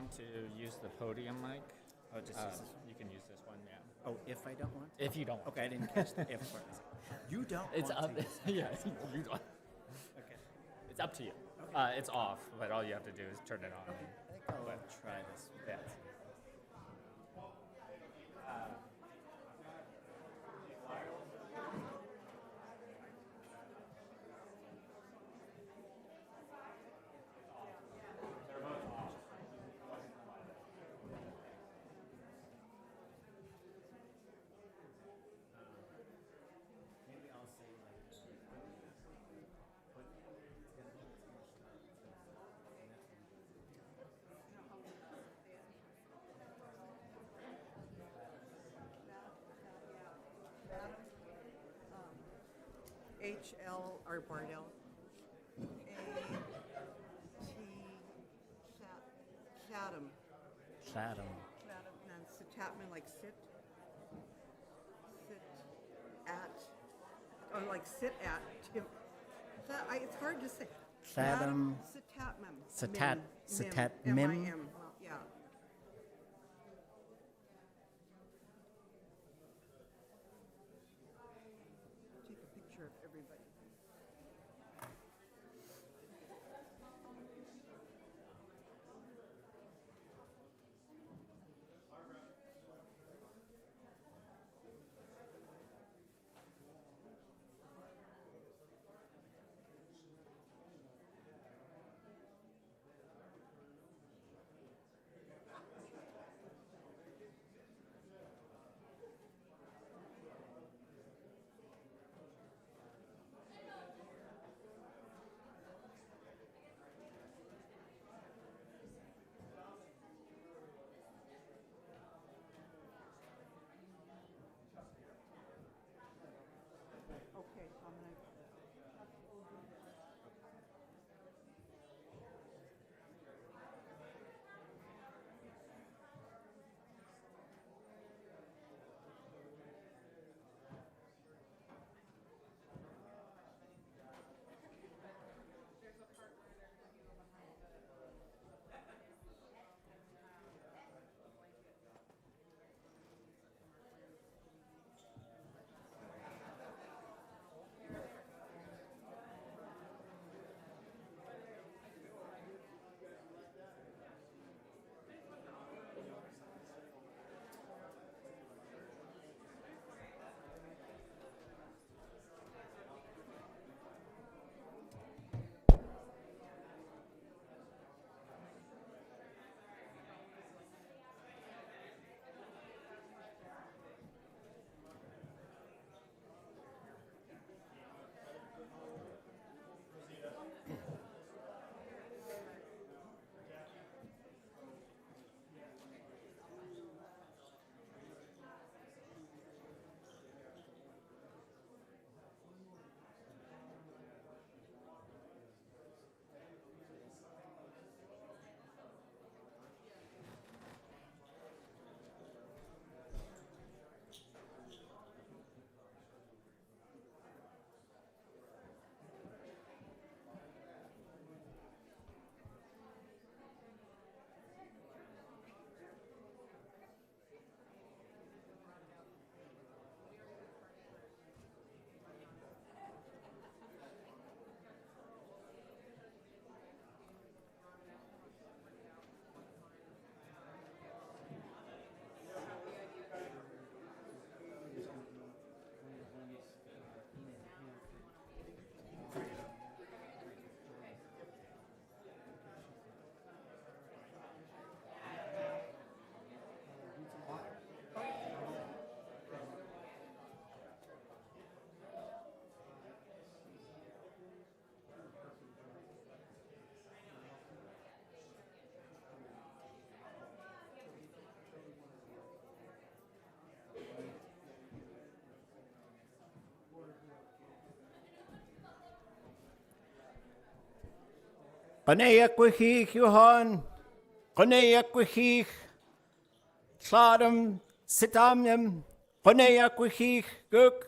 want to use the podium mic, Oh, just use this you can use this one, yeah. Oh, if I don't want to? If you don't want Okay, I didn't catch the if part. You don't It's want up. to use Yeah, you don't. Okay. It's up to you. It's off, but all you have to do is turn it on. I think I'll try this. Yeah. Maybe I'll say like, H.L. or Bardell. Chatham. Chatham. Chatham. And Sitatman, like sit. Sit at. Or like sit at. Tim. It's hard to say. Chatham. Sitatman. Sitatmim. M-I-M. Well, yeah. Take a picture of everybody. Okay, I'm gonna. Qanaya Quihich, Johan. Qanaya Quihich. Chatham. Sitamnim. Qanaya Quihich. Guk.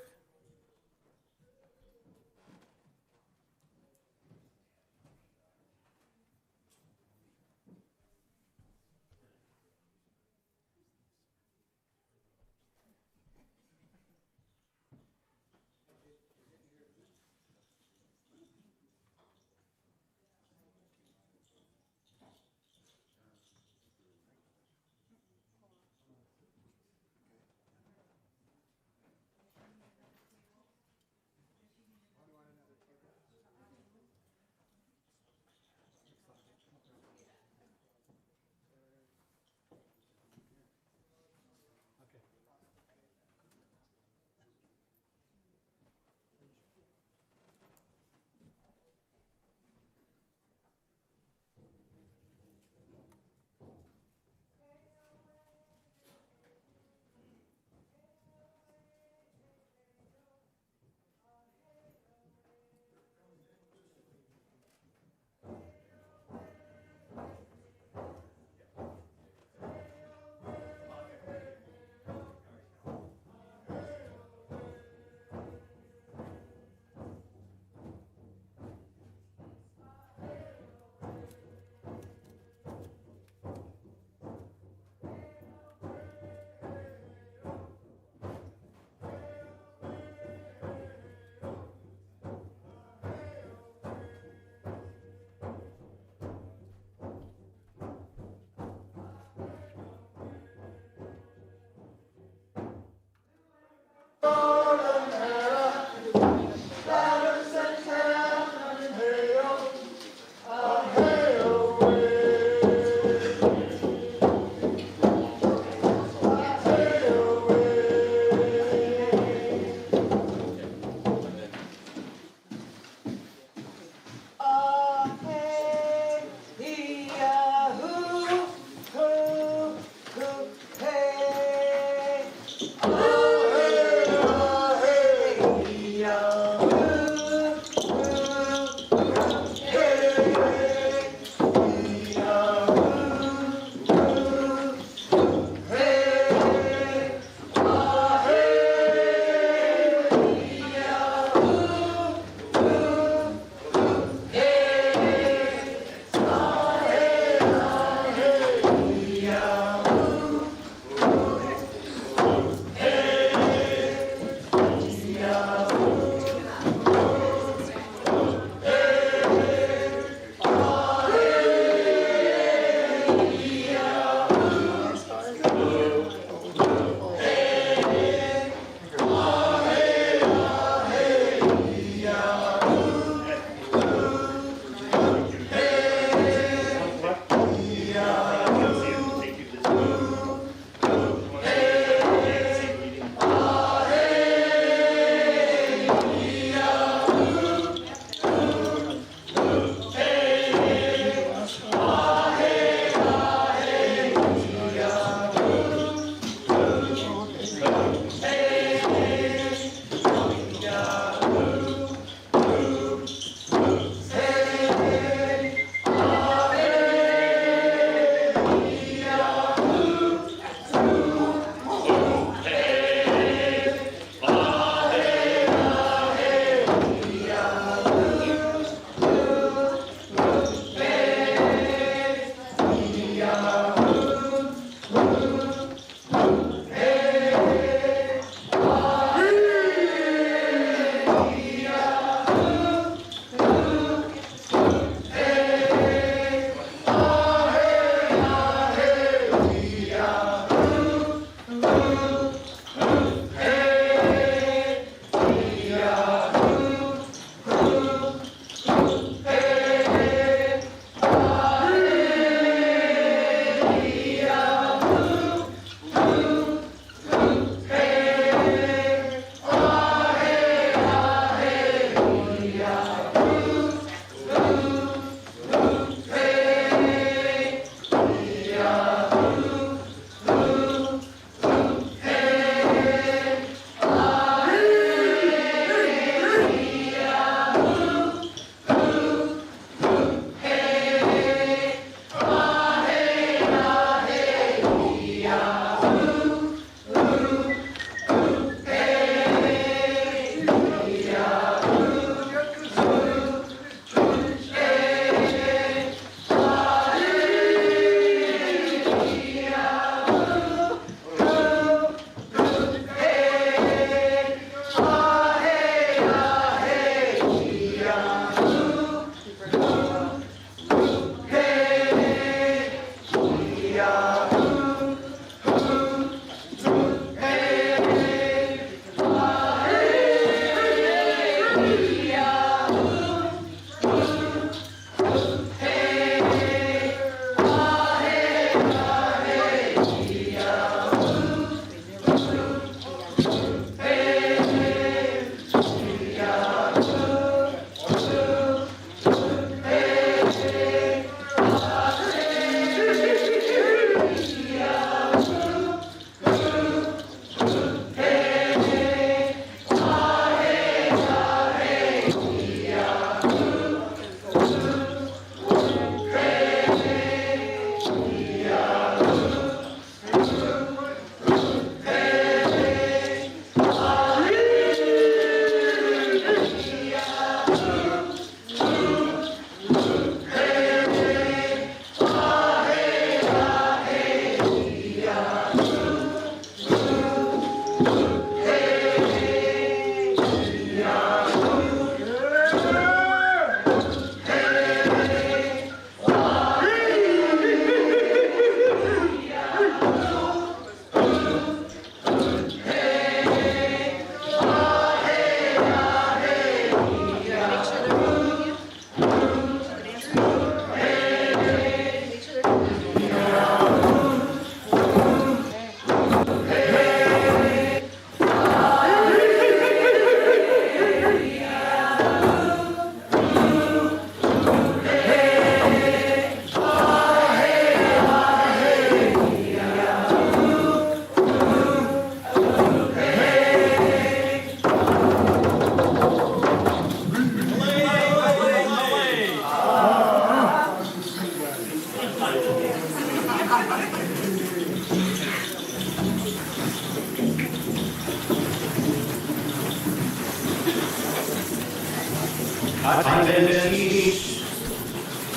Atendis,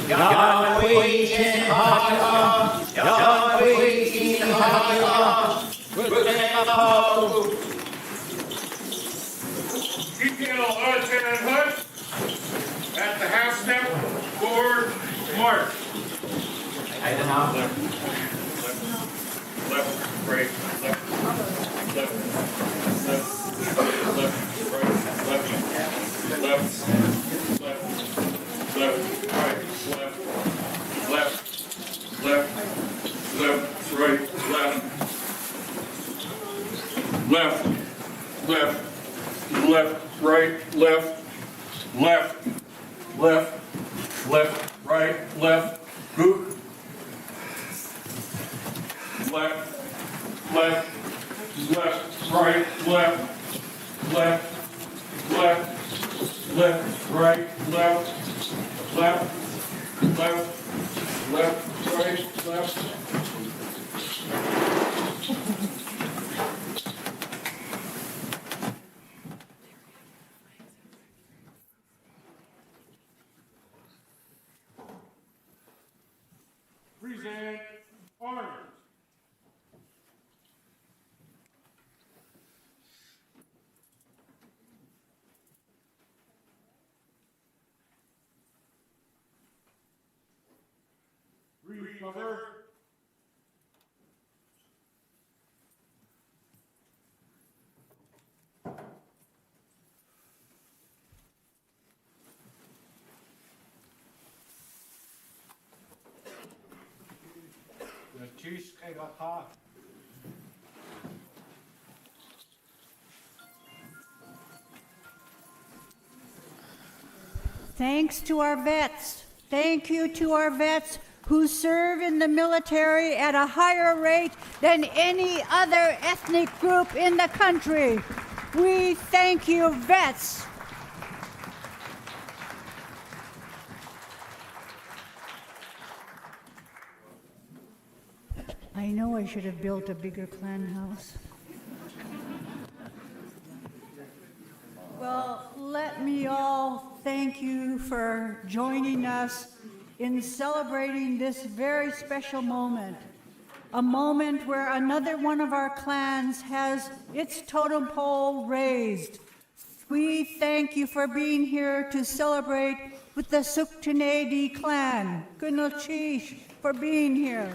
Yahweh in Haida, Yahweh in Haida, Sukteeneidí. Detail Lieutenant Hood at the half step forward march. Left, right, left, right, right, left, gook. Left, right, left, right, left. Present honors. Recover. Thanks to our vets. Thank you to our vets who serve in the military at a higher rate than any other ethnic group in the country. We thank you, vets. I know I should have built a bigger clan house. Well, let me all thank you for joining us in celebrating this very special moment, a moment where another one of our clans has its totem pole raised. We thank you for being here to celebrate with the Sukteeneidí clan. Gunalchish for being here.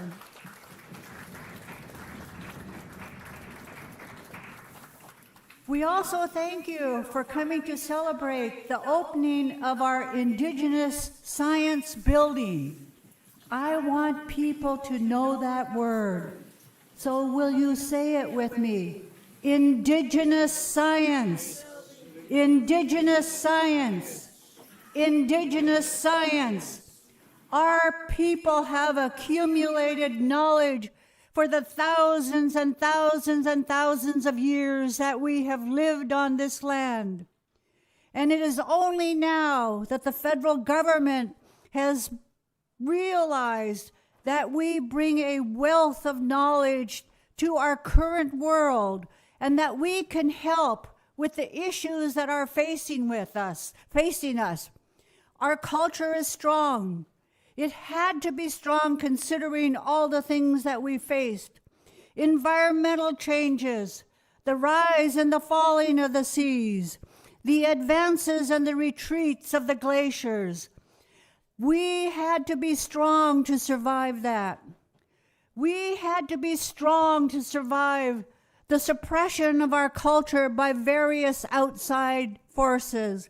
We also thank you for coming to celebrate the opening of our Indigenous Science Building. I want people to know that word. So will you say it with me? Indigenous science. Indigenous science. Indigenous science. Our people have accumulated knowledge for the thousands and thousands and thousands of years that we have lived on this land. And it is only now that the federal government has realized that we bring a wealth of knowledge to our current world and that we can help with the issues that are facing us. Our culture is strong. It had to be strong considering all the things that we faced. Environmental changes, the rise and the falling of the seas, the advances and the retreats of the glaciers. We had to be strong to survive that. We had to be strong to survive the suppression of our culture by various outside forces.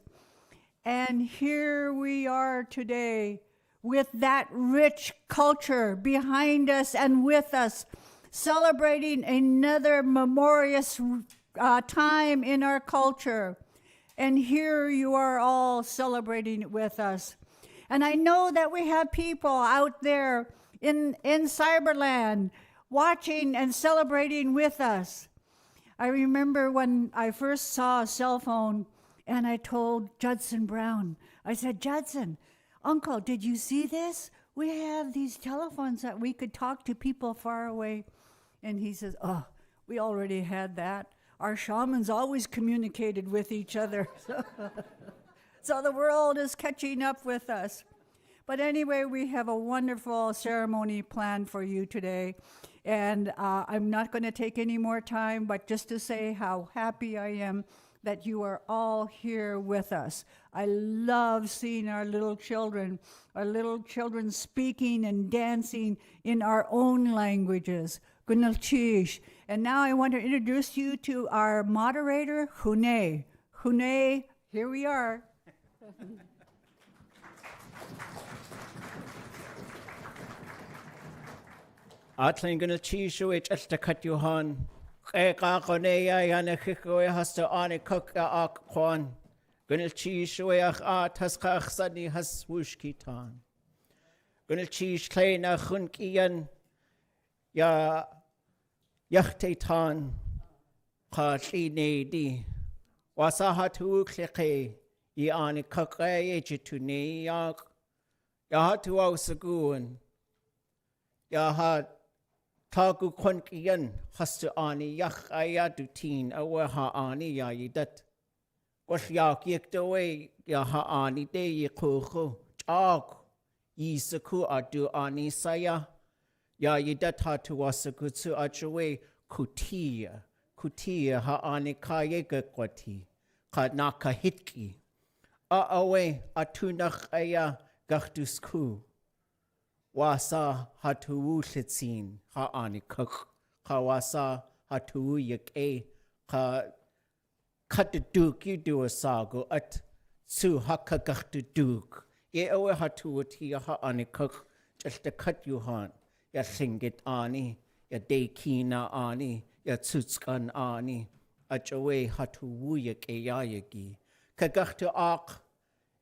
And here we are today, with that rich culture behind us and with us, celebrating another memorious time in our culture. And here you are all celebrating it with us. And I know that we have people out there in Cyberland watching and celebrating with us. I remember when I first saw a cell phone and I told Judson Brown, I said, Judson, Uncle, did you see this? We have these telephones that we could talk to people far away. And he says, oh, we already had that. Our shamans always communicated with each other. So the world is catching up with us. But anyway, we have a wonderful ceremony planned for you today. And I'm not going to take any more time, but just to say how happy I am that you are all here with us. I love seeing our little children speaking and dancing in our own languages. Gunalchish. And now I want to introduce you to our moderator, Hune. Hune, here we are. Atling gonna chishu it just to cut you han. Kootéeyaa yana kikoe has to on it cook ak kwan. Gonna chishu ach at has kach suddenly has wushkitan. Gonna chish clay na chunkian ya yachtetan ka Sukteeneidí. Wasahatu kleke ye on it kakaye jitune yak. Yahatu ausagun. Yahat Tagu Konkian has to ani yach ayadutin awaha ani yayidat. Was yak yekdaway yaha ani de yekuhu chag yisaku adu ani saya yayidat hatu wasakutsu achawe kutia ha ani kayegakwati kanaka hitki awe atunach aya gachtusku. Wasa hatu litzin ha ani kuk ka wasa hatu yak ka cut the duke you do a sago at su hakagach the duke ye awe hatu tia ha ani kuk just to cut you han ya singit ani ya dekina ani ya tsutskan ani achawe hatu yak yagi kagach to ak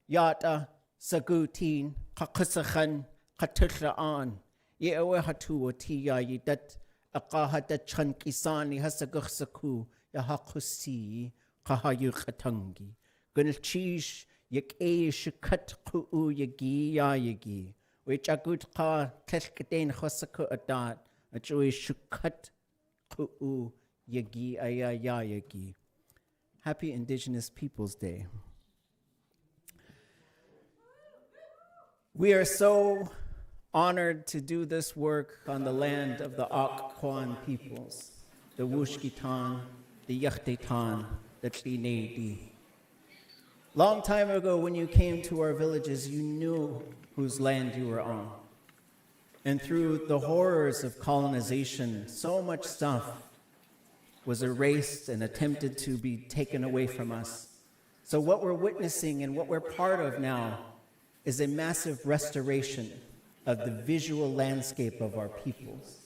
yata sagutin kakasakhan Katilla an, ye awe hatu tia ye dat akahata chankisani hasagursaku ya hakusi kahayu katangi. Gunalchish yak shikat ku yagi ya yagi. Which a good ka tesketen hosaku adat, a Jewish shukat ku yagi aya ya yagi. Happy Indigenous Peoples Day. We are so honored to do this work on the land of the Kwan peoples, the Wushkitan, the Yachtetan, the Sukteeneidí. Long time ago, when you came to our villages, you knew whose land you were on. And through the horrors of colonization, so much stuff was erased and attempted to be taken away from us. So what we're witnessing and what we're part of now is a massive restoration of the visual landscape of our peoples.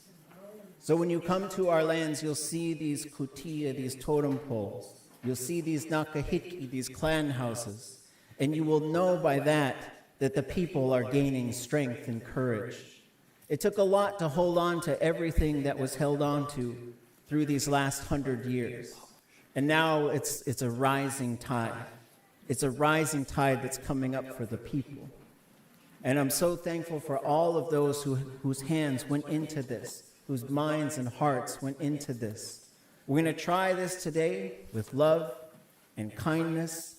So when you come to our lands, you'll see these kootéeyaa, these totem poles. You'll see these nakahitki, these clan houses. And you will know by that the people are gaining strength and courage. It took a lot to hold on to everything that was held on to through these last 100 years. And now it's a rising tide. It's a rising tide that's coming up for the people. And I'm so thankful for all of those whose hands went into this, whose minds and hearts went into this. We're going to try this today with love and kindness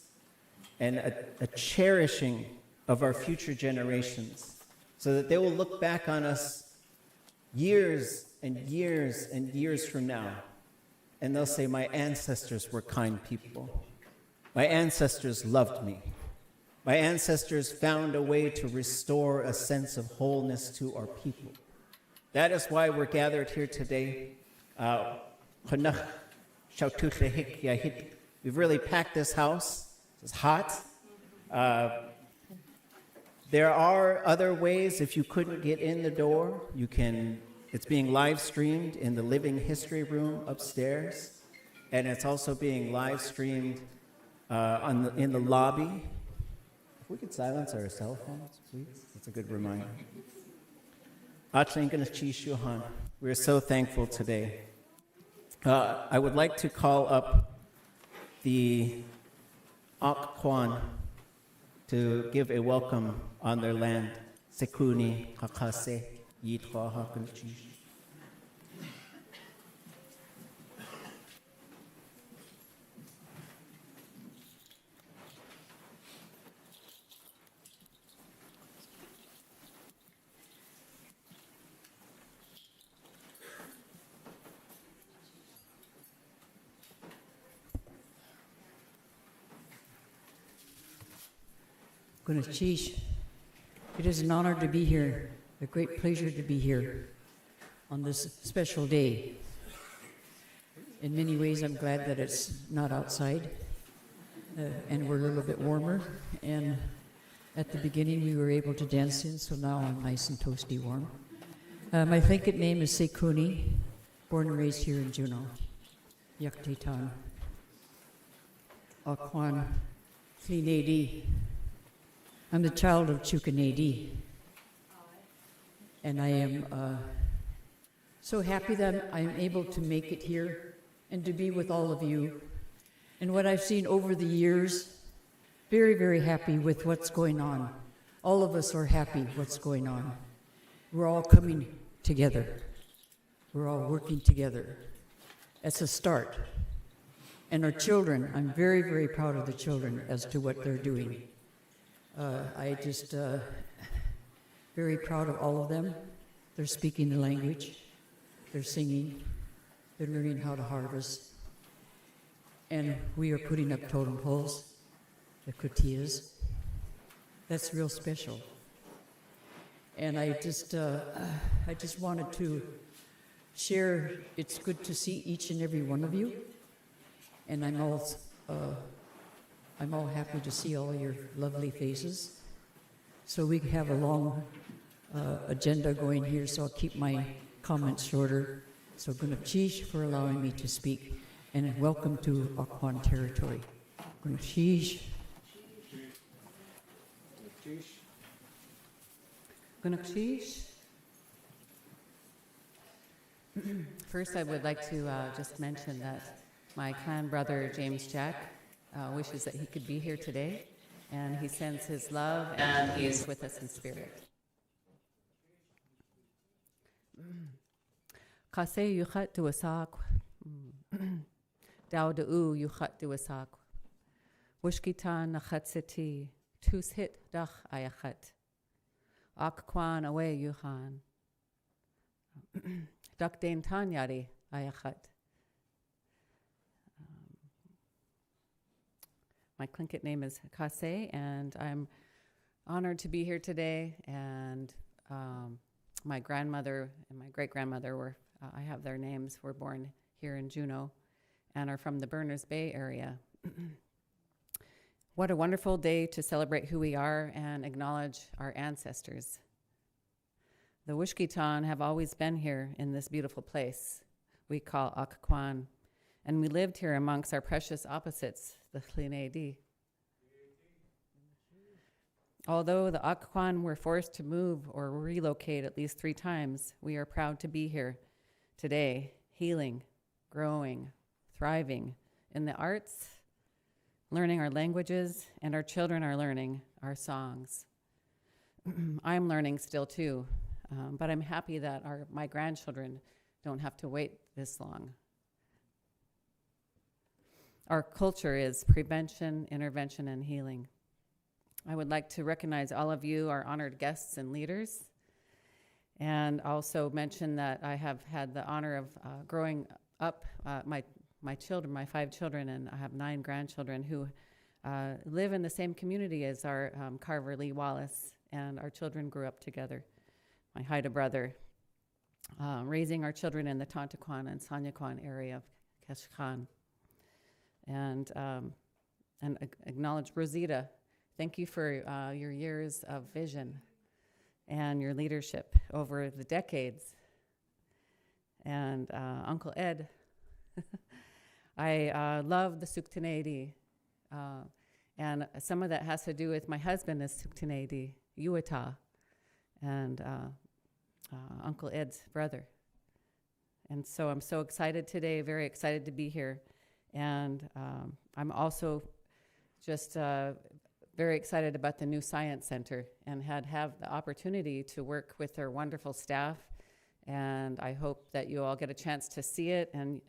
and a cherishing of our future generations so that they will look back on us years and years and years from now, and they'll say, my ancestors were kind people. My ancestors loved me. My ancestors found a way to restore a sense of wholeness to our people. That is why we're gathered here today. We've really packed this house. It's hot. There are other ways. If you couldn't get in the door, you can. It's being live streamed in the Living History Room upstairs, and it's also being live streamed in the lobby. If we could silence our cell phones, please. That's a good reminder. We're so thankful today. I would like to call up the Kwan to give a welcome on their land. Sekuni kakase yitwa hakunchi. Sheesh. It is an honor to be here, a great pleasure to be here on this special day. In many ways, I'm glad that it's not outside and we're a little bit warmer. And at the beginning, we were able to dance in, so now I'm nice and toasty warm. My Tlingit name is Sealaska, born and raised here in Juneau. Sukteeneidí. Sukteeneidí. I'm the child of Sukteeneidí. And I am so happy that I'm able to make it here and to be with all of you. And what I've seen over the years, very, very happy with what's going on. All of us are happy what's going on. We're all coming together. We're all working together. It's a start. And our children, I'm very, very proud of the children as to what they're doing. I just, very proud of all of them. They're speaking the language. They're singing. They're learning how to harvest. And we are putting up totem poles, the kootéeyaas. That's real special. And I just wanted to share, it's good to see each and every one of you. And I'm all happy to see all your lovely faces. So we have a long agenda going here, so I'll keep my comments shorter. So Gunapchish for allowing me to speak, and welcome to Akwaan territory. Gunapchish. Gunapchish. First, I would like to just mention that my clan brother, James Jack, wishes that he could be here today, and he sends his love, and he is with us in spirit. Kase yuchat duasak, dao da'u yuchat duasak, wushkitan nachatsiti, tus hit dach ayachat, akwan away yuchan, dak dain tanyari ayachat. My Tlingit name is Kase, and I'm honored to be here today. And my grandmother and my great-grandmother were, I have their names, were born here in Juneau and are from the Berners Bay area. What a wonderful day to celebrate who we are and acknowledge our ancestors. The Wushkitan have always been here in this beautiful place we call Akwaan. And we lived here amongst our precious opposites, the Sukteeneidí. Although the Akwaan were forced to move or relocate at least 3 times, we are proud to be here today, healing, growing, thriving in the arts, learning our languages, and our children are learning our songs. I'm learning still too, but I'm happy that my grandchildren don't have to wait this long. Our culture is prevention, intervention, and healing. I would like to recognize all of you, our honored guests and leaders, and also mention that I have had the honor of growing up my children, my 5 children, and I have 9 grandchildren who live in the same community as our Carver Lee Wallace, and our children grew up together. My Haida brother, raising our children in the Tontaquan and Sanyaquan area of Keshkan. And acknowledge Rosita. Thank you for your years of vision and your leadership over the decades. And Uncle Ed, I love the Sukteeneidí, and some of that has to do with my husband is Sukteeneidí, Yuata, and Uncle Ed's brother. And so I'm so excited today, very excited to be here. And I'm also just very excited about the new Science Center and have the opportunity to work with their wonderful staff. And I hope that you all get a chance to see it and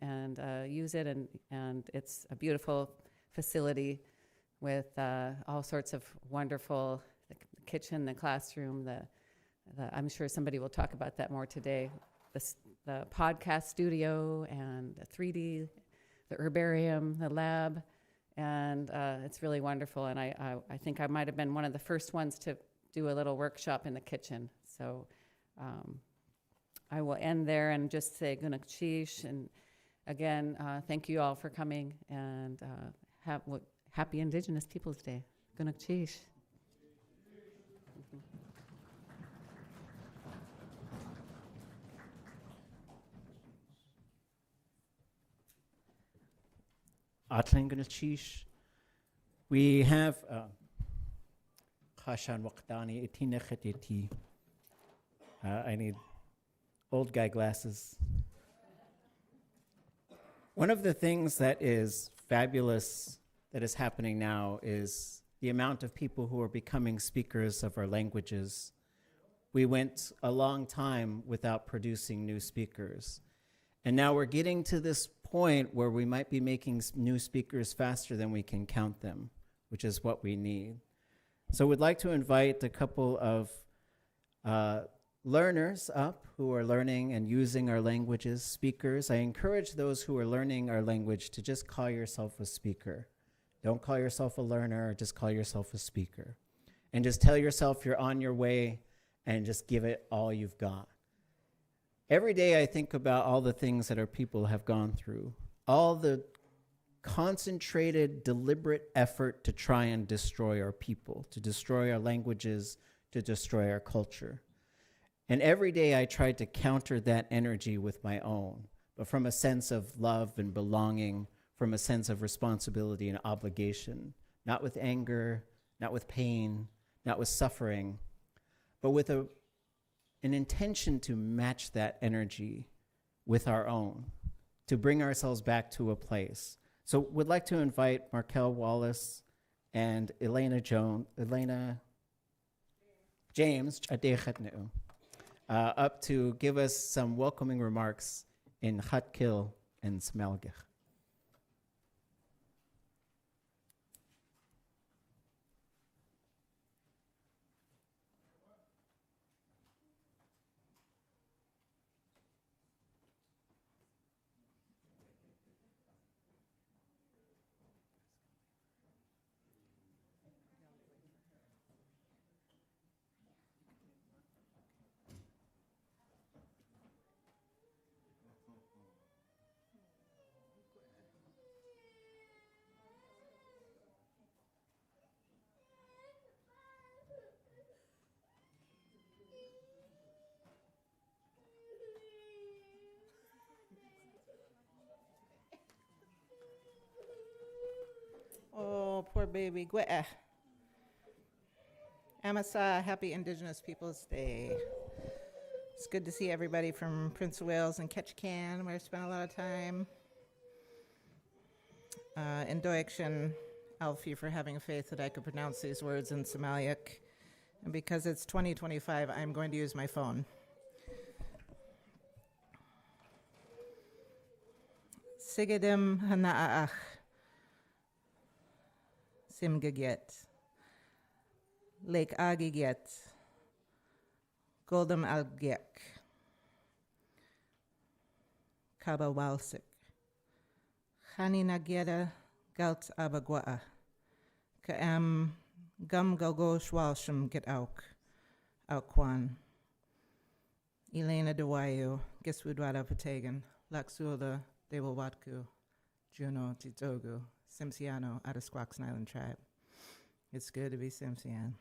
use it. And it's a beautiful facility with all sorts of wonderful, the kitchen, the classroom, I'm sure somebody will talk about that more today. The podcast studio and the 3D, the herbarium, the lab, And it's really wonderful. And I think I might have been one of the first ones to do a little workshop in the kitchen. So I will end there and just say Gunakchish. And again, thank you all for coming. And happy Indigenous Peoples Day. Gunakchish. Atlanganashish. We have Khashan Waqtani Itinakhatiti. I need old guy glasses. One of the things that is fabulous that is happening now is the amount of people who are becoming speakers of our languages. We went a long time without producing new speakers. And now we're getting to this point where we might be making new speakers faster than we can count them, which is what we need. So we'd like to invite a couple of learners up who are learning and using our languages, speakers. I encourage those who are learning our language to just call yourself a speaker. Don't call yourself a learner, just call yourself a speaker. And just tell yourself you're on your way and just give it all you've got. Every day I think about all the things that our people have gone through, all the concentrated, deliberate effort to try and destroy our people, to destroy our languages, to destroy our culture. And every day I try to counter that energy with my own, but from a sense of love and belonging, from a sense of responsibility and obligation, not with anger, not with pain, not with suffering, but with an intention to match that energy with our own, to bring ourselves back to a place. So we'd like to invite Markel Wallace and Elena James up to give us some welcoming remarks in Khatkil and Smelgich. Oh, poor baby. Gweh. Amasa, happy Indigenous Peoples Day. It's good to see everybody from Prince of Wales and Ketchikan, where I spent a lot of time. In Doikshin, Alfie, for having faith that I could pronounce these words in Somaliak. And because it's 2025, I'm going to use my phone. Sigadim hana'ach. Simgaget, Lake Agiget, Goldam Algek, Kaba Walsik, Haninageta Galt Abagwa, Kaam Gum Galgo Schwalsham Get Auk, Aukwan, Elena Dewayu, Geswudwada Patagan, Laxula, Dewawatku, Juno Titogu. Tsimshiano out of Squaxin Island tribe. It's good to be Tsimshian.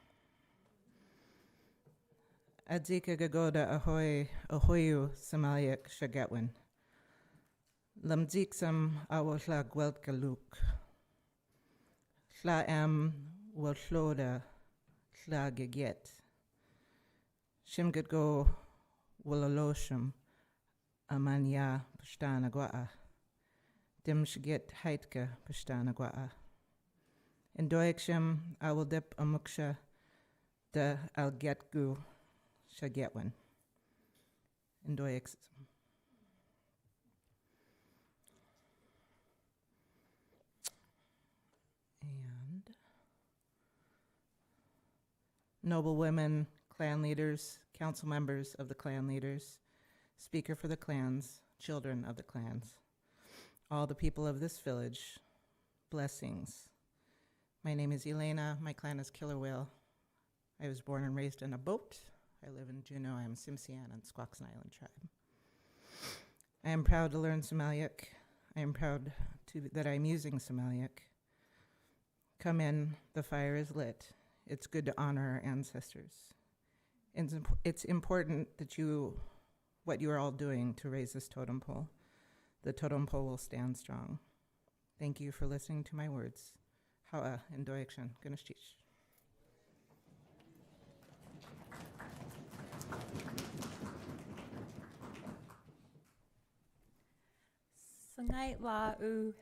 Adzika Gagoda Ahoy Ahoyu Somaliak Shagatwin. Lamdziksam Awashla Gwelt Galuk. Shla am Washloda Shla Gaget. Shimgatgo Wallalosham Amanya Pashtana Gwa'a. Dim Shigit Heitka Pashtana Gwa'a. In Doikshem, I will dip Amuksha de Algetgu Shagetwin. In Doikshem. And noble women, clan leaders, council members of the clan leaders, speaker for the clans, children of the clans. All the people of this village, blessings. My name is Elena. My clan is Killer Whale. I was born and raised in a boat. I live in Juneau. I am Tsimshian and Squaxin Island tribe. I am proud to learn Somaliak. I am proud that I'm using Somaliak. Come in, the fire is lit. It's good to honor our ancestors. It's important that what you are all doing to raise this totem pole. The totem pole will stand strong. Thank you for listening to my words. Ha'a and Doyakshan Ganashtish. Sangai la u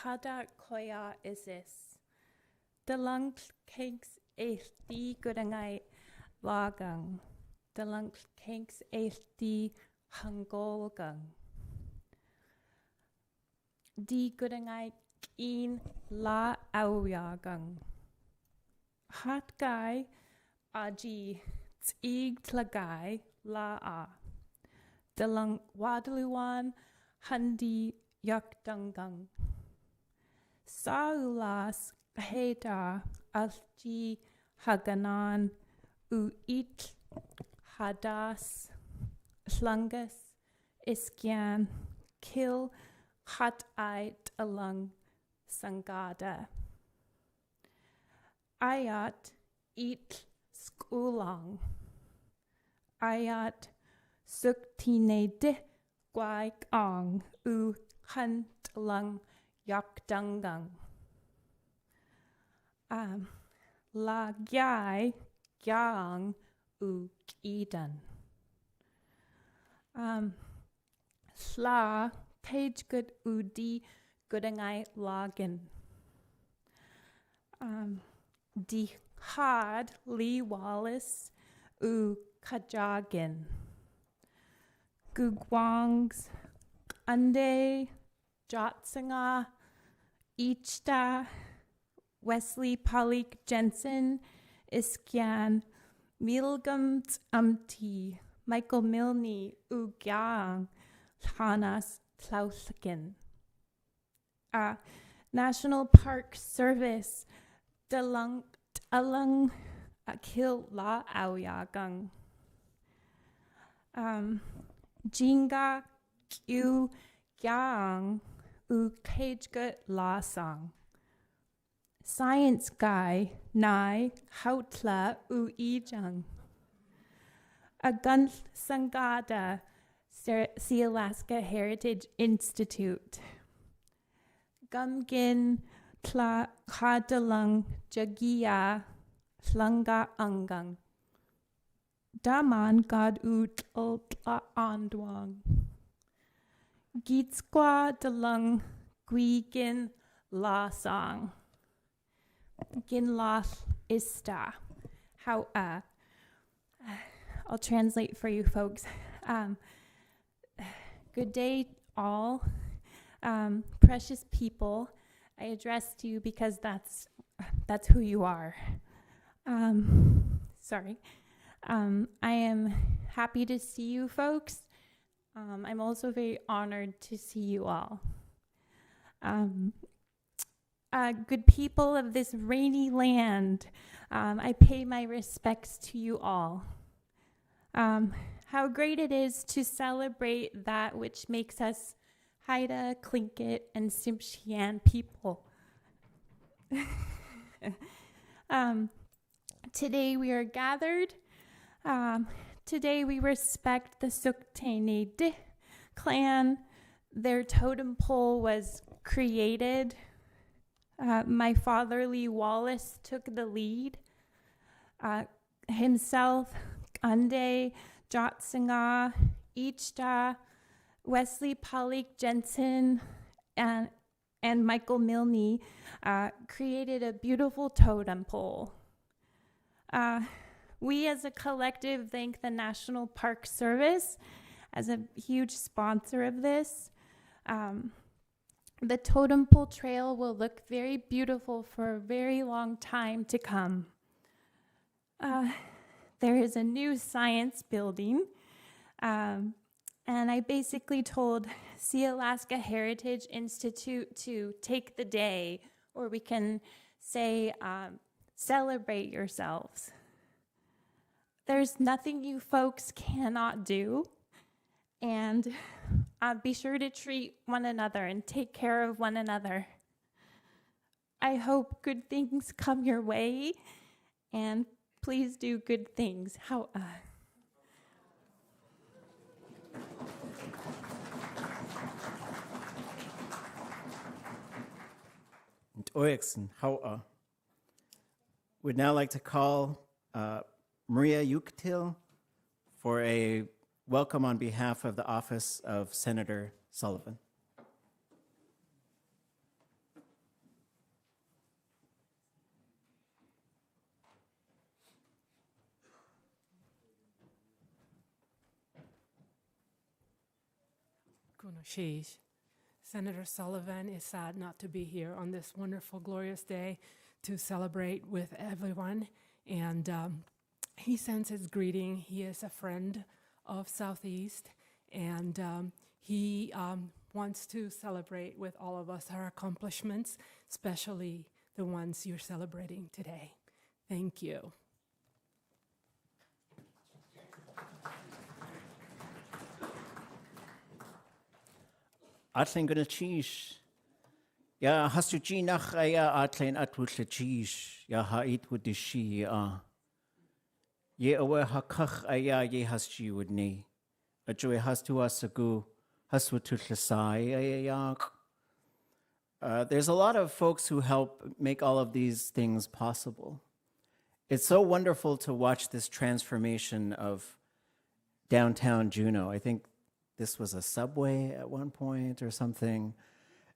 hada koya is this. The lung cakes a the goodangai lagang. The lung cakes a the hangolgang. The goodangai in la auyagang. Hat guy aji tzig tlagai la a. Dalang wadaluan handi yakdangang. Saulas heda alji haganan u it hadas slungus iskian kill hat ait along sangada. Ayat it skulang. Ayat Sukteeneidí guaik u hunt lang yakdangang. La gyai gyang u gidan. Sla page good udi goodangai login. Di had Lee Wallace u kajagin. Gugwangs Ande Jotsinga Ichta Wesley Polik Jensen Iskian Milgam Amti Michael Milne Ugyang Hanas Tlauskin. National Park Service Dalung Akil La Auyagang. Jinga Q Yang U Kajgut La Song. Science Guy Nai Hautla U Ijang. Agunth Sangada Sealaska Heritage Institute. Gumgin Tla Kadalung Jagia Flunga Angang. Daman God ut ultla andwang. Gitskwa dalung guigin la song. Gin loth ista. How I'll translate for you folks. Good day all. Precious people, I address to you because that's who you are. Sorry. I am happy to see you folks. I'm also very honored to see you all. Good people of this rainy land, I pay my respects to you all. How great it is to celebrate that which makes us Haida, Tlingit, and Tsimshian people. Today we are gathered. Today we respect the Sukteeneidí clan. Their totem pole was created. My father, Lee Wallace, took the lead. Himself, Ande, Jotsinga, Ichta, Wesley Polik Jensen, and Michael Milne created a beautiful totem pole. We as a collective thank the National Park Service as a huge sponsor of this. The totem pole trail will look very beautiful for a very long time to come. There is a new science building, and And I basically told Sealaska Heritage Institute to take the day, or we can say, celebrate yourselves. There's nothing you folks cannot do. And be sure to treat one another and take care of one another. I hope good things come your way, and please do good things. We'd now like to call Maria Yucatil for a welcome on behalf of the office of Senator Sullivan. Kunoshish. Senator Sullivan is sad not to be here on this wonderful, glorious day to celebrate with everyone. And he sends his greeting. He is a friend of Southeast, and he wants to celebrate with all of us our accomplishments, especially the ones you're celebrating today. Thank you. Atlen gonna cheesh. Ya hastu chinach aya atlen atwutle cheesh. Ya hait would she ye awe hakach aya ye haschi would ne. A joy hastu asagu haswututle sai aya. There's a lot of folks who help make all of these things possible. It's so wonderful to watch this transformation of downtown Juneau. I think this was a subway at one point or something.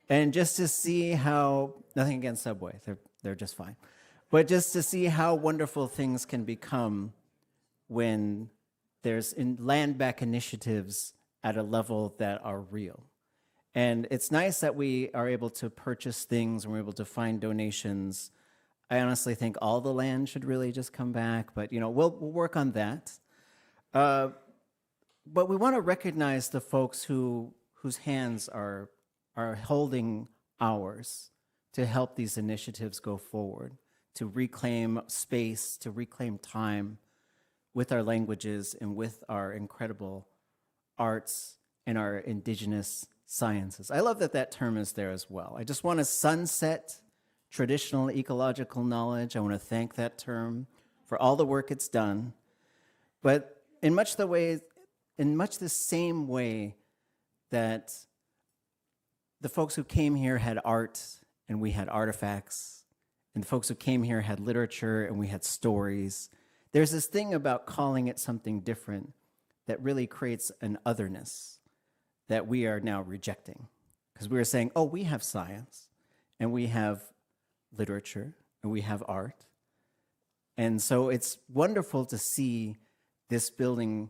And just to see how, nothing against Subway, they're just fine. But just to see how wonderful things can become when there's land back initiatives at a level that are real. And it's nice that we are able to purchase things and we're able to find donations. I honestly think all the land should really just come back, but we'll work on that. But we want to recognize the folks whose hands are holding ours to help these initiatives go forward, to reclaim space, to reclaim time with our languages and with our incredible arts and our indigenous sciences. I love that term is there as well. I just want to sunset traditional ecological knowledge. I want to thank that term for all the work it's done. But in much the same way that the folks who came here had art and we had artifacts, and the folks who came here had literature and we had stories, there's this thing about calling it something different that really creates an otherness that we are now rejecting. Because we are saying, oh, we have science, and we have literature, and we have art. And so it's wonderful to see this building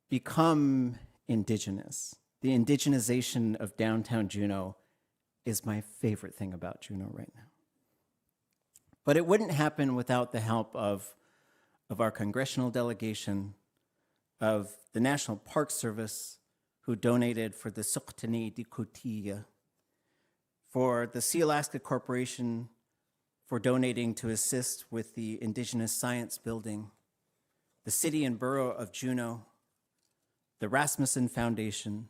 become indigenous. The indigenization of downtown Juneau is my favorite thing about Juneau right now. But it wouldn't happen without the help of our congressional delegation, of the National Park Service, who donated for the Sukteeneidí kootéeyaa, for the Sealaska Corporation for donating to assist with the Indigenous Science Building, the City and Borough of Juneau, the Rasmussen Foundation,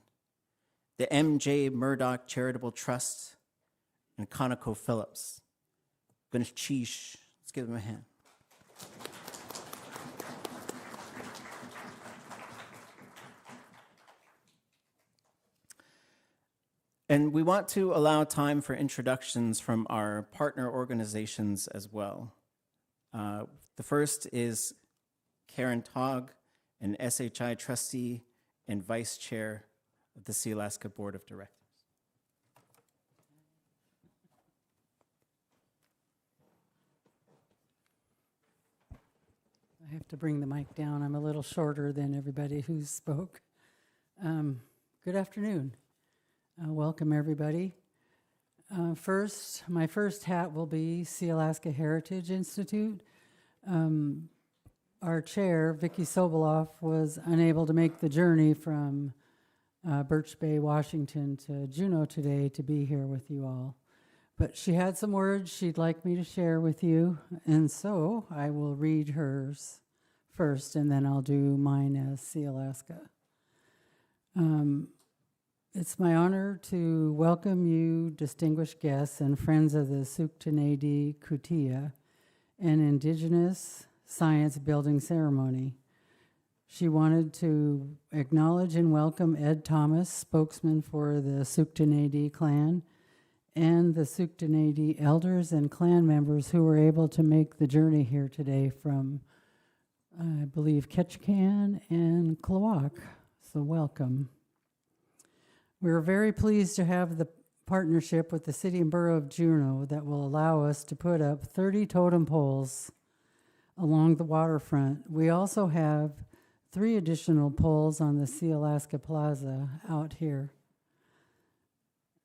the M.J. Murdoch Charitable Trust, and ConocoPhillips. Cheesh. Let's give them a hand. And we want to allow time for introductions from our partner organizations as well. The first is Karen Togg, an SHI trustee and vice chair of the Sealaska Board of Directors. I have to bring the mic down. I'm a little shorter than everybody who spoke. Good afternoon. Welcome, everybody. First, my first hat will be Sealaska Heritage Institute. Our chair, Vicki Sobolov, was unable to make the journey from Birch Bay, Washington, to Juneau today to be here with you all. But she had some words she'd like me to share with you, and so I will read hers first, and then I'll do mine as Sealaska. It's my honor to welcome you, distinguished guests and friends of the Sukteeneidí kootéeyaa, an Indigenous Science Building ceremony. She wanted to acknowledge and welcome Ed Thomas, spokesman for the Sukteeneidí clan, and the Sukteeneidí elders and clan members who were able to make the journey here today from, I believe, Ketchikan and Klawock. So welcome. We're very pleased to have the partnership with the City and Borough of Juneau that will allow us to put up 30 totem poles along the waterfront. We also have 3 additional poles on the Sealaska Plaza out here.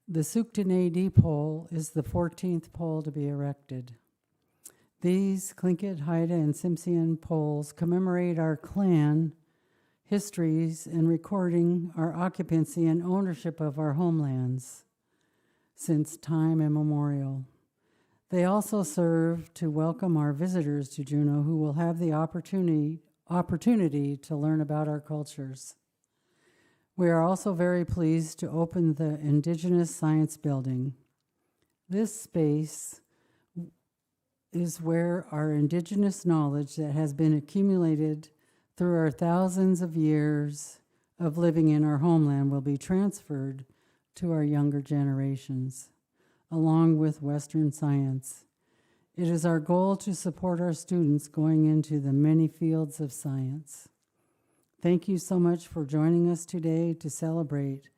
The Sukteeneidí pole is the 14th pole to be erected. These Tlingit, Haida and Tsimshian poles commemorate our clan histories and recording our occupancy and ownership of our homelands since time immemorial. They also serve to welcome our visitors to Juneau who will have the opportunity to learn about our cultures. We are also very pleased to open the Indigenous Science Building. This space is where our Indigenous knowledge that has been accumulated through our thousands of years of living in our homeland will be transferred to our younger generations, along with Western science. It is our goal to support our students going into the many fields of science. Thank you so much for joining us today to celebrate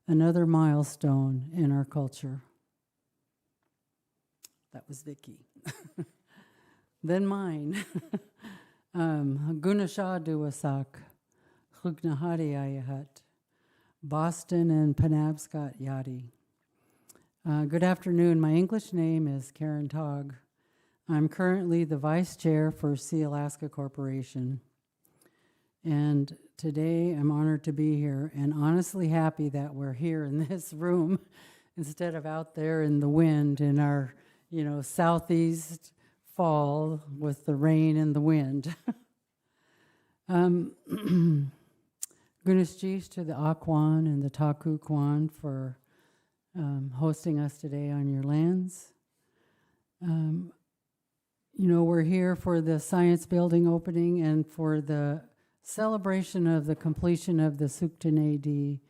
another milestone in our culture. That was Vicky. Then mine. Gunasha Duwasak, Sukteeneidí Ayahat, Boston and Penobscot Yadi. Good afternoon. My English name is Karen Togg. I'm currently the Vice Chair for Sealaska Corporation. And today I'm honored to be here and honestly happy that we're here in this room instead of out there in the wind in our, southeast fall with the rain and the wind. Gunashjish to the Akwan and the Taku Kwan for hosting us today on your lands. We're here for the science building opening and for the celebration of the completion of the Sukteeneidí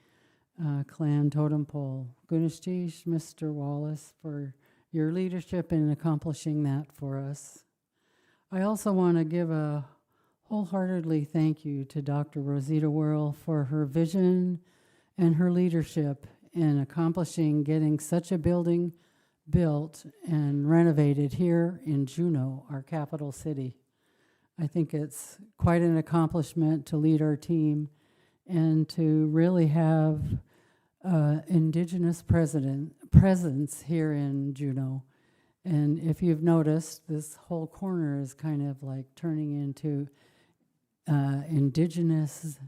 clan totem pole. Gunashjish, Mr. Wallace, for your leadership in accomplishing that for us. I also want to give a wholeheartedly thank you to Dr. Rosita Worl for her vision and her leadership in accomplishing getting such a building built and renovated here in Juneau, our capital city. I think it's quite an accomplishment to lead our team and to really have Indigenous presence here in Juneau. And if you've noticed, this whole corner is kind of like turning into Indigenous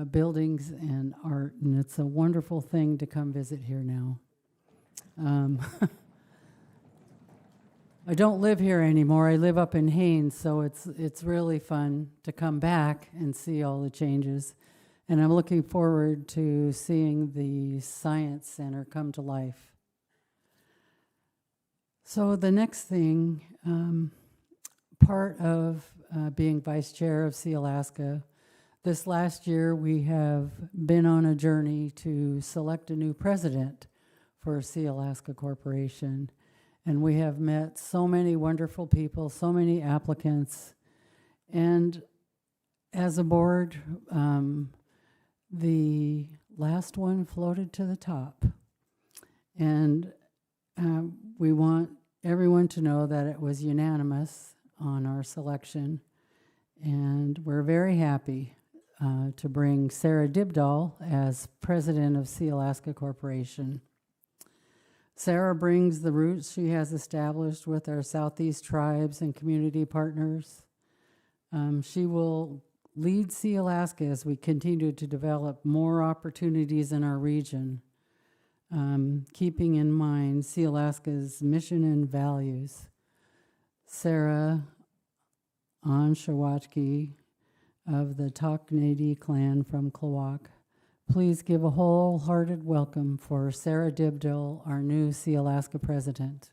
buildings and art, and it's a wonderful thing to come visit here now. I don't live here anymore. I live up in Haines, so it's really fun to come back and see all the changes. And I'm looking forward to seeing the Science Center come to life. So the next thing, part of being Vice Chair of Sealaska, this last year we have been on a journey to select a new president for Sealaska Corporation. And we have met so many wonderful people, so many applicants. And as a board, the last one floated to the top. And we want everyone to know that it was unanimous on our selection. And we're very happy to bring Sarah Dibdahl as president of Sealaska Corporation. Sarah brings the roots she has established with our Southeast tribes and community partners. She will lead Sealaska as we continue to develop more opportunities in our region, keeping in mind Sealaska's mission and values. Sarah Anshawatki of the Sukteeneidí clan from Klawock. Please give a wholehearted welcome for Sarah Dibdell, our new Sealaska president.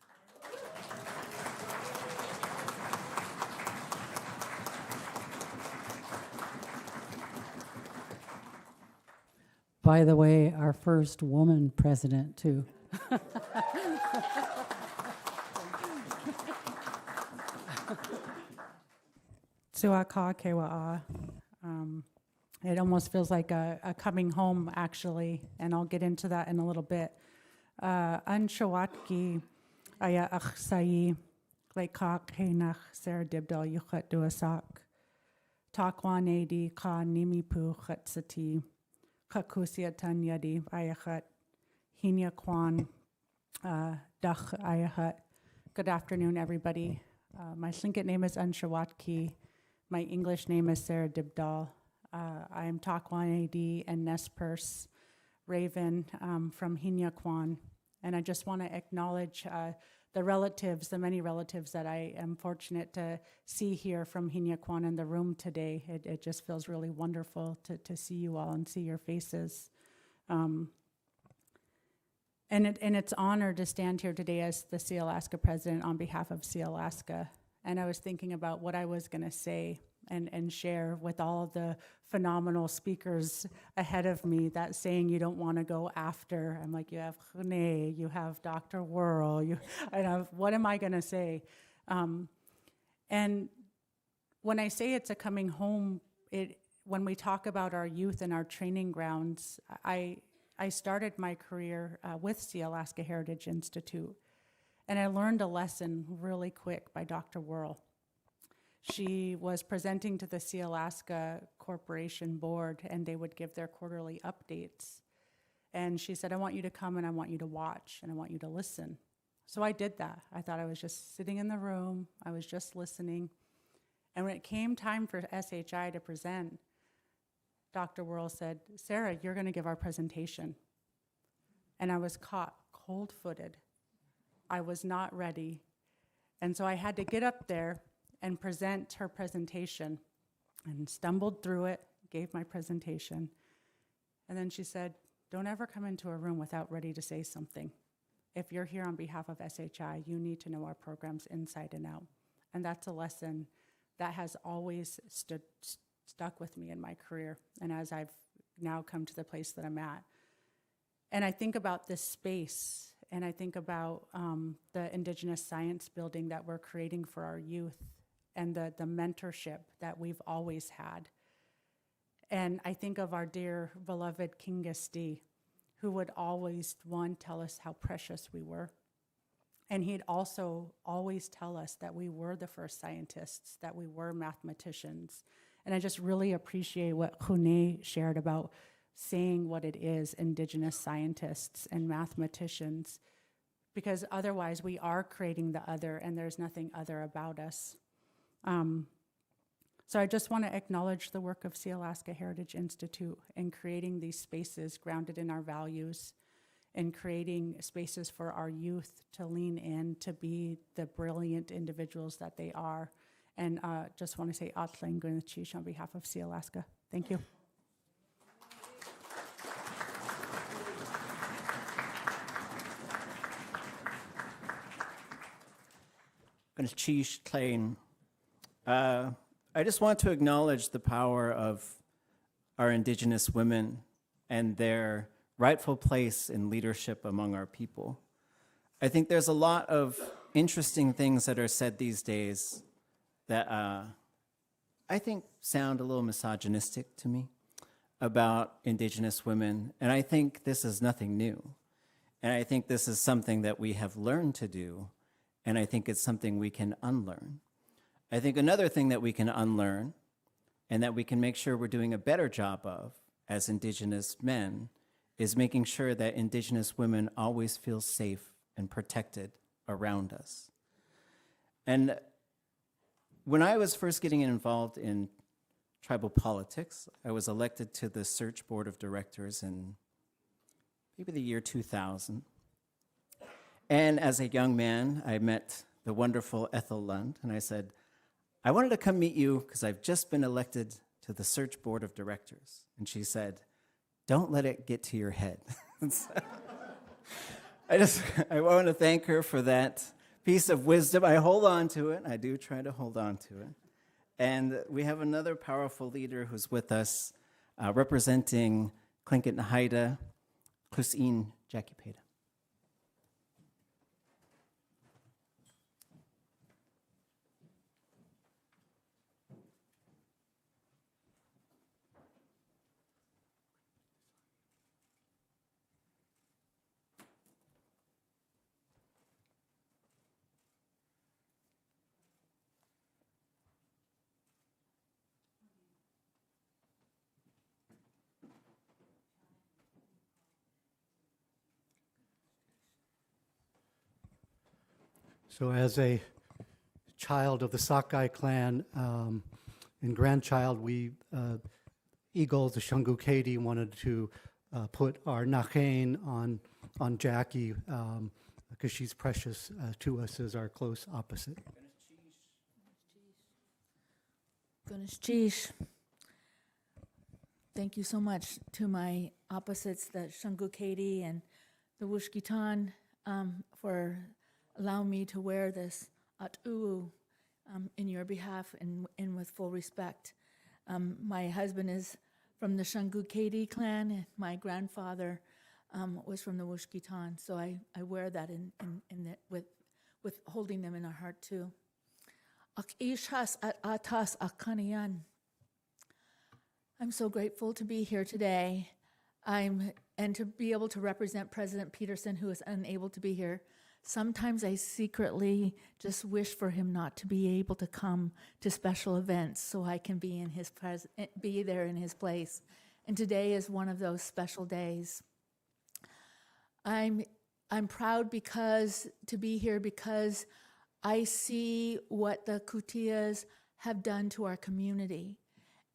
By the way, our first woman president, too. Kootéeyaa. It almost feels like a coming home, actually, and I'll get into that in a little bit. Anshawatki aya achsai lekak henach ser dibdal yuchat duasak. Tokteeneidí ka nimipu chatsati. Kakusia tanyadi ayachat. Hinya kwan dach ayachat. Good afternoon, everybody. My Tlingit name is Anshawatki. My English name is Sarah Dibdal. I am Tokteeneidí and Nez Perce Raven from Hinya-Kwan. And I just want to acknowledge the relatives, the many relatives that I am fortunate to see here from Hinya-Kwan in the room today. It just feels really wonderful to see you all and see your faces. And it's honor to stand here today as the Sealaska president on behalf of Sealaska. And I was thinking about what I was going to say and share with all of the phenomenal speakers ahead of me, that saying you don't want to go after. I'm like, you have Khune, you have Dr. Worl, what am I going to say? And when I say it's a coming home, when we talk about our youth and our training grounds, I started my career with Sealaska Heritage Institute, and I learned a lesson really quick by Dr. Worl. She was presenting to the Sealaska Corporation Board, and they would give their quarterly updates. And she said, I want you to come and I want you to watch and I want you to listen. So I did that. I thought I was just sitting in the room. I was just listening. And when it came time for SHI to present, Dr. Worl said, Sarah, you're going to give our presentation. And I was caught cold-footed. I was not ready. And so I had to get up there and present her presentation, and stumbled through it, gave my presentation. And then she said, don't ever come into a room without ready to say something. If you're here on behalf of SHI, you need to know our programs inside and out. And that's a lesson that has always stuck with me in my career, and as I've now come to the place that I'm at. And I think about this space, and I think about the Indigenous Science Building that we're creating for our youth, and the mentorship that we've always had. And I think of our dear beloved King Gasti, who would always, tell us how precious we were. And he'd also always tell us that we were the first scientists, that we were mathematicians. And I just really appreciate what Khune shared about saying what it is, Indigenous scientists and mathematicians, because otherwise we are creating the other, and there's nothing other about us. So I just want to acknowledge the work of Sealaska Heritage Institute in creating these spaces grounded in our values, and creating spaces for our youth to lean in to be the brilliant individuals that they are. And just want to say Tlingit on behalf of Sealaska. Thank you. I just want to acknowledge the power of our Indigenous women and their rightful place in leadership among our people. I think there's a lot of interesting things that are said these days that I think sound a little misogynistic to me about Indigenous women, and I think this is nothing new. And I think this is something that we have learned to do, and I think it's something we can unlearn. I think another thing that we can unlearn, and that we can make sure we're doing a better job of as Indigenous men, is making sure that Indigenous women always feel safe and protected around us. And when I was first getting involved in tribal politics. I was elected to the search board of directors in maybe the year 2000. And as a young man, I met the wonderful Ethel Lund, and I said, I wanted to come meet you because I've just been elected to the search board of directors. And she said, don't let it get to your head. I want to thank her for that piece of wisdom. I hold on to it. I do try to hold on to it. And we have another powerful leader who's with us, representing Tlingit and Haida, Sukteeneidí Jackie Peda. So as a child of the Sakai clan and grandchild, we, Eagle, the Sukteeneidí, wanted to put our nachain on Jackie because she's precious to us as our close opposite. Gunishish. Thank you so much to my opposites, the Sukteeneidí and the Wushkitan, for allowing me to wear this at'uu in your behalf and with full respect. My husband is from the Sukteeneidí clan, and my grandfather was from the Wushkitan, so I wear that in with holding them in our heart too. Ak ishas at atas akanian. I'm so grateful to be here today. And to be able to represent President Peterson, who is unable to be here. Sometimes I secretly just wish for him not to be able to come to special events so I can be in his be there in his place. And today is one of those special days. I'm proud to be here because I see what the kootéeyaas have done to our community.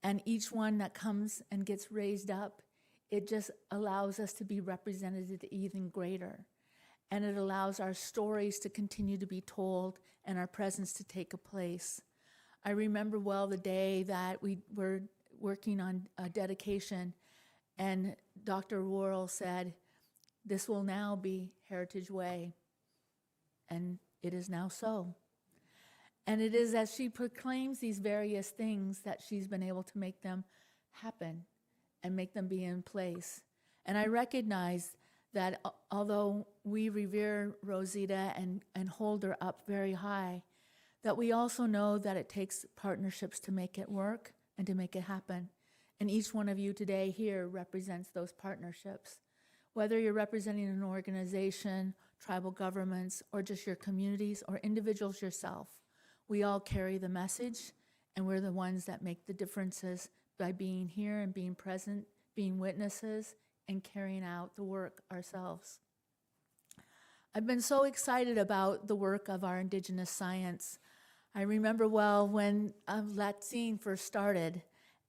And each one that comes and gets raised up, it just allows us to be represented even greater. And it allows our stories to continue to be told and our presence to take a place. I remember well the day that we were working on a dedication, and Dr. Worl said, this will now be Heritage Way. And it is now so. And it is as she proclaims these various things that she's been able to make them happen and make them be in place. And I recognize that although we revere Rosita and hold her up very high, that we also know that it takes partnerships to make it work and to make it happen. And each one of you today here represents those partnerships. Whether you're representing an organization, tribal governments, or just your communities or individuals yourself, we all carry the message, and we're the ones that make the differences by being here and being present, being witnesses, and carrying out the work ourselves. I've been so excited about the work of our Indigenous science. I remember well when Latsine first started,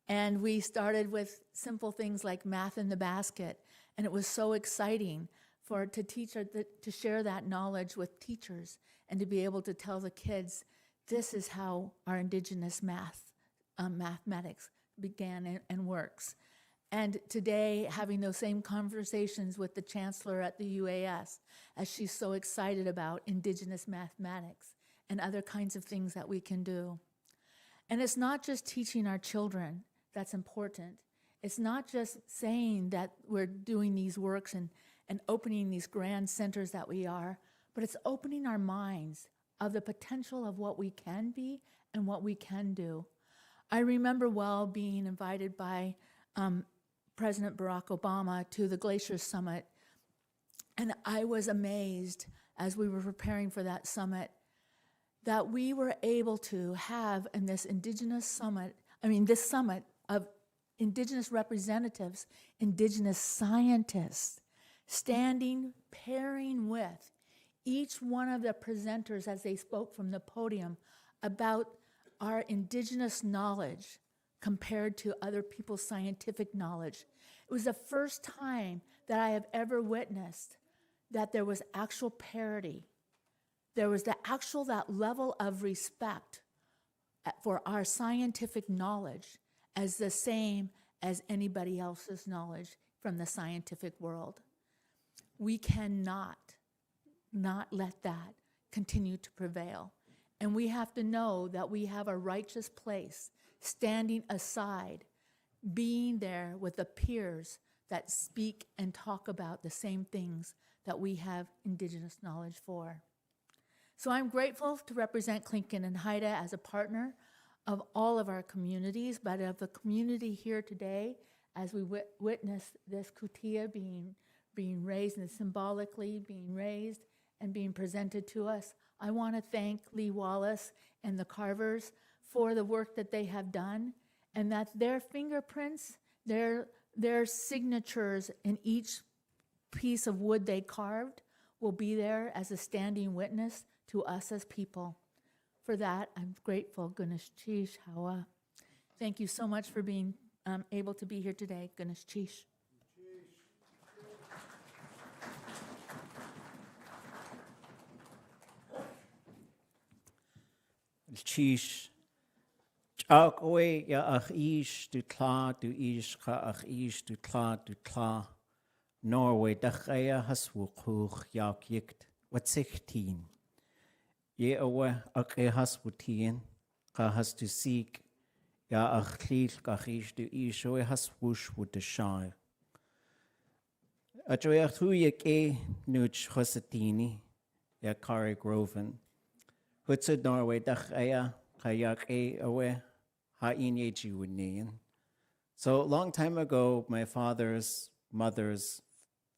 and we started with simple things like math in the basket, and it was so exciting to share that knowledge with teachers and to be able to tell the kids, this is how our Indigenous mathematics began and works. And today, having those same conversations with the chancellor at the UAS, as she's so excited about Indigenous mathematics and other kinds of things that we can do. And it's not just teaching our children that's important. It's not just saying that we're doing these works and opening these grand centers that we are, but it's opening our minds of the potential of what we can be and what we can do. I remember well being invited by President Barack Obama to the Glacier Summit, and I was amazed as we were preparing for that summit that we were able to have in this this summit of Indigenous representatives, Indigenous scientists, standing, pairing with each one of the presenters as they spoke from the podium about our Indigenous knowledge compared to other people's scientific knowledge. It was the first time that I have ever witnessed that there was actual parity. There was that level of respect for our scientific knowledge as the same as anybody else's knowledge from the scientific world. We cannot not let that continue to prevail. And we have to know that we have a righteous place, standing aside, being there with the peers that speak and talk about the same things that we have Indigenous knowledge for. So I'm grateful to represent Tlingit and Haida as a partner of all of our communities, but of the community here today, as we witness this kootéeyaa being raised and symbolically being raised and being presented to us. I want to thank Lee Wallace and the carvers for the work that they have done, and that their fingerprints, their signatures in each piece of wood they carved will be there as a standing witness to us as people. For that, I'm grateful. Gunesh Chish Hawa. Thank you so much for being able to be here today. Gunesh Chish. Chish. Chak oe ya ach ish du tla du ish ka ach ish du tla. Norway dachaya haswukuch yak yikt wat 16. Ye awe ach e haswutien ka has to seek ya ach klil ka ish du ish oe haswush wut de shai. Ajoy ach hu yek e nuch Sukteeneidí ya kare groven. Hutsa Norway dachaya kayak e awe ha inye jiwunian. So a long time ago, my father's mother's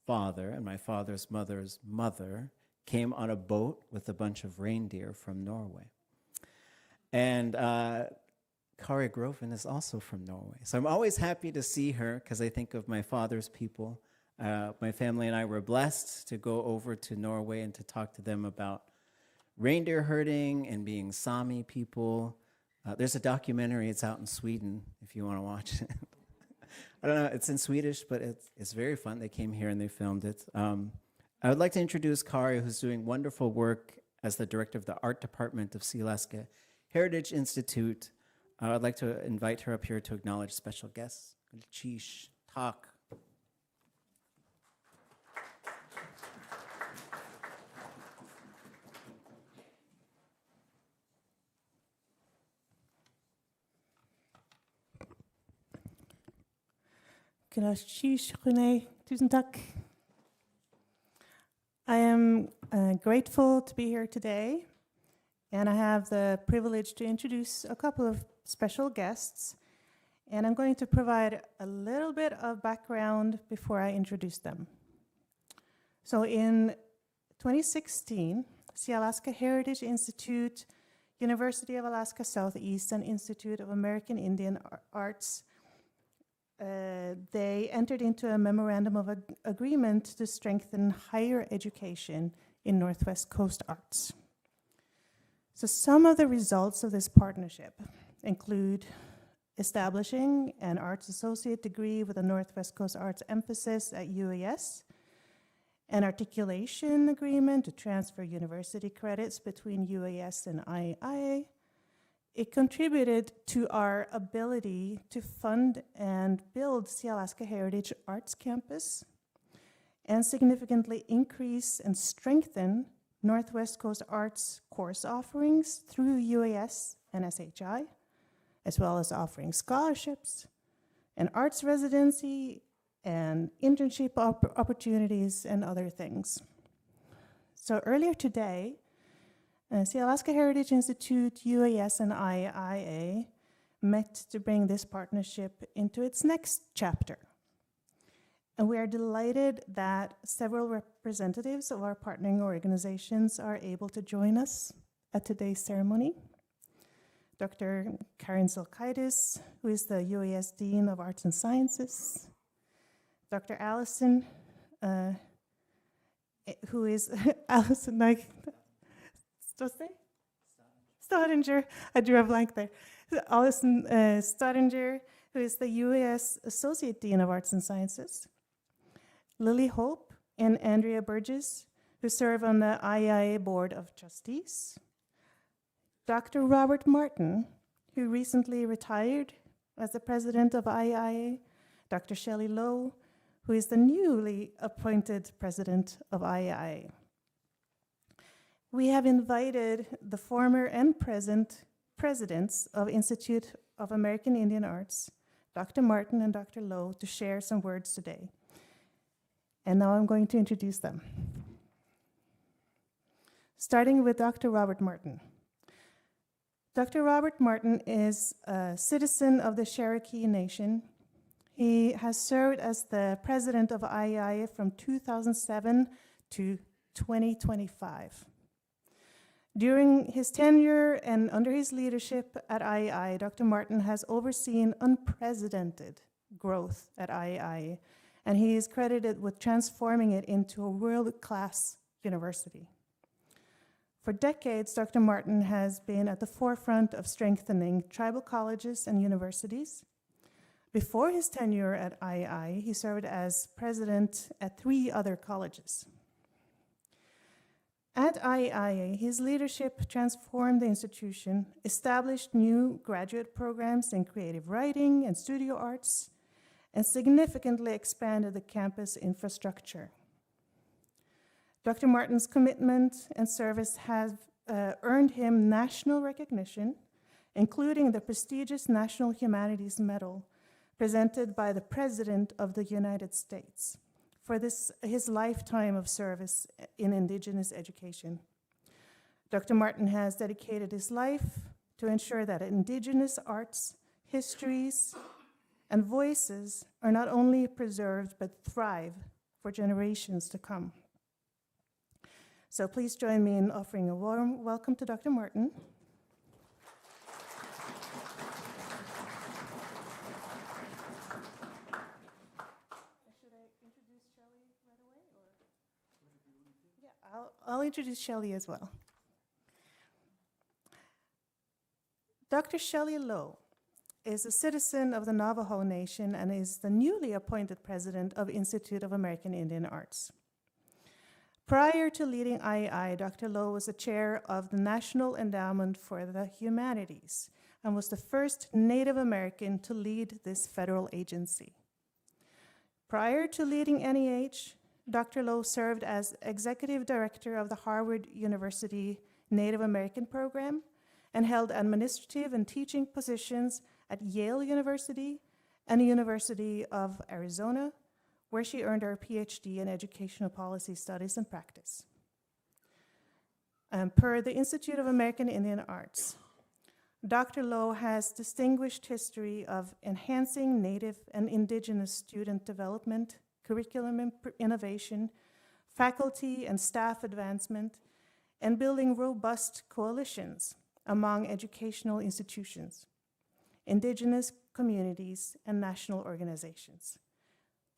father and my father's mother's mother came on a boat with a bunch of reindeer from Norway. And Kari Groven is also from Norway. So I'm always happy to see her because I think of my father's people. My family and I were blessed to go over to Norway and to talk to them about reindeer herding and being Sami people. There's a documentary, it's out in Sweden if you want to watch it. I don't know, it's in Swedish, but it's very fun. They came here and they filmed it. I would like to introduce Kari, who's doing wonderful work as the director of the art department of Sealaska Heritage Institute. I would like to invite her up here to acknowledge special guests. Chish, talk. Tusen takk. I am grateful to be here today, and I have the privilege to introduce a couple of special guests, and I'm going to provide a little bit of background before I introduce them. So in 2016, Sealaska Heritage Institute, University of Alaska Southeast, and Institute of American Indian Arts they entered into a memorandum of agreement to strengthen higher education in Northwest Coast arts. So some of the results of this partnership include establishing an arts associate degree with a Northwest Coast arts emphasis at UAS, an articulation agreement to transfer university credits between UAS and IIA. It contributed to our ability to fund and build Sealaska Heritage Arts Campus and significantly increase and strengthen Northwest Coast Arts course offerings through UAS and SHI, as well as offering scholarships, an arts residency, and internship opportunities and other things. So earlier today, Sealaska Heritage Institute, UAS, and IIA met to bring this partnership into its next chapter. And we are delighted that several representatives of our partnering organizations are able to join us at today's ceremony. Dr. Karen Silkaitis, who is the UAS Dean of Arts and Sciences. Dr. Allison, who is Allison Stodinger, I drew a blank there. Alison Stodinger, who is the U.S. Associate Dean of Arts and Sciences. Lily Hope and Andrea Burgess, who serve on the IIA Board of Trustees. Dr. Robert Martin, who recently retired as the president of IIA. Dr. Shelley Lowe, who is the newly appointed president of IIA. We have invited the former and present presidents of Institute of American Indian Arts, Dr. Martin and Dr. Lowe, to share some words today. And now I'm going to introduce them. Starting with Dr. Robert Martin. Dr. Robert Martin is a citizen of the Cherokee Nation. He has served as the president of IIA from 2007 to 2025. During his tenure and under his leadership at IIA, Dr. Martin has overseen unprecedented growth at IIA, and he is credited with transforming it into a world-class university. For decades, Dr. Martin has been at the forefront of strengthening tribal colleges and universities. Before his tenure at IIA, he served as president at 3 other colleges. At IIA, his leadership transformed the institution, established new graduate programs in creative writing and studio arts, and significantly expanded the campus infrastructure. Dr. Martin's commitment and service have earned him national recognition, including the prestigious National Humanities Medal presented by the President of the United States for his lifetime of service in Indigenous education. Dr. Martin has dedicated his life to ensure that Indigenous arts, histories, and voices are not only preserved but thrive for generations to come. So please join me in offering a warm welcome to Dr. Martin. Should I introduce Shelley right away? Yeah, I'll introduce Shelley as well. Dr. Shelley Lowe is a citizen of the Navajo Nation and is the newly appointed president of Institute of American Indian Arts. Prior to leading II, Dr. Lowe was the chair of the National Endowment for the Humanities and was the first Native American to lead this federal agency. Prior to leading NEH, Dr. Lowe served as executive director of the Harvard University Native American program and held administrative and teaching positions at Yale University and the University of Arizona, where she earned her PhD in Educational Policy Studies and Practice. Per the Institute of American Indian Arts, Dr. Lowe has distinguished history of enhancing Native and Indigenous student development, curriculum innovation, faculty and staff advancement, and building robust coalitions among educational institutions, Indigenous communities, and national organizations.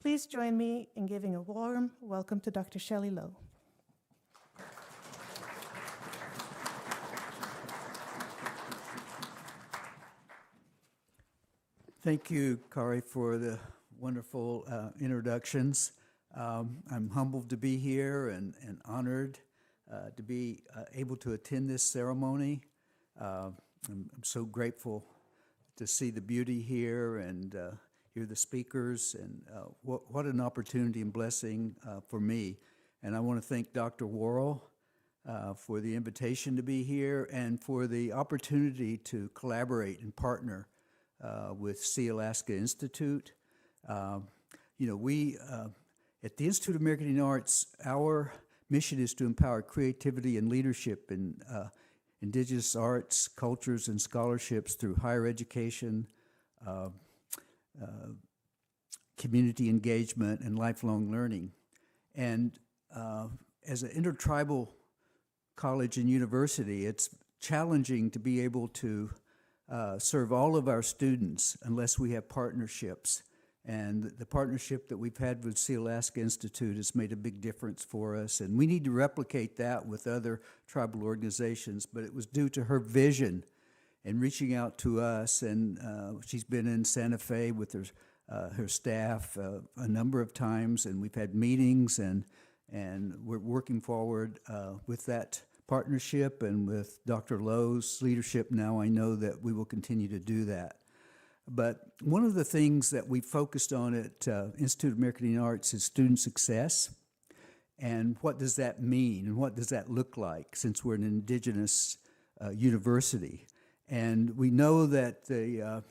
Please join me in giving a warm welcome to Dr. Shelley Lowe. Thank you, Kari, for the wonderful introductions. I'm humbled to be here and honored to be able to attend this ceremony. I'm so grateful to see the beauty here and hear the speakers, and what an opportunity and blessing for me. And I want to thank Dr. Worl for the invitation to be here and for the opportunity to collaborate and partner with Sealaska Institute. We at the Institute of American Indian Arts, our mission is to empower creativity and leadership in Indigenous arts, cultures, and scholarships through higher education, community engagement, and lifelong learning. And as an intertribal college and university, it's challenging to be able to serve all of our students unless we have partnerships And the partnership that we've had with Sealaska Institute has made a big difference for us, and we need to replicate that with other tribal organizations. But it was due to her vision and reaching out to us, and she's been in Santa Fe with her staff a number of times, and we've had meetings, and we're working forward with that partnership, and with Dr. Lowe's leadership now, I know that we will continue to do that. But one of the things that we focused on at Institute of American Indian Arts is student success. And what does that mean? And what does that look like, since we're an indigenous university? And we know that the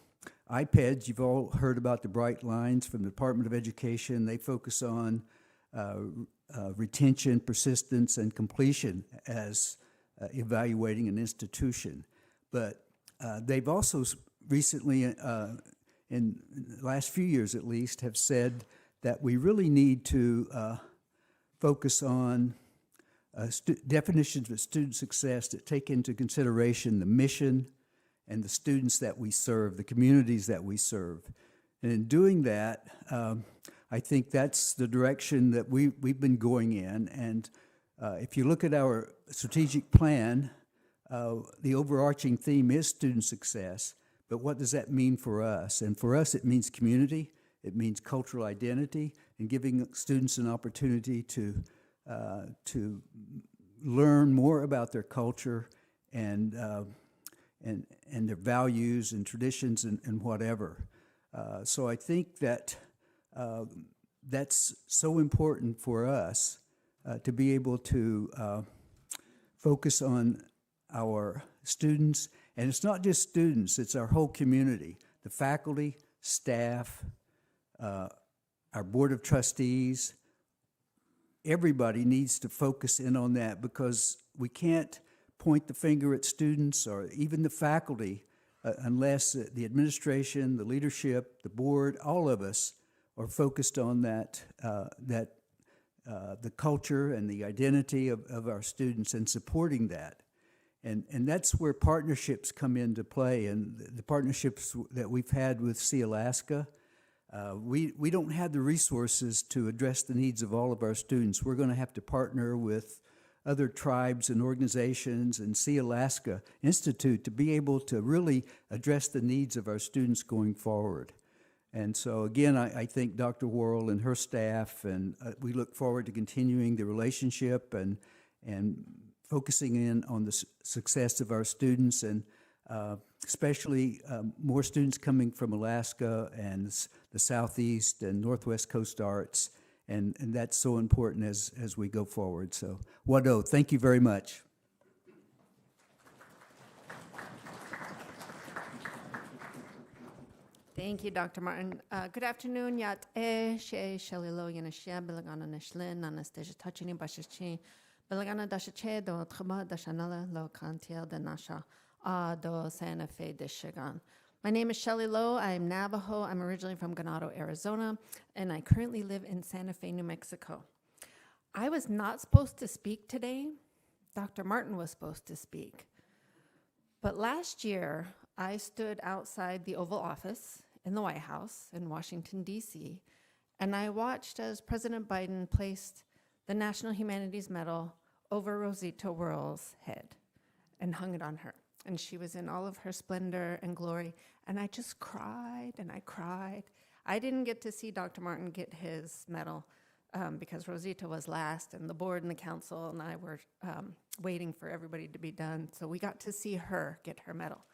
iPads, you've all heard about the Bright Lines from the Department of Education. They focus on retention, persistence, and completion as evaluating an institution. But they've also recently, in the last few years at least, have said that we really need to focus on definitions of student success that take into consideration the mission and the students that we serve, the communities that we serve. And in doing that, I think that's the direction that we've been going in. And if you look at our strategic plan, the overarching theme is student success. But what does that mean for us? And for us, it means community, it means cultural identity, and giving students an opportunity to learn more about their culture and their values and traditions and whatever. So I think that that's so important for us to be able to focus on our students. And it's not just students, it's our whole community, the faculty, staff, our board of trustees. Everybody needs to focus in on that, because we can't point the finger at students or even the faculty unless the administration, the leadership, the board, all of us are focused on that, the culture and the identity of our students and supporting that. And that's where partnerships come into play, and the partnerships that we've had with Sealaska. We don't have the resources to address the needs of all of our students. We're going to have to partner with other tribes and organizations and Sealaska Institute to be able to really address the needs of our students going forward. And so again, I thank Dr. Worl and her staff, and we look forward to continuing the relationship and focusing in on the success of our students, and especially more students coming from Alaska and the Southeast and Northwest Coast Arts, and that's so important as we go forward. So, Wado, thank you very much. Thank you, Dr. Martin. Good afternoon. Yat she shalilo yanashia bilagana nashlin anastasia touching bashachi bilagana dashache do trama dashanala lo kantiel de nasha do Santa Fe de Shigan. My name is Shelley Lowe. I'm Navajo. I'm originally from Ganado, Arizona, and I currently live in Santa Fe, New Mexico. I was not supposed to speak today. Dr. Martin was supposed to speak. But last year, I stood outside the Oval Office in the White House in Washington, D.C., and I watched as President Biden placed the National Humanities Medal over Rosita Worl's head and hung it on her. And she was in all of her splendor and glory, and I just cried and I cried. I didn't get to see Dr. Martin get his medal because Rosita was last, and the board and the council and I were waiting for everybody to be done. So we got to see her get her medal.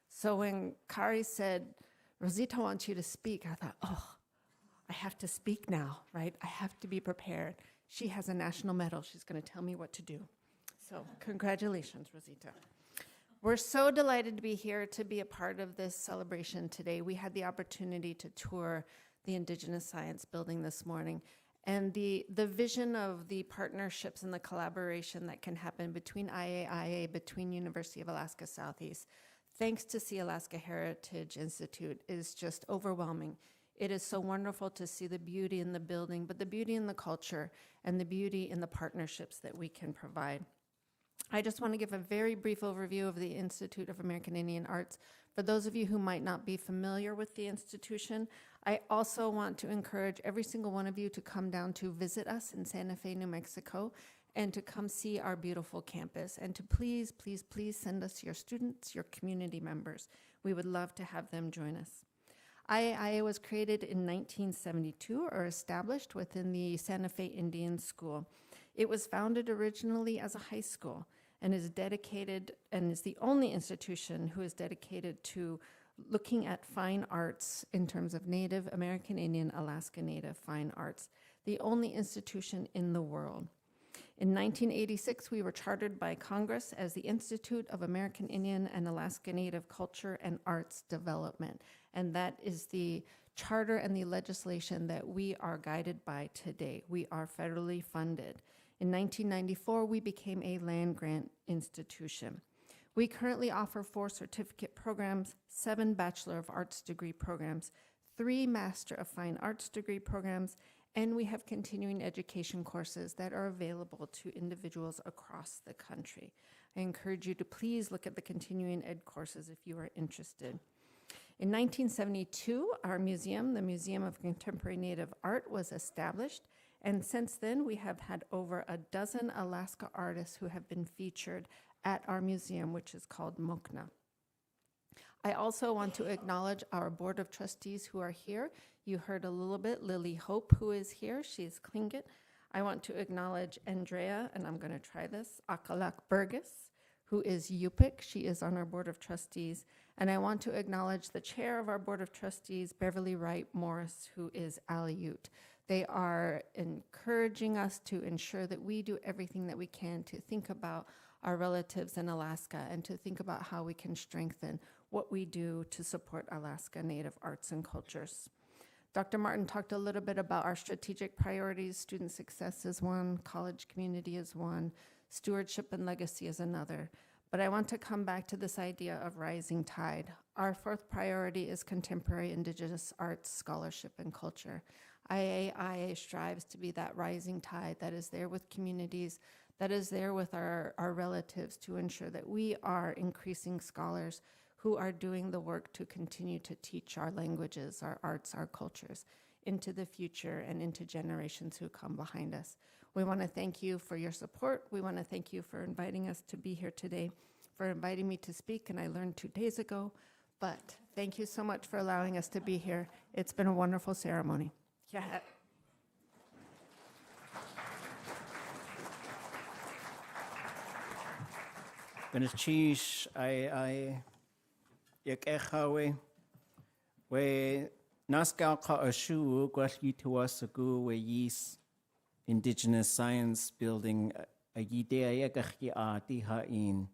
So when Kari said, Rosita wants you to speak, I thought, oh, I have to speak now, right? I have to be prepared. She has a national medal. She's going to tell me what to do. So congratulations, Rosita. We're so delighted to be here to be a part of this celebration today. We had the opportunity to tour the Indigenous Science Building this morning, and the vision of the partnerships and the collaboration that can happen between IAIA, between University of Alaska Southeast, thanks to Sealaska Heritage Institute, is just overwhelming. It is so wonderful to see the beauty in the building, but the beauty in the culture and the beauty in the partnerships that we can provide. I just want to give a very brief overview of the Institute of American Indian Arts. For those of you who might not be familiar with the institution, I also want to encourage every single one of you to come down to visit us in Santa Fe, New Mexico, and to come see our beautiful campus, and to please, please, please send us your students, your community members. We would love to have them join us. IAIA was created in 1972, or established within the Santa Fe Indian School. It was founded originally as a high school and is dedicated, and is the only institution who is dedicated to looking at fine arts in terms of Native American Indian, Alaska Native fine arts, the only institution in the world. In 1986, we were chartered by Congress as the Institute of American Indian and Alaska Native Culture and Arts Development, and that is the charter and the legislation that we are guided by today. We are federally funded. In 1994, we became a land-grant institution. We currently offer 4 certificate programs, 7 Bachelor of Arts degree programs, 3 Master of Fine Arts degree programs, and we have continuing education courses that are available to individuals across the country. I encourage you to please look at the continuing ed courses if you are interested. In 1972, our museum, the Museum of Contemporary Native Art, was established, and since then we have had over a dozen Alaska artists who have been featured at our museum, which is called Mokna. I also want to acknowledge our Board of Trustees who are here. You heard a little bit, Lily Hope, who is here. She's Tlingit. I want to acknowledge Andrea, and I'm going to try this, Akalak Burgess, who is Yupik. She is on our Board of Trustees. And I want to acknowledge the chair of our Board of Trustees, Beverly Wright Morris, who is Aleut. They are encouraging us to ensure that we do everything that we can to think about our relatives in Alaska and to think about how we can strengthen what we do to support Alaska Native arts and cultures. Dr. Martin talked a little bit about our strategic priorities. Student success is one, college community is one, stewardship and legacy is another. But I want to come back to this idea of rising tide. Our 4th priority is contemporary Indigenous arts, scholarship, and culture. IAIA strives to be that rising tide that is there with communities, that is there with our relatives to ensure that we are increasing scholars who are doing the work to continue to teach our languages, our arts, our cultures into the future and into generations who come behind us. We want to thank you for your support. We want to thank you for inviting us to be here today, for inviting me to speak, and I learned 2 days ago, but thank you so much for allowing us to be here. It's been a wonderful ceremony. Yeah. Benachish, I Yakehawe, we Naskauka Ashu, Guashituasagu, we Yis Indigenous Science Building, a Yidea Yagahi Diha in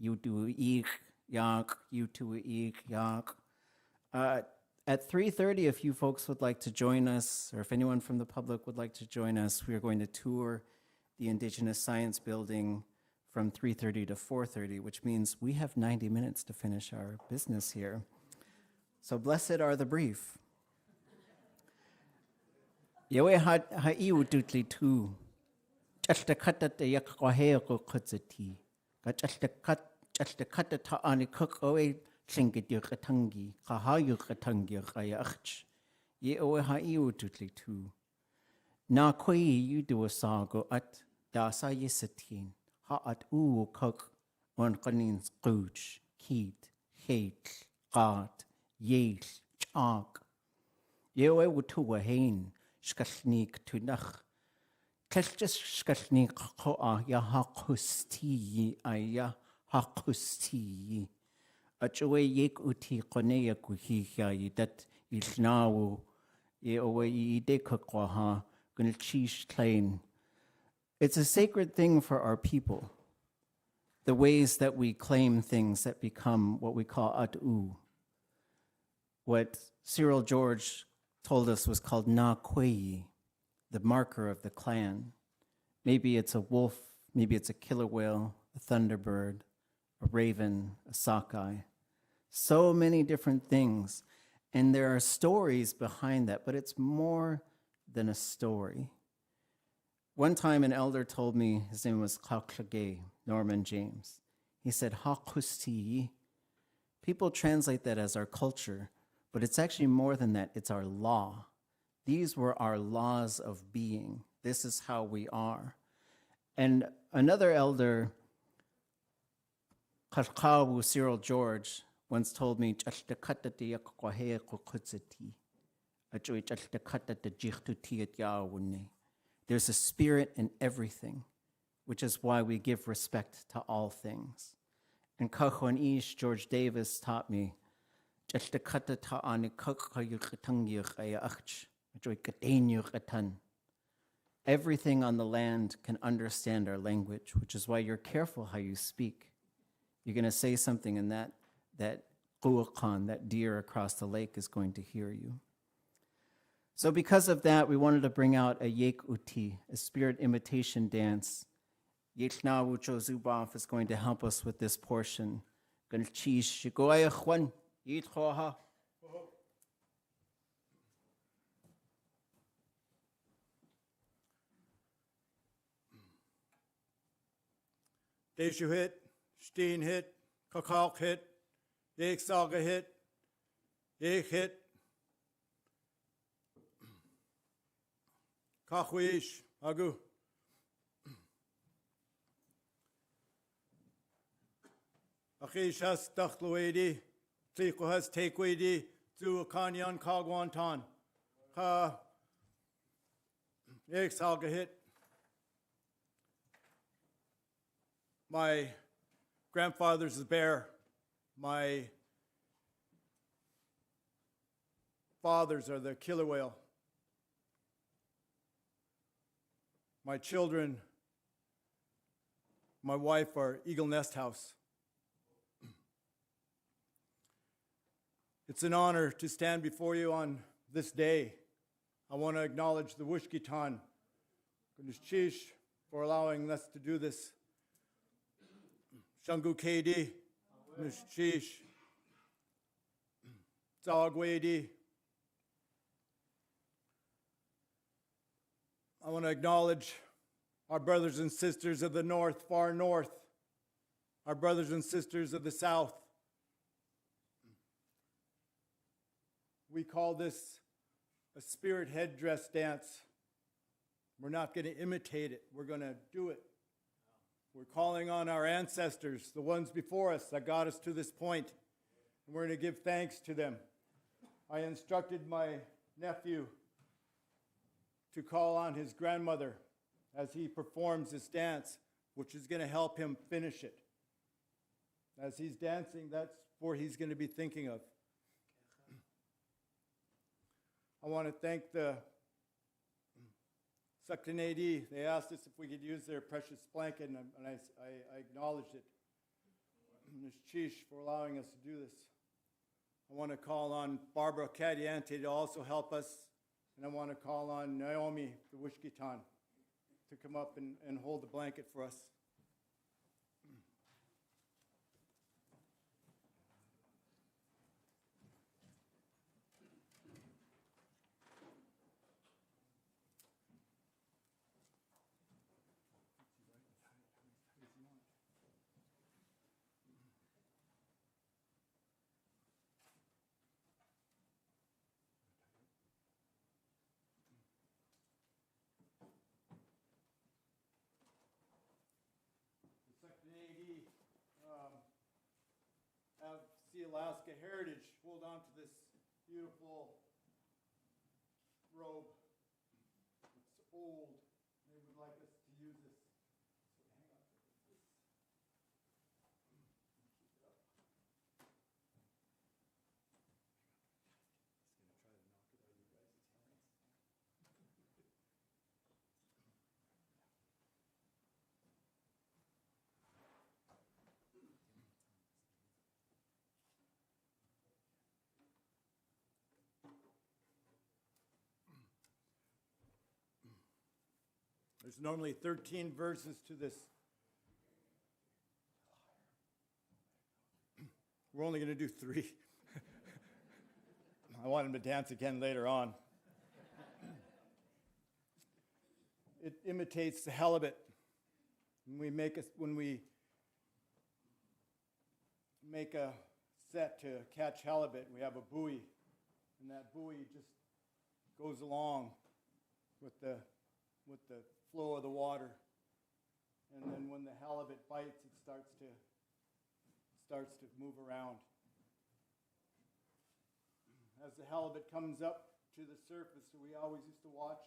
Yudu Ik Yak, Yutu Ik Yak. At 3:30, if you folks would like to join us, or if anyone from the public would like to join us, we are going to tour the Indigenous Science Building from 3:30 to 4:30, which means we have 90 minutes to finish our business here. So blessed are the brief. Yewe ha'iu dutli tu. Chastakata te yakwaheo kutzati. Chastakata ta'ani kukoe Tlingit yukatangi. Kahayu katangi kayach. Yewe ha'iu dutli tu. Na koi you do a sago at dasa yisatin. Ha'at u kuk on kanin scooch. Keet, hate, gat, yeesh, chak. Yewe wutu a hain. Skasnik to nach. Kestis skasnik koa ya hakusti aya hakusti. Achwe yek uti konea kuhiya that is now ye away ye dekakwaha gunchish plain. It's a sacred thing for our people. The ways that we claim things that become what we call at'u. What Cyril George told us was called na kwei, the marker of the clan. Maybe it's a wolf, maybe it's a killer whale, a thunderbird, a raven, a sockeye. So many different things. And there are stories behind that, but it's more than a story. One time an elder told me, his name was Kaklage, Norman James. He said, Hakusti. People translate that as our culture, But it's actually more than that. It's our law. These were our laws of being. This is how we are. And another elder, Kashkawu Cyril George, once told me, there's a spirit in everything, which is why we give respect to all things. And Kahonish George Davis taught me, everything on the land can understand our language, which is why you're careful how you speak. You're going to say something, and that kuakan, that deer across the lake, is going to hear you. So because of that, we wanted to bring out a yek uti, a spirit imitation dance. Yekna Wucho Zuboff is going to help us with this portion. Galchish Shigoya Juan, Yithoha. Deshu hit, Steen hit, Kakak hit, Yek Saga hit, Yek hit, Kakwish, Agu. Akishas Dakhluedi, Tlikuhas Takwedi, Zuakanyan Kagwantan, Ha Yek Saga hit. My grandfather's a bear. My fathers are the killer whale. My children, my wife are Eagle Nest House. It's an honor to stand before you on this day. I want to acknowledge the Wushkitan, Kunishchish, for allowing us to do this. Shangukeidi, Nishchish, Zagwedi. I want to acknowledge our brothers and sisters of the north, far north, our brothers and sisters of the south. We call this a spirit headdress dance. We're not going to imitate it. We're going to do it. We're calling on our ancestors, the ones before us that got us to this point, and we're going to give thanks to them. I instructed my nephew to call on his grandmother as he performs this dance, which is going to help him finish it. As he's dancing, that's what he's going to be thinking of. I want to thank the Sukteeneidí. They asked us if we could use their precious blanket, and I acknowledged it. Nishish for allowing us to do this. I want to call on Barbara Cadiante to also help us, and I want to call on Naomi, the Wushkitan, to come up and hold the blanket for us. Have Sealaska Heritage hold on to this beautiful robe. It's old. They would like us to use this. So hang on to this. Keep it up. He's going to try to knock it out of you guys' hands. There's normally 13 verses to this. We're only going to do 3. I want him to dance again later on. It imitates the halibut. When we make a set to catch halibut, we have a buoy and that buoy just goes along with the flow of the water. And then when the halibut bites, it starts to move around. As the halibut comes up to the surface, we always used to watch.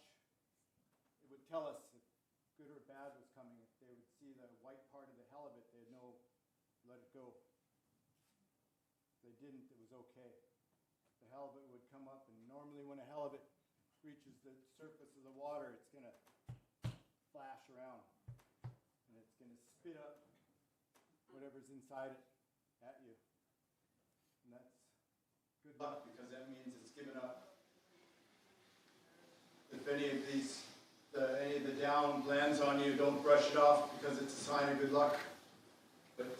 It would tell us if good or bad was coming. If they would see the white part of the halibut, they'd know, let it go. If they didn't, it was okay. The halibut would come up, and normally when a halibut reaches the surface of the water, it's going to flash around, and it's going to spit up whatever's inside it at you. And that's good luck, because that means it's given up. If any of the down lands on you, don't brush it off, because it's a sign of good luck. But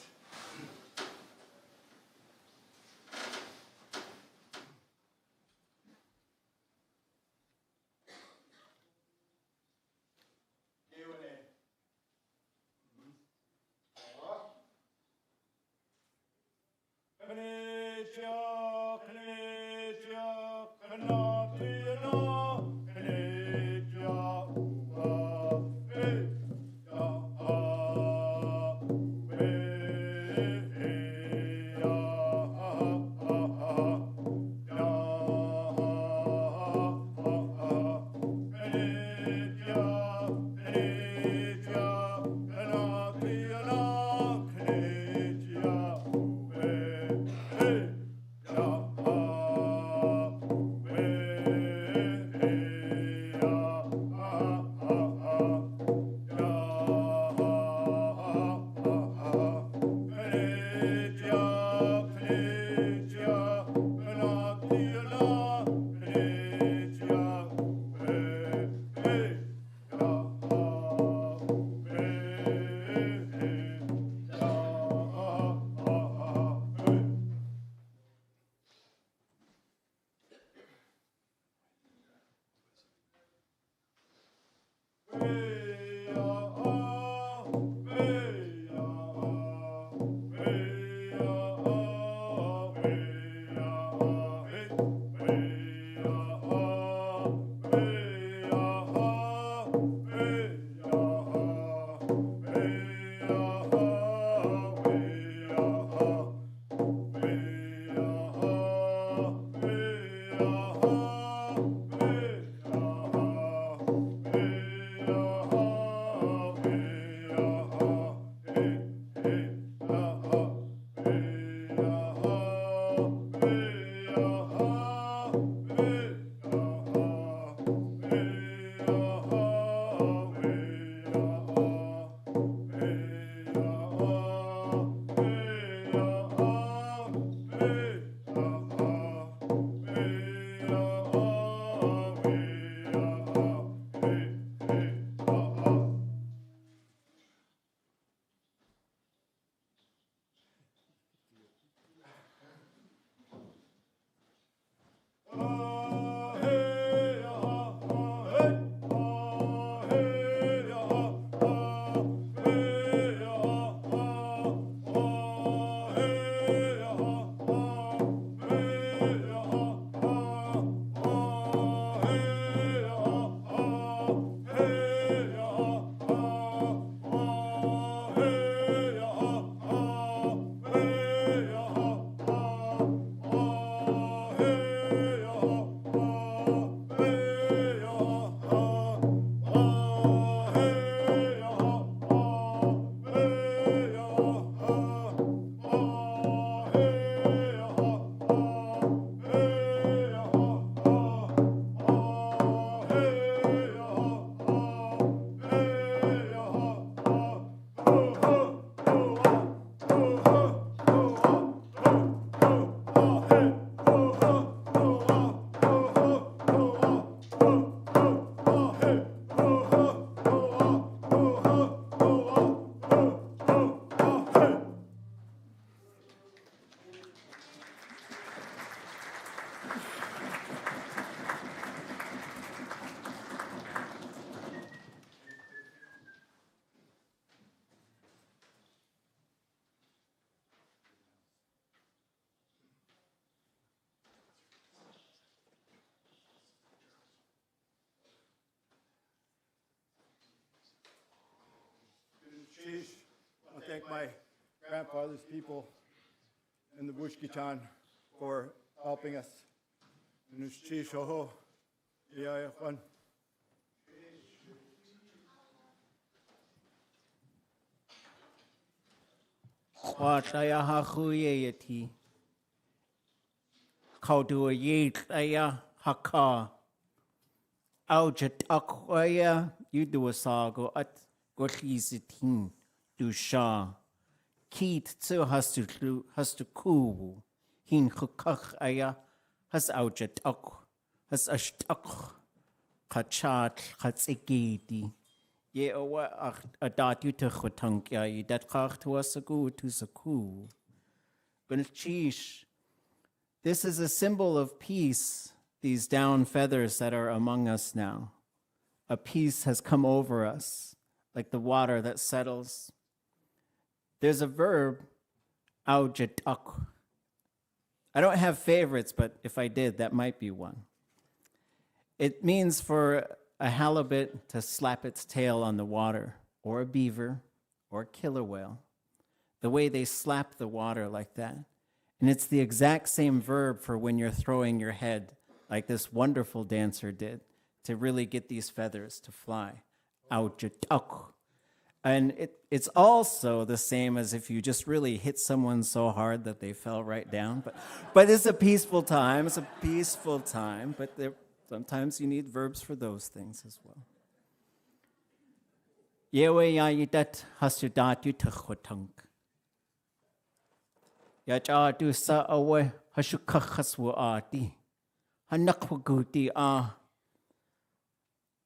thank my grandfather's people in the Wushkitan for helping us. Nushchi shoho, iya one. Quataya hakuyeti. Kaudua yaya haka. Aujat akwaya yuduasago at gochizitin dusha. Keet tsu hastu kuwu. Hin hukach aya has aujat ak. Has ashtak. Kachat katsigedi. Ye owa adat yutachutankya yidat kach to asagu to saku. Gunchish. This is a symbol of peace, these down feathers that are among us now. A peace has come over us, like the water that settles. There's a verb, aujatak. I don't have favorites, but if I did, that might be one. It means for a halibut to slap its tail on the water, or a beaver, or a killer whale. The way they slap the water like that. And it's the exact same verb for when you're throwing your head, like this wonderful dancer did, to really get these feathers to fly. And it's also the same as if you just really hit someone so hard that they fell right down. But it's a peaceful time. It's a peaceful time. But sometimes you need verbs for those things as well. Yewe yayidat hasudat yutachwatank. Yachadu sa awe hashukachaswaati. Hanakwaguti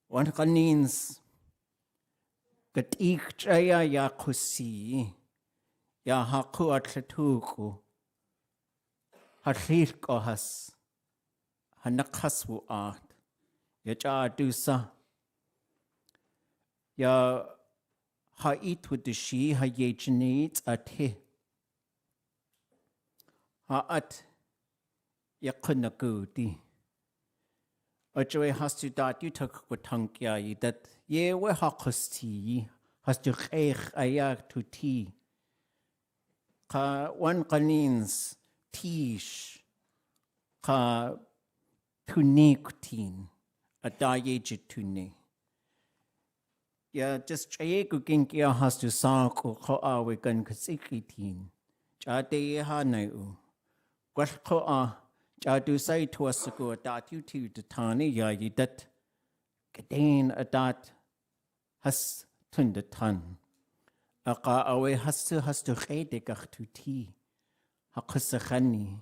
one kanins. Gatik chaya yakusi. Yahaku atlatuku. Harirkohas. Hanakaswaat. Yachadu sa. Ya hait with the she hayajneet ate. Haat yakunaguti. Ojoe has to dat you took with tankya that ye were hakusti has to kheikh ayak to tea. Ka one kanins tish ka tunikutin a dayejit tune. Ya just chayegukinkia has to sanko ko awe gun kasikitin. Chade ha nau. Gwashko Jadu say to us to go adat you to the tani ya yidat Gadain adat has tundetan. Aka awe has to redegach to tea. Hakusachani.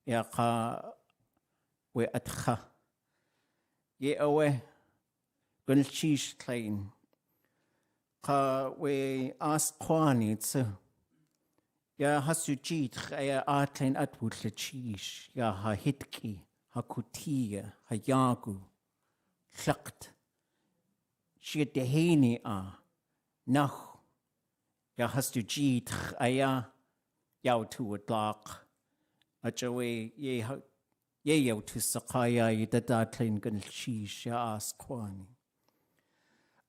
Yaka we atcha. Ye awe gunchish klein. Ka we ask kwani tsu. Ya hasujit ya atlein atwut lechish ya ha hitki ha kutia ha yagu klakt shit deheni nach ya hasujit ya yau tu adlak achawe ye yau tu sakaya yidat atlein gun lechish ya askwani.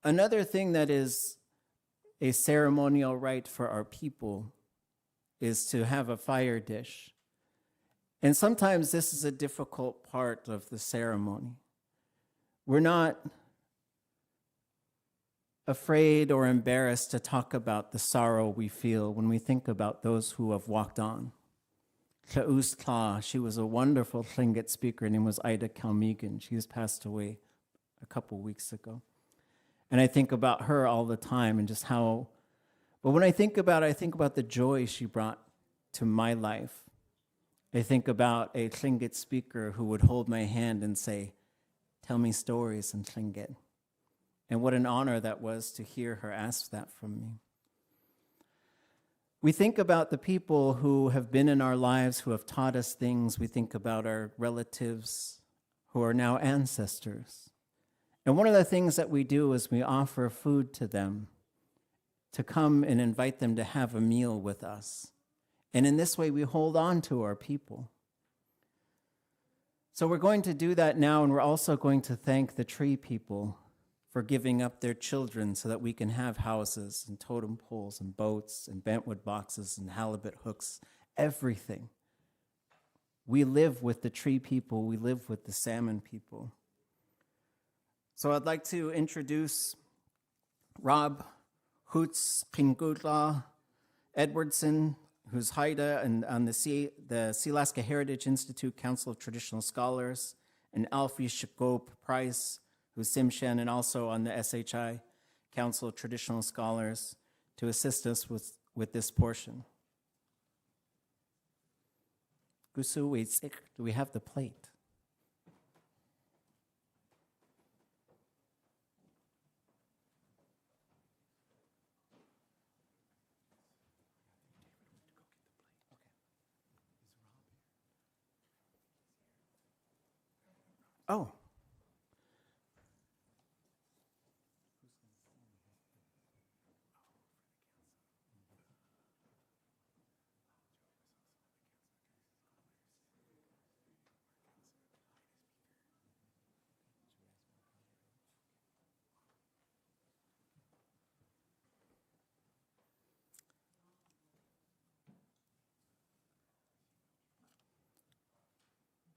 Another thing that is a ceremonial rite for our people is to have a fire dish. And sometimes this is a difficult part of the ceremony. We're not afraid or embarrassed to talk about the sorrow we feel when we think about those who have walked on. Klaus Kla, she was a wonderful Tlingit speaker. Her name was Ida Kalmigan. She has passed away a couple weeks ago. And I think about her all the time and just how. But when I think about it, I think about the joy she brought to my life. I think about a Tlingit speaker who would hold my hand and say, "Tell me stories in Tlingit." And what an honor that was to hear her ask that from me. We think about the people who have been in our lives, who have taught us things. We think about our relatives who are now ancestors. And one of the things that we do is we offer food to them, to come and invite them to have a meal with us. And in this way, we hold on to our people. So we're going to do that now, and we're also going to thank the tree people for giving up their children so that we can have houses and totem poles and boats and bentwood boxes and halibut hooks, everything. We live with the tree people, we live with the salmon people. So I'd like to introduce Rob Hoots Kingutla Edwardson, who's Haida and on the Sealaska Heritage Institute Council of Traditional Scholars, and Alfie Shakop Price, who's Tsimshian and also on the SHI Council of Traditional Scholars, to assist us with this portion. Gusu, do we have the plate? Oh.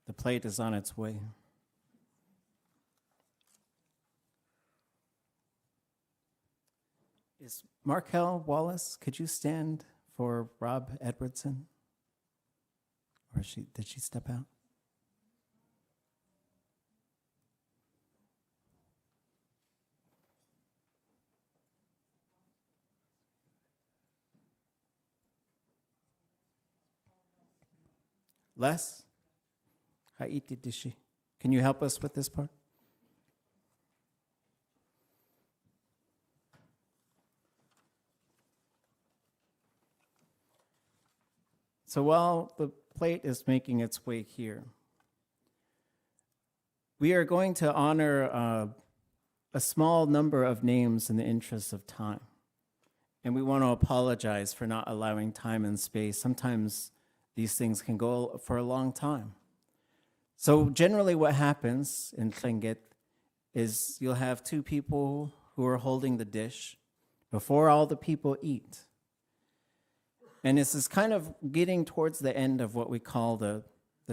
The plate is on its way. Is Markel Wallace, could you stand for Rob Edwardson? Or did she step out? Les? Haiti Dishi. Can you help us with this part? So while the plate is making its way here, we are going to honor a small number of names in the interest of time. And we want to apologize for not allowing time and space. Sometimes these things can go for a long time. So generally what happens in Tlingit is you'll have two people who are holding the dish before all the people eat. And this is kind of getting towards the end of what we call the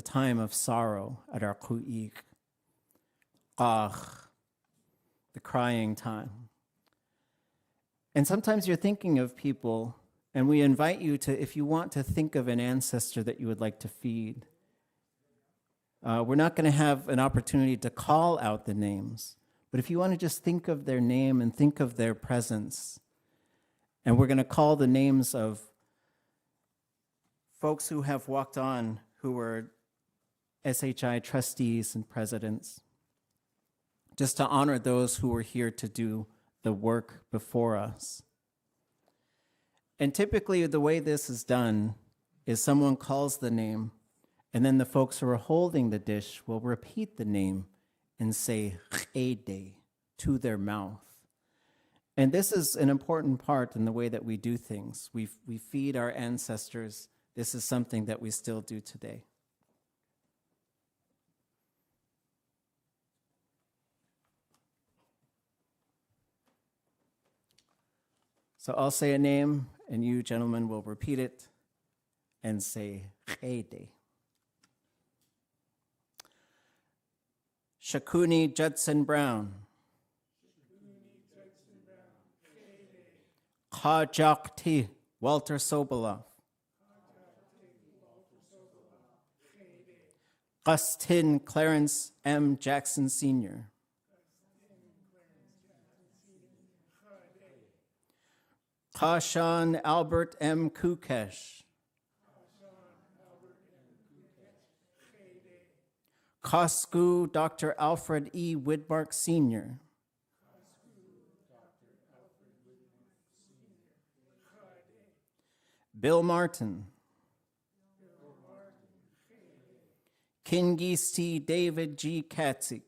time of sorrow at our ku'ik. The crying time. And sometimes you're thinking of people, and we invite you to, if you want to think of an ancestor that you would like to feed. We're not going to have an opportunity to call out the names, but if you want to just think of their name and think of their presence, and we're going to call the names of folks who have walked on, who were SHI trustees and presidents, just to honor those who were here to do the work before us. And typically the way this is done is someone calls the name, and then the folks who are holding the dish will repeat the name and say "Ede" to their mouth. And this is an important part in the way that we do things. We feed our ancestors. This is something that we still do today. So I'll say a name, and you gentlemen will repeat it and say "Ede." Shakuni Judson Brown. Kajakti Walter Sobolov. Gustin Clarence M. Jackson Sr. Kashan Albert M. Kukesh. Kosku Dr. Alfred E. Widmark Sr. Bill Martin. Kingisti David G. Katzik.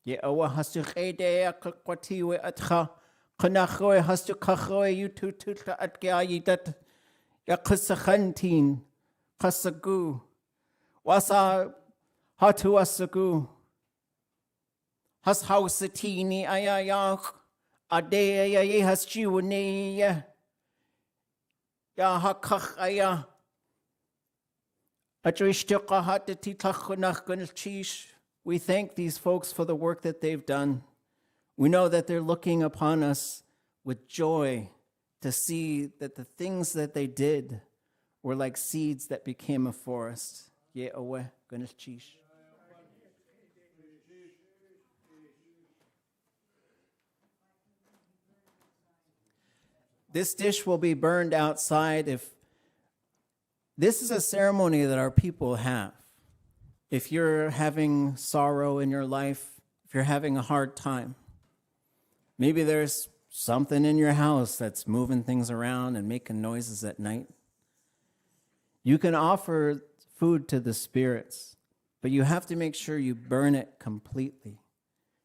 Ye'owa hastu chede akakwatiwe atcha kanachwe hastu kachwe yutututla atgyayidat yakasakhantin kasagu wasa hatuasagu, has hausatini ayayak, adeya ye has chiwuneya, ya hakach aya, atrishtika hatati tachunach gunchish. We thank these folks for the work that they've done. We know that they're looking upon us with joy to see that the things that they did were like seeds that became a forest. Ye awe gunchish. This dish will be burned outside. If this is a ceremony that our people have. If you're having sorrow in your life, if you're having a hard time, maybe there's something in your house that's moving things around and making noises at night. You can offer food to the spirits, but you have to make sure you burn it completely.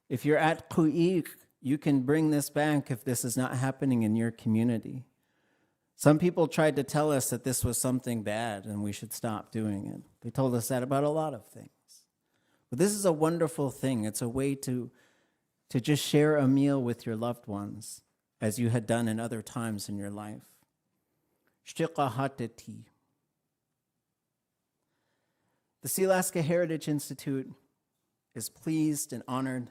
If you're at Ku'ik, you can bring this back if this is not happening in your community. Some people tried to tell us that this was something bad and we should stop doing it. They told us that about a lot of things. But this is a wonderful thing. It's a way to just share a meal with your loved ones, as you had done in other times in your life. The Sealaska Heritage Institute is pleased and honored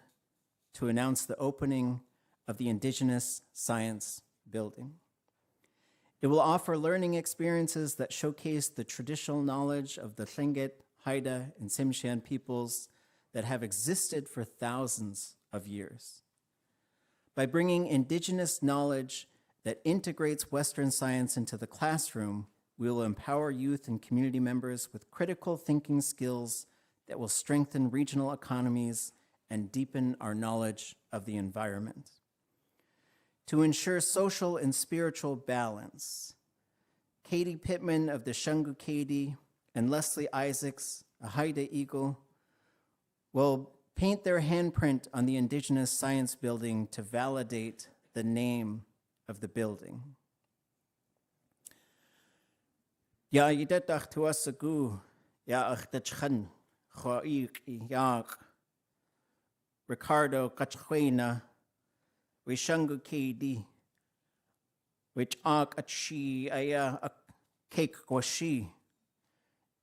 to announce the opening of the Indigenous Science Building. It will offer learning experiences that showcase the traditional knowledge of the Tlingit, Haida, and Tsimshian peoples that have existed for thousands of years. By bringing indigenous knowledge that integrates Western science into the classroom, we will empower youth and community members with critical thinking skills that will strengthen regional economies and deepen our knowledge of the environment. To ensure social and spiritual balance, Katie Pittman of the Shungookteeedii and Leslie Isaacs, a Haida Eagle, will paint their handprint on the Indigenous Science Building to validate the name of the building. Ya yidatach tuasagu, ya achtachchan, choik yak, Ricardo Kachwena, we Shungookteeedii, which ak at SHI aya a cake washi,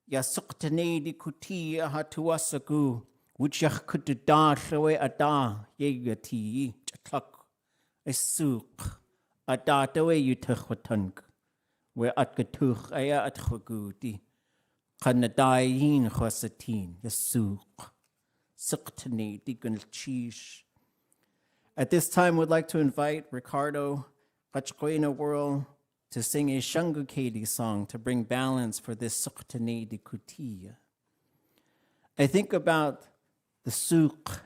ya Sukteeneidí kootéeyaa hatuasagu, which yach could da shwe ada yegati chatlak a souk a da way you tuchwatunk, where at gatuch aya at chugudi, Canadayin chwasatin, the souk, Sukteeneidí gunchish. At this time, we'd like to invite Ricardo Worl to sing a Shungookteeedii song to bring balance for this Sukteeneidí kootéeyaa. I think about the souk.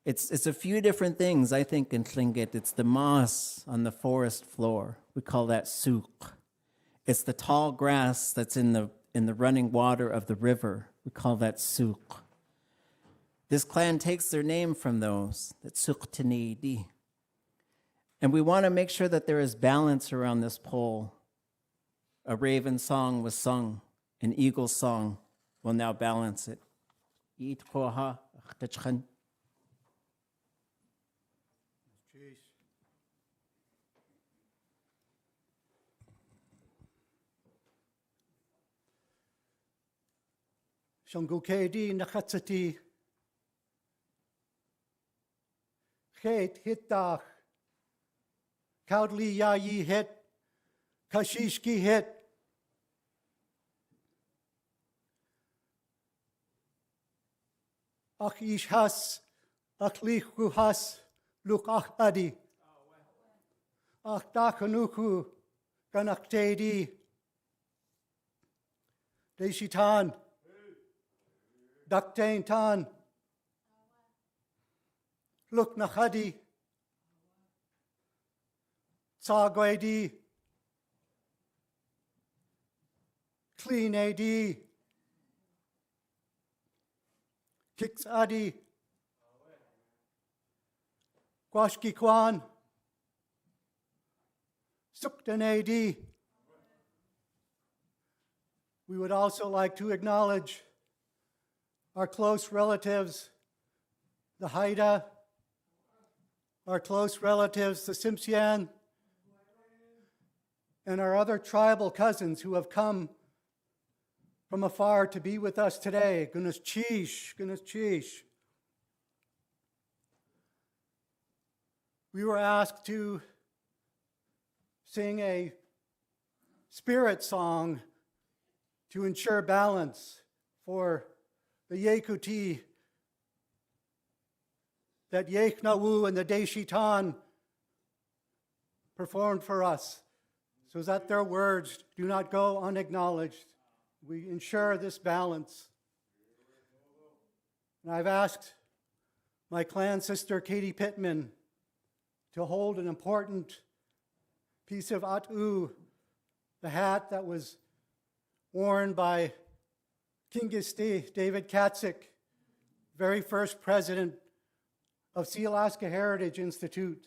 It's a few different things, I think, in Tlingit. It's the moss on the forest floor. We call that souk. It's the tall grass that's in the running water of the river. We call that souk. This clan takes their name from those, that Sukteeneidí. And we want to make sure that there is balance around this pole. A raven song was sung, an eagle song will now balance it. Shungookteeedii nachatsati. Het hitach. Kaudli yayi het. Kashishki het. Ach ish has. Ach lichu has. Luk ach adi. Ach dachanuku. Ganakteedi. Deshitan. Daktain tan. Look nachadi. Tsagweidi. Tlingit. Kix adi. Gwashki kwan. Sukteeneidí. We would also like to acknowledge our close relatives, the Haida, our close relatives, the Tsimshian, and our other tribal cousins who have come from afar to be with us today. Gunas Chish. We were asked to sing a spirit song to ensure balance for the Yekuti that Yeknawu and the Deshitan performed for us, so that their words do not go unacknowledged. We ensure this balance. And I've asked my clan sister, Katie Pittman, to hold an important piece of atu, the hat that was worn by Kingiste David Katzik, very first president of Sealaska Heritage Institute.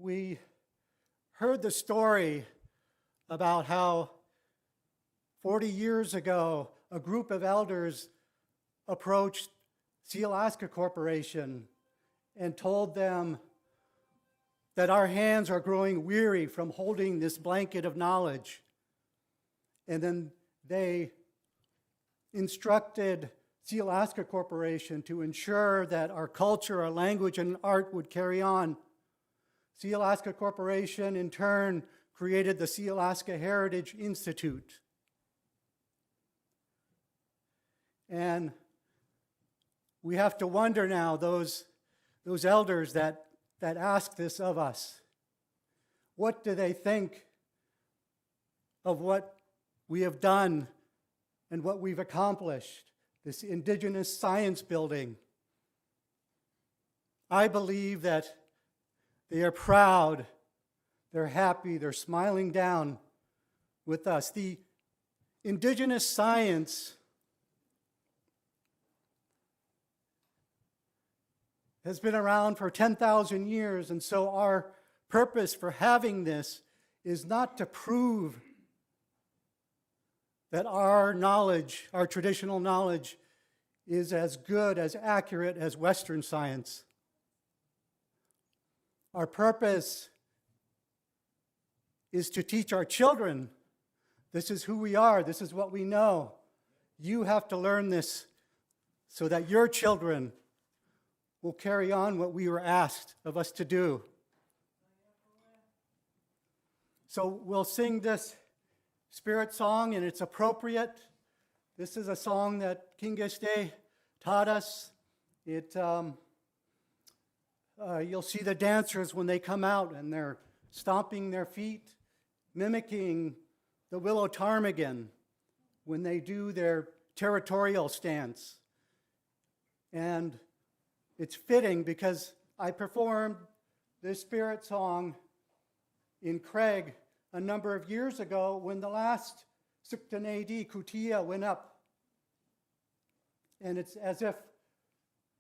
We heard the story about how 40 years ago, a group of elders approached Sealaska Corporation and told them that our hands are growing weary from holding this blanket of knowledge. And then they instructed Sealaska Corporation to ensure that our culture, our language, and art would carry on. Sealaska Corporation, in turn, created the Sealaska Heritage Institute. And we have to wonder now, those elders that ask this of us, what do they think of what we have done and what we've accomplished, this Indigenous Science Building? I believe that they are proud, they're happy, they're smiling down with us. The Indigenous science has been around for 10,000 years, and so our purpose for having this is not to prove that our knowledge, our traditional knowledge, is as good, as accurate as Western science. Our purpose is to teach our children, this is who we are, this is what we know. You have to learn this so that your children will carry on what we were asked of us to do. So we'll sing this spirit song, and it's appropriate. This is a song that Kingiste taught us. You'll see the dancers when they come out and they're stomping their feet, mimicking the willow ptarmigan when they do their territorial stance. And it's fitting because I performed this spirit song in Craig a number of years ago when the last Sukteeneidí kootéeyaa went up. And it's as if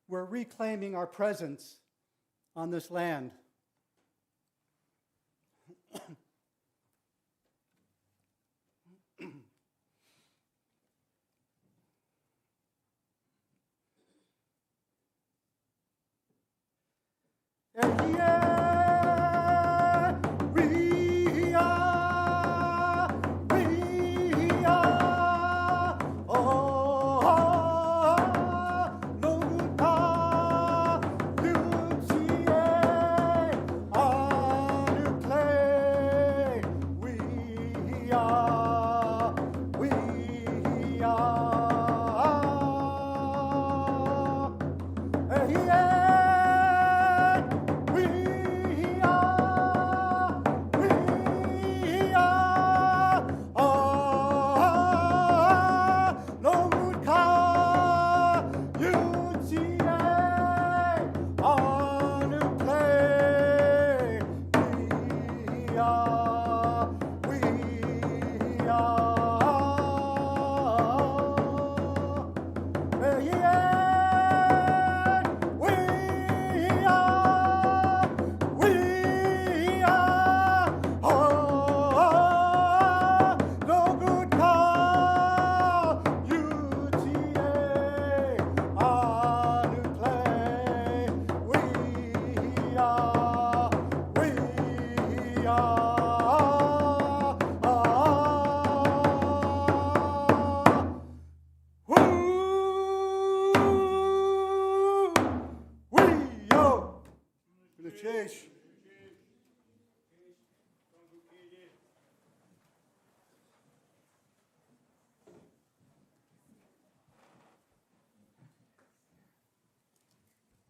we're reclaiming our presence on this land.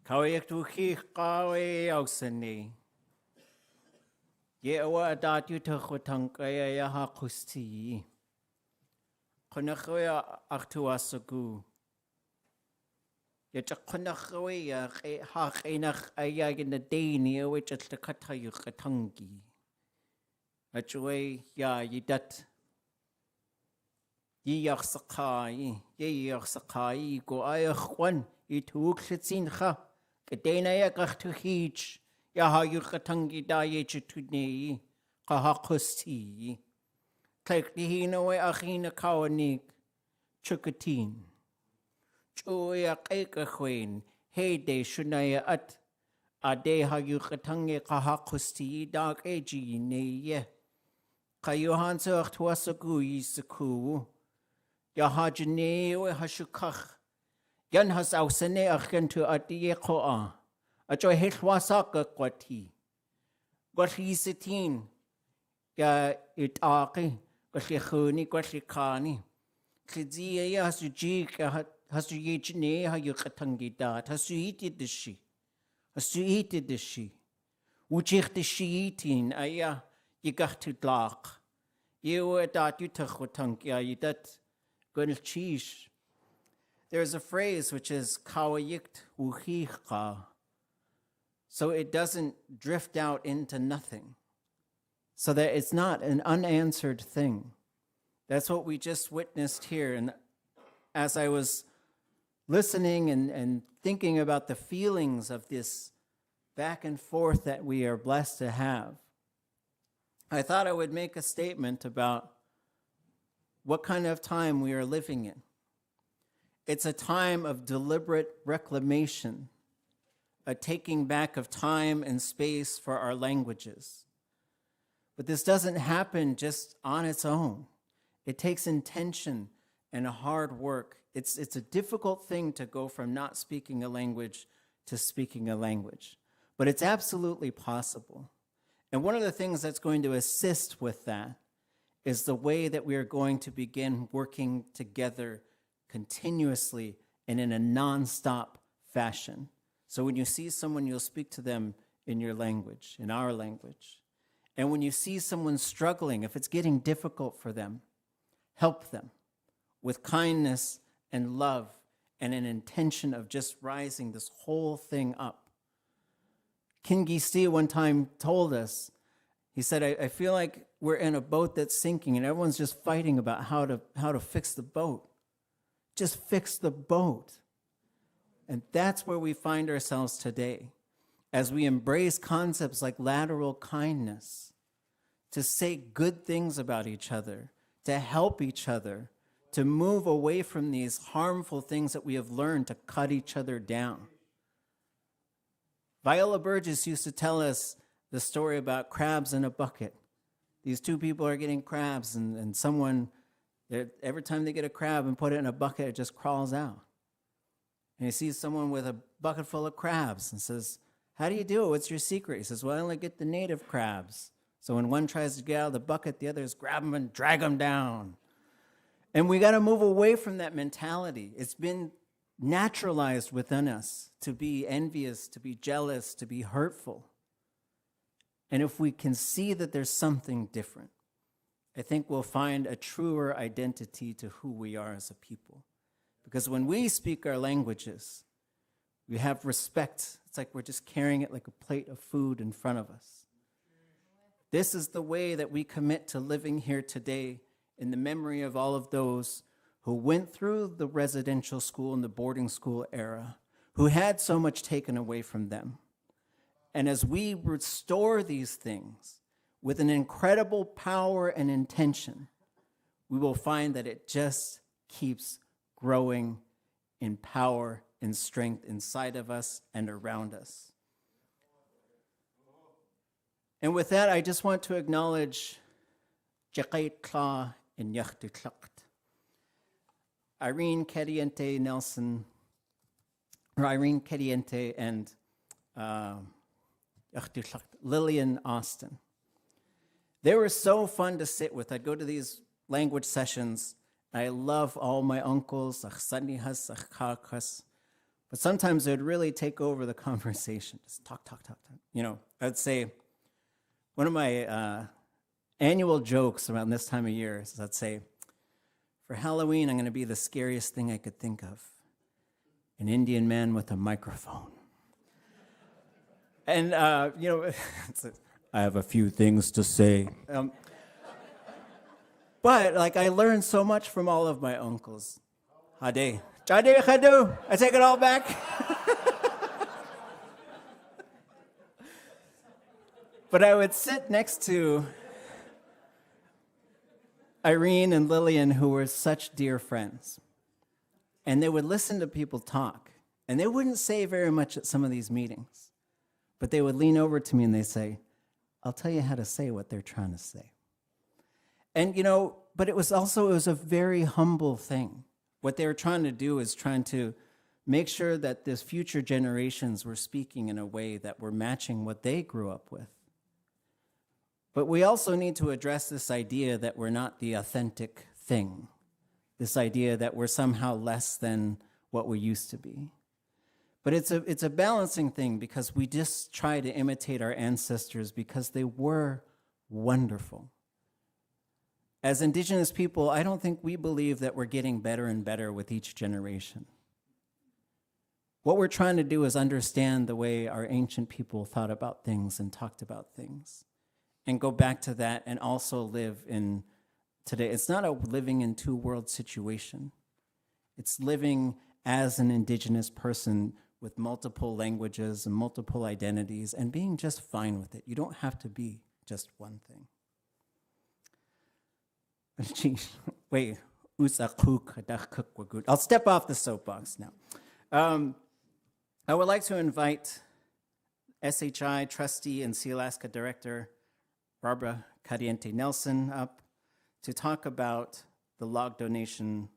Kawiyak tuhi kawi ausani. Ye awa adat yu tukhutankaya ya hakusti. Konakwe aktuasagu. Ye chakonakwe ya hakinach ayag na dani which at the katayu katangi. Achwe ya yidat. Ye yaksakai go ayakwan ituk sitsincha. Kadena ya gachtuhich. Ya ha yu katangi da ye chituni. Kahakusti. Tlek dihina we achina kawanik. Chukatin. Chuya kaikachwen. Hey de shunaya at. Ade ha yu katangi kahakusti dag eji ne ye. Kayuhan sucht wasagu yisaku. Ya hajane we hashukach. Yan has ausene achentu atiye koa. Acho hechwasaka kwati. Gwashisitin. Ya itaki. Gwashikuni gwashikani. Khidziya ya hasujik hasuyijne ha yukatangidat. Hasuyitidishi. Hasuyitidishi. Uchichtishiitin aya yigachtudlaq. Yewa dat yutachutankia yidat gunchish. There's a phrase which is kawayikt uhicha, so it doesn't drift out into nothing, so that it's not an unanswered thing. That's what we just witnessed here. And as I was listening and thinking about the feelings of this back and forth that we are blessed to have, I thought I would make a statement about what kind of time we are living in. It's a time of deliberate reclamation, a taking back of time and space for our languages. But this doesn't happen just on its own. It takes intention and hard work. It's a difficult thing to go from not speaking a language to speaking a language, but it's absolutely possible. And one of the things that's going to assist with that is the way that we are going to begin working together continuously and in a non-stop fashion. So when you see someone, you'll speak to them in your language, in our language. And when you see someone struggling, if it's getting difficult for them, help them with kindness and love and an intention of just rising this whole thing up. Kingi Stee one time told us, he said, I feel like we're in a boat that's sinking and everyone's just fighting about how to fix the boat. Just fix the boat. And that's where we find ourselves today, as we embrace concepts like lateral kindness, to say good things about each other, to help each other, to move away from these harmful things that we have learned to cut each other down. Viola Burgess used to tell us the story about crabs in a bucket. These two people are getting crabs, and someone, every time they get a crab and put it in a bucket, it just crawls out. And he sees someone with a bucket full of crabs and says, how do you do it? What's your secret? He says, well, I only get the native crabs. So when one tries to get out of the bucket, the others grab them and drag them down. And we got to move away from that mentality. It's been naturalized within us to be envious, to be jealous, to be hurtful. And if we can see that there's something different, I think we'll find a truer identity to who we are as a people. Because when we speak our languages, we have respect. It's like we're just carrying it like a plate of food in front of us. This is the way that we commit to living here today in the memory of all of those who went through the residential school and the boarding school era, who had so much taken away from them. And as we restore these things with an incredible power and intention, we will find that it just keeps growing in power and strength inside of us and around us. And with that, I just want to acknowledge Jakaytla and Yachtitlakt. Irene Kediente Nelson, or Irene Kediente and Lillian Austin. They were so fun to sit with. I'd go to these language sessions. I love all my uncles, but sometimes it would really take over the conversation. Just talk. You know, I'd say, one of my annual jokes around this time of year is I'd say, for Halloween, I'm going to be the scariest thing I could think of. An Indian man with a microphone. And, you know, I have a few things to say. But, like, I learned so much from all of my uncles. Hade. Jade Khadu. I take it all back. But I would sit next to Irene and Lillian, who were such dear friends. And they would listen to people talk. And they wouldn't say very much at some of these meetings. But they would lean over to me and they'd say, I'll tell you how to say what they're trying to say. And, you know, but it was a very humble thing. What they were trying to do is trying to make sure that this future generations were speaking in a way that were matching what they grew up with. But we also need to address this idea that we're not the authentic thing, this idea that we're somehow less than what we used to be. But it's a balancing thing, because we just try to imitate our ancestors because they were wonderful. As Indigenous people, I don't think we believe that we're getting better and better with each generation. What we're trying to do is understand the way our ancient people thought about things and talked about things, and go back to that and also live in today. It's not a living in two-world situation. It's living as an Indigenous person with multiple languages and multiple identities and being just fine with it. You don't have to be just one thing. Wait, I'll step off the soapbox now. I would like to invite SHI trustee and Sealaska director Barbara Caliente Nelson up to talk about the log donation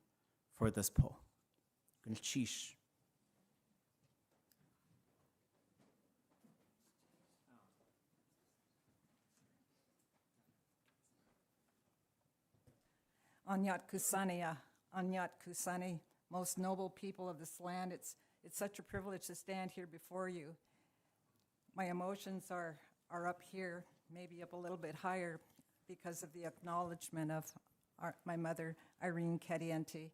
for this poll. Anyat Kusania, Anyat Kusani, most noble people of this land. It's such a privilege to stand here before you. My emotions are up here, maybe up a little bit higher, because of the acknowledgement of my mother, Irene Caliente.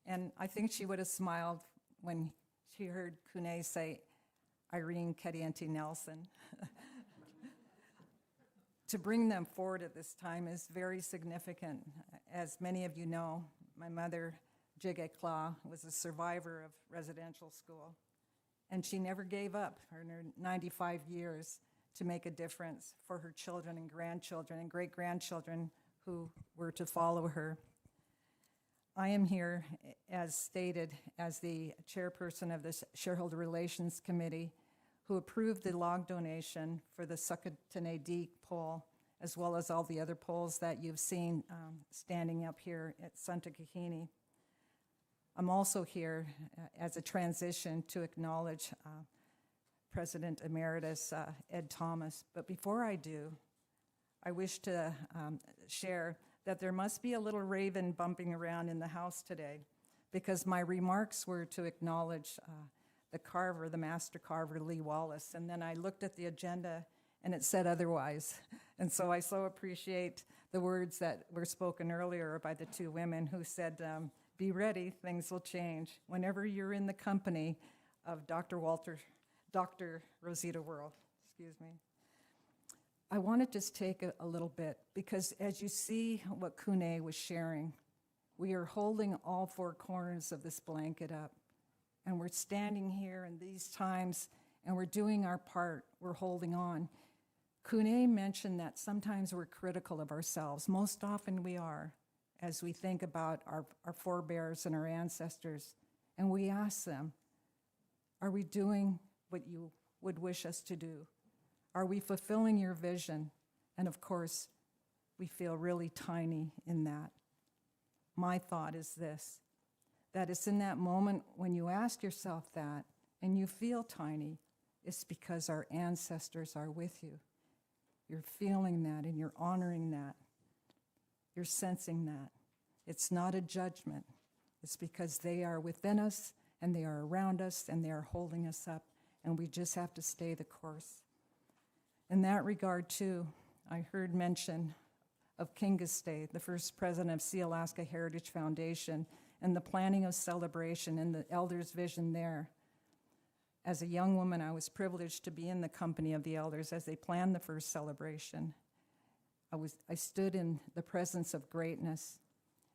And I think she would have smiled when she heard Kune say Irene Caliente Nelson. To bring them forward at this time is very significant. As many of you know, my mother, Jige Kla, was a survivor of residential school, and she never gave up in her 95 years to make a difference for her children and grandchildren and great-grandchildren who were to follow her. I am here, as stated, as the chairperson of the Shareholder Relations Committee, who approved the log donation for the Sukteeneidí poll, as well as all the other polls that you've seen standing up here at Sukteeneidí. I'm also here as a transition to acknowledge President Emeritus Ed Thomas. But before I do, I wish to share that there must be a little raven bumping around in the house today, because my remarks were to acknowledge the carver, the master carver, Lee Wallace. And then I looked at the agenda and it said otherwise. And so I so appreciate the words that were spoken earlier by the two women who said, be ready, things will change. Whenever you're in the company of Dr. Rosita Worl, excuse me. I want to just take a little bit, because as you see what Kune was sharing, we are holding all four corners of this blanket up. And we're standing here in these times, and we're doing our part. We're holding on. Kune mentioned that sometimes we're critical of ourselves. Most often we are, as we think about our forebears and our ancestors. And we ask them, are we doing what you would wish us to do? Are we fulfilling your vision? And of course, we feel really tiny in that. My thought is this, that it's in that moment when you ask yourself that and you feel tiny, it's because our ancestors are with you. You're feeling that and you're honoring that. You're sensing that. It's not a judgment. It's because they are within us and they are around us and they are holding us up, and we just have to stay the course. In that regard, too, I heard mention of Kingastay, the first president of Sealaska Heritage Foundation, and the planning of celebration and the elders' vision there. As a young woman, I was privileged to be in the company of the elders as they planned the first celebration. I stood in the presence of greatness,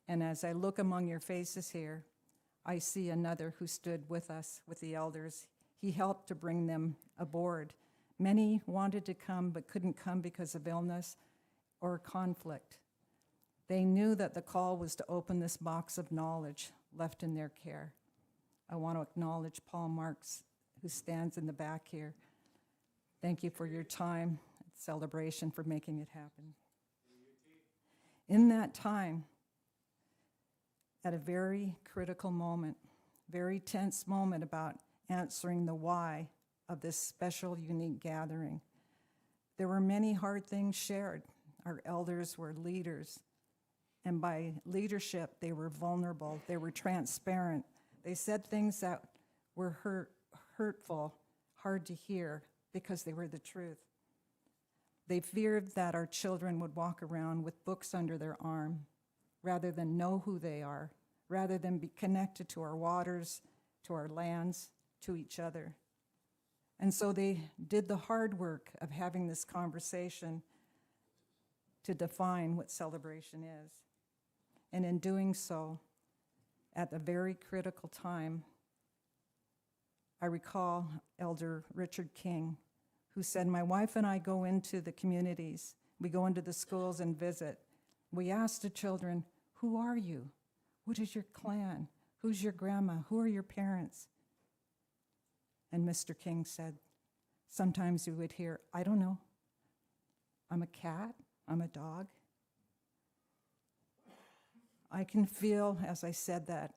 and as I look among your faces here, I see another who stood with us, with the elders. He helped to bring them aboard. Many wanted to come but couldn't come because of illness or conflict. They knew that the call was to open this box of knowledge left in their care. I want to acknowledge Paul Marks, who stands in the back here. Thank you for your time and celebration for making it happen. In that time, at a very critical moment, very tense moment about answering the why of this special, unique gathering, there were many hard things shared. Our elders were leaders, and by leadership, they were vulnerable, they were transparent. They said things that were hurtful, hard to hear, because they were the truth. They feared that our children would walk around with books under their arm, rather than know who they are, rather than be connected to our waters, to our lands, to each other. And so they did the hard work of having this conversation to define what celebration is. And in doing so, at a very critical time, I recall Elder Richard King, who said, my wife and I go into the communities, we go into the schools and visit. We ask the children, who are you? What is your clan? Who's your grandma? Who are your parents? And Mr. King said, sometimes you would hear, I don't know. I'm a cat, I'm a dog. I can feel, as I said that,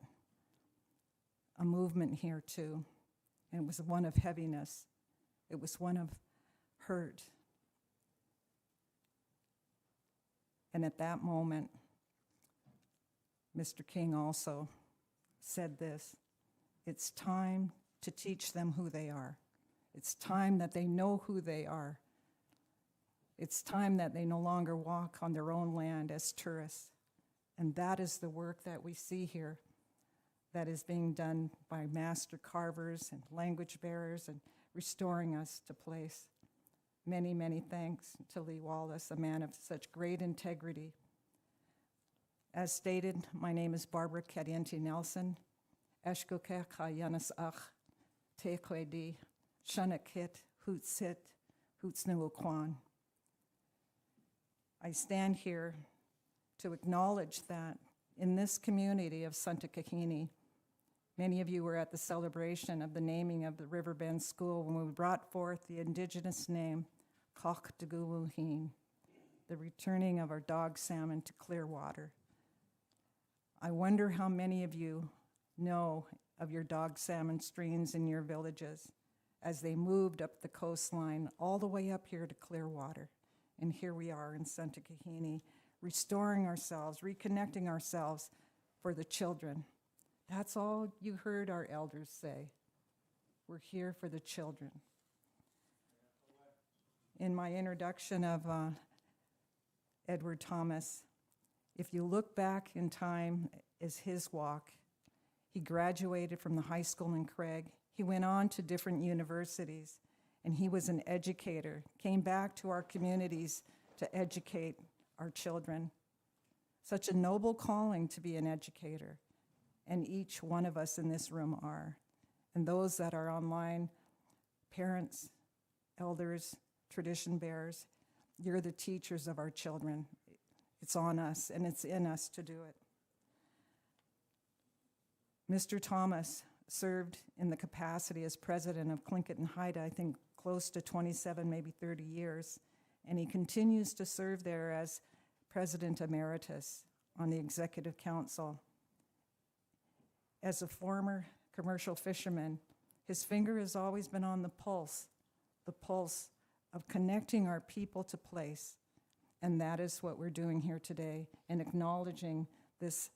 a movement here too. And it was one of heaviness. It was one of hurt. And at that moment, Mr. King also said this, it's time to teach them who they are. It's time that they know who they are. It's time that they no longer walk on their own land as tourists. And that is the work that we see here that is being done by master carvers and language bearers and restoring us to place. Many, many thanks to Lee Wallace, a man of such great integrity. As stated, my name is Barbara Kadienti Nelson. Eshkokek Yanas Ach, Tekwedi, Shanakit, Hootsit, Hootsnuokwan. I stand here to acknowledge that in this community of Sukteeneidí, many of you were at the celebration of the naming of the Riverbend School when we brought forth the indigenous name, Kokdaguluhin, the returning of our dog salmon to clear water. I wonder how many of you know of your dog salmon streams in your villages as they moved up the coastline all the way up here to Clearwater. And here we are in Sukteeneidí, restoring ourselves, reconnecting ourselves for the children. That's all you heard our elders say. We're here for the children. In my introduction of Edward Thomas, if you look back in time as his walk, he graduated from the high school in Craig. He went on to different universities, and he was an educator, came back to our communities to educate our children. Such a noble calling to be an educator, and each one of us in this room are. And those that are online, parents, elders, tradition bearers, you're the teachers of our children. It's on us, and it's in us to do it. Mr. Thomas served in the capacity as president of Tlingit and Haida, I think close to 27, maybe 30 years, and he continues to serve there as president emeritus on the executive council. As a former commercial fisherman, his finger has always been on the pulse the pulse of connecting our people to place. And that is what we're doing here today, in acknowledging this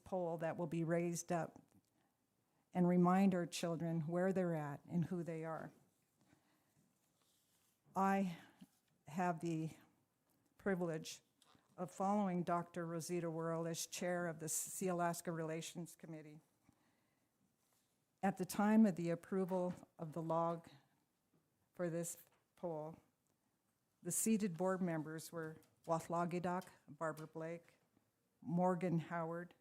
pole that will be raised up and remind our children where they're at and who they are. I have the privilege of following Dr. Rosita Worl as chair of the Sealaska Relations Committee. At the time of the approval of the log for this pole, the seated board members were Wathlagidak, Barbara Blake, Morgan Howard,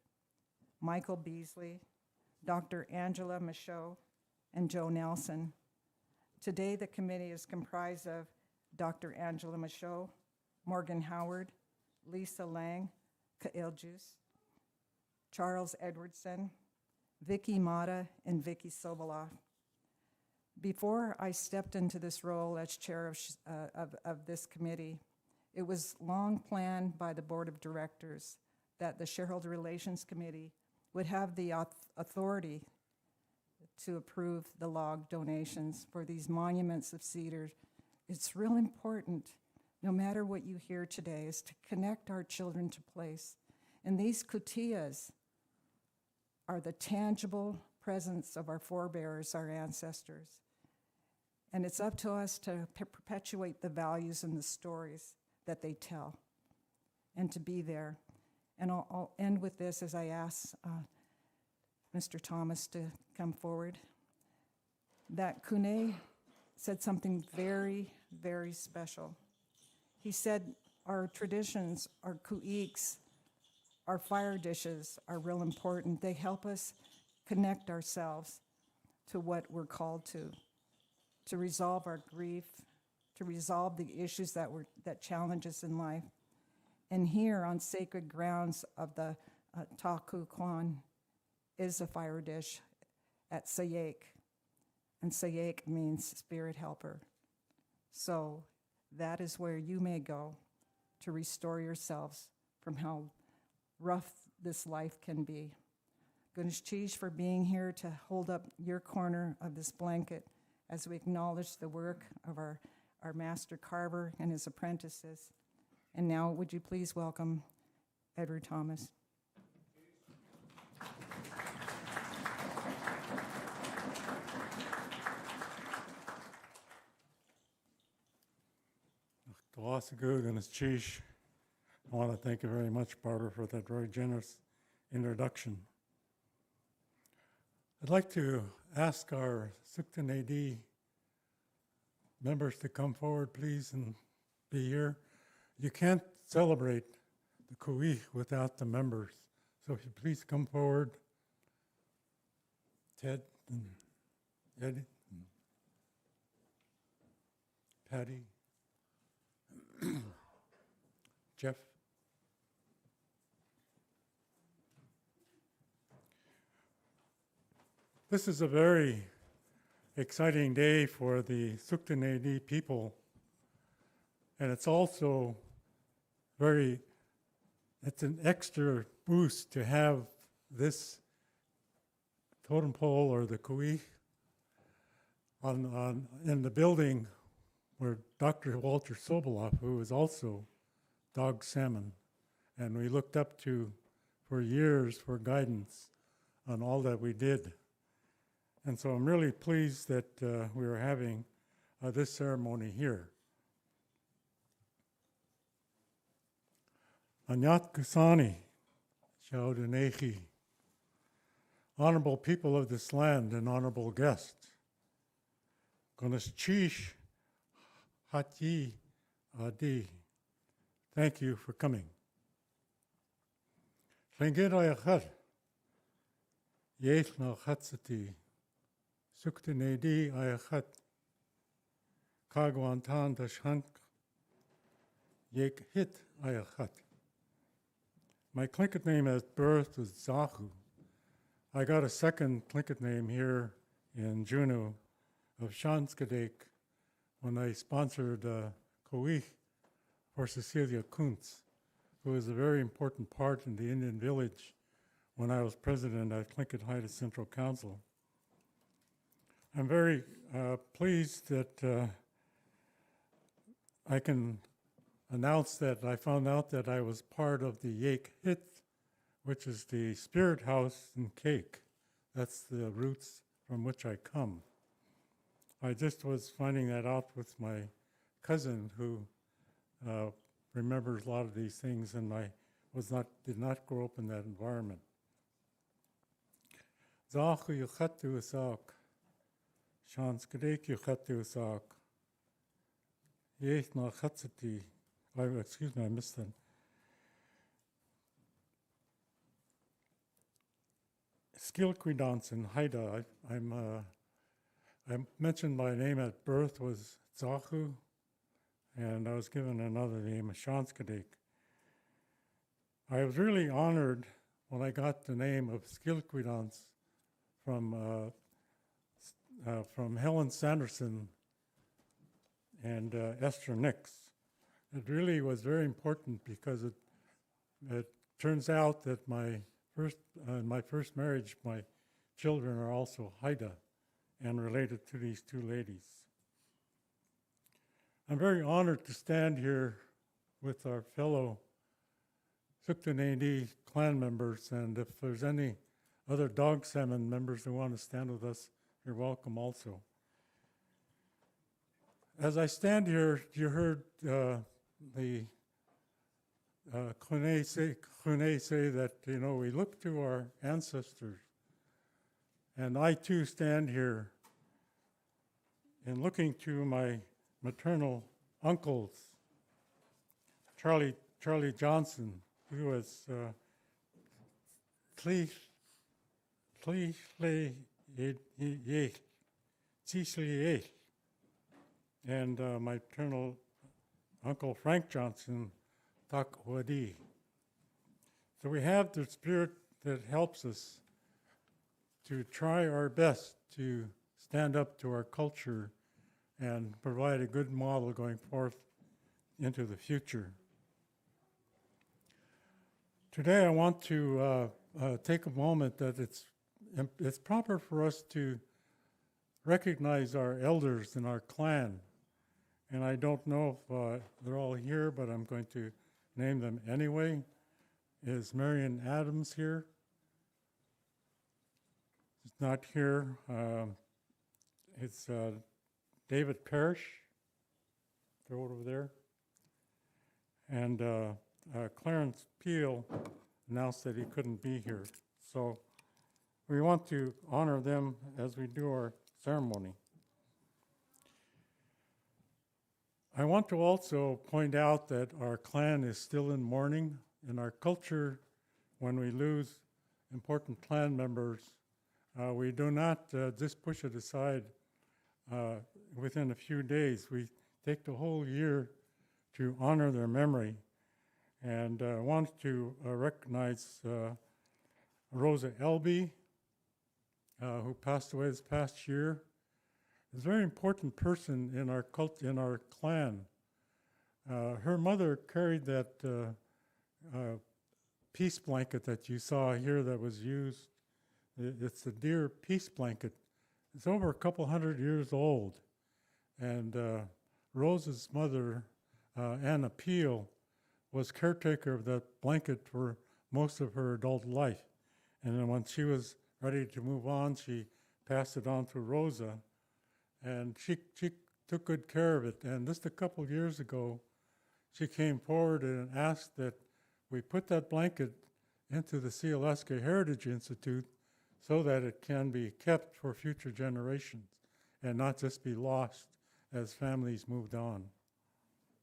Michael Beasley, Dr. Angela Michaud, and Joe Nelson. Today, the committee is comprised of Dr. Angela Michaud, Morgan Howard, Lisa Lang, Ka'iljus, Charles Edwardson, Vicky Mata, and Vicky Sobola. Before I stepped into this role as chair of this committee, it was long planned by the board of directors that the Shareholder Relations Committee would have the authority to approve the log donations for these monuments of cedar. It's real important, no matter what you hear today, is to connect our children to place. And these kootéeyaas are the tangible presence of our forebears, our ancestors. And it's up to us to perpetuate the values and the stories that they tell and to be there. And I'll end with this as I ask Mr. Thomas to come forward. That Kune said something very, very special. He said our traditions, our ku'iks, our fire dishes are real important. They help us connect ourselves to what we're called to resolve our grief, to resolve the issues that challenge us in life. And here on sacred grounds of the Taku Kwan is a fire dish at Sayek. And Sayek means spirit helper. So that is where you may go to restore yourselves from how rough this life can be. Gunesh Chish for being here to hold up your corner of this blanket as we acknowledge the work of our master carver and his apprentices. And now would you please welcome Edward Thomas. I want to thank you very much, Barbara, for that very generous introduction. I'd like to ask our Sukteeneidí members to come forward, please, and be here. You can't celebrate the Ku'i without the members, so if you please come forward. Ted and Eddie and Patty. Jeff. This is a very exciting day for the Sukteeneidí people, and it's also it's an extra boost to have this totem pole or the ku'i in the building where Dr. Walter Sobola, who is also Dog Salmon, and we looked up to for years for guidance on all that we did. And so I'm really pleased that we are having this ceremony here. Anyat Kusani, Shaudinegi, honorable people of this land and honorable guests, Gonischish Hati Adi, thank you for coming. Tlingit ayachat, Yech na chatsati, Sukteeneidí ayachat, Kagwantan dashank, Yek hit ayachat. My Tlingit name at birth was Zahu. I got a second Tlingit name here in Juneau of Shanskadek when I sponsored Ko'ich for Cecilia Kuntz, who was a very important part in the Indian village when I was president at Tlingit Haida Central Council. I'm very pleased that I can announce that I found out that I was part of the Yek Hit, which is the spirit house and cake. That's the roots from which I come. I just was finding that out with my cousin who remembers a lot of these things, and I did not grow up in that environment. Zachu yuchatu usak, shans gedek yuchatu usak. Yech na chatzati. Excuse me, I missed that. Skilquidance in Haida. I mentioned my name at birth was Zachu, and I was given another name, Shanskadek. I was really honored when I got the name of Skilquidance from Helen Sanderson and Esther Nix. It really was very important because it turns out that my first marriage, my children are also Haida and related to these two ladies. I'm very honored to stand here with our fellow Sukteeneidí clan members, and if there's any other dog salmon members who want to stand with us, you're welcome also. As I stand here, you heard the Kune say that, we look to our ancestors. And I too stand here in looking to my maternal uncles, Charlie Johnson, who was and my maternal uncle Frank Johnson, Takwadi. So we have the spirit that helps us to try our best to stand up to our culture and provide a good model going forth into the future. Today I want to take a moment that it's proper for us to recognize our elders in our clan. And I don't know if they're all here, but I'm going to name them anyway. Is Marion Adams here? She's not here. It's David Parrish. They're over there. And Clarence Peel announced that he couldn't be here. So we want to honor them as we do our ceremony. I want to also point out that our clan is still in mourning. In our culture, when we lose important clan members, we do not just push it aside within a few days. We take the whole year to honor their memory. And I want to recognize Rosa Elby, who passed away this past year. Is a very important person in our in our clan. Her mother carried that peace blanket that you saw here that was used. It's a deer peace blanket. It's over a couple hundred years old. And Rose's mother, Anna Peel, was caretaker of that blanket for most of her adult life. And then when she was ready to move on, she passed it on to Rosa. And she took good care of it. And just a couple of years ago, she came forward and asked that we put that blanket into the Sealaska Heritage Institute so that it can be kept for future generations and not just be lost as families moved on.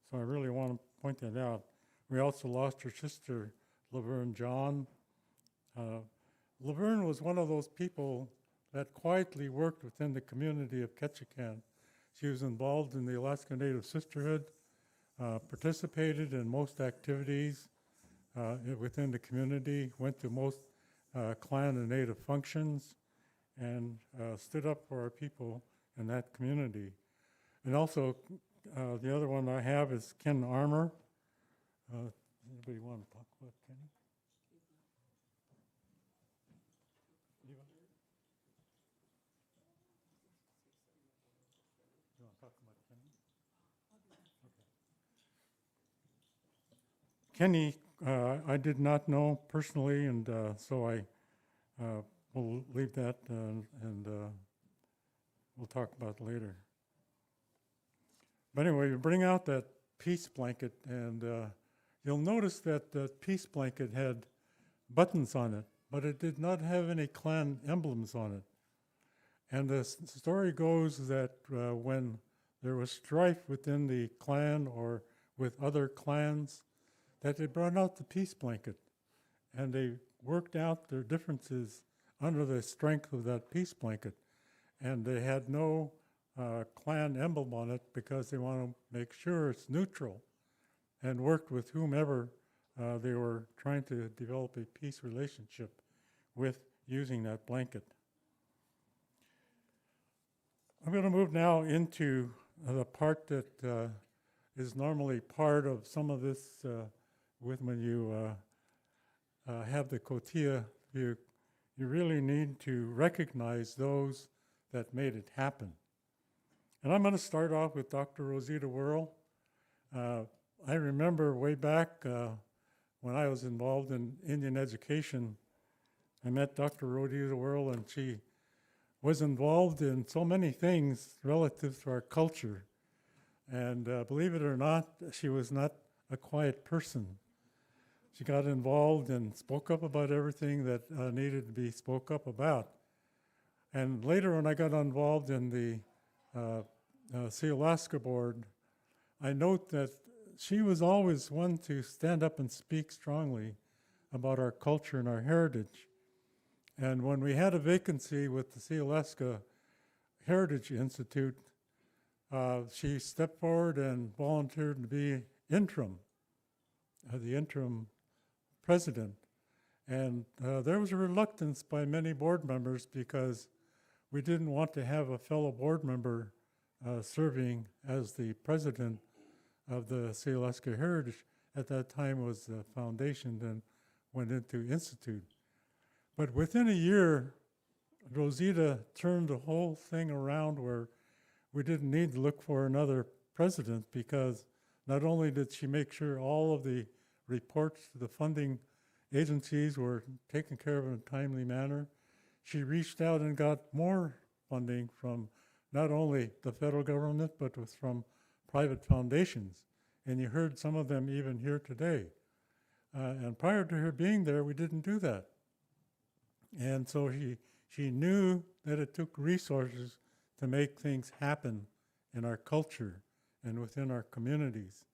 So I really want to point that out. We also lost her sister, Laverne John. Laverne was one of those people that quietly worked within the community of Ketchikan. She was involved in the Alaska Native Sisterhood, participated in most activities within the community, went to most clan and native functions, and stood up for our people in that community. And also, the other one I have is Ken Armour. Anybody want to talk about Kenny? Kenny, I did not know personally, and so I will leave that and we'll talk about it later. But anyway, you bring out that peace blanket, and you'll notice that the peace blanket had buttons on it, but it did not have any clan emblems on it. And the story goes that when there was strife within the clan or with other clans, that they brought out the peace blanket, and they worked out their differences under the strength of that peace blanket. And they had no clan emblem on it because they want to make sure it's neutral, and worked with whomever they were trying to develop a peace relationship with using that blanket. I'm going to move now into the part that is normally part of some of this when you have the kootéeyaa. You really need to recognize those that made it happen. And I'm going to start off with Dr. Rosita Worl. I remember way back when I was involved in Indian education, I met Dr. Rosita Worl, and she was involved in so many things relative to our culture. And believe it or not, she was not a quiet person. She got involved and spoke up about everything that needed to be spoke up about. And later when I got involved in the Sealaska board, I note that she was always one to stand up and speak strongly about our culture and our heritage. And when we had a vacancy with the Sealaska Heritage Institute, she stepped forward and volunteered to be the interim president. And there was a reluctance by many board members because we didn't want to have a fellow board member serving as the president of the Sealaska Heritage. At that time was the foundation, then went into institute. But within a year, Rosita turned the whole thing around where we didn't need to look for another president, because not only did she make sure all of the reports to the funding agencies were taken care of in a timely manner, she reached out and got more funding from not only the federal government, but from private foundations. And you heard some of them even here today. And prior to her being there, we didn't do that. And so she knew that it took resources to make things happen in our culture and within our communities.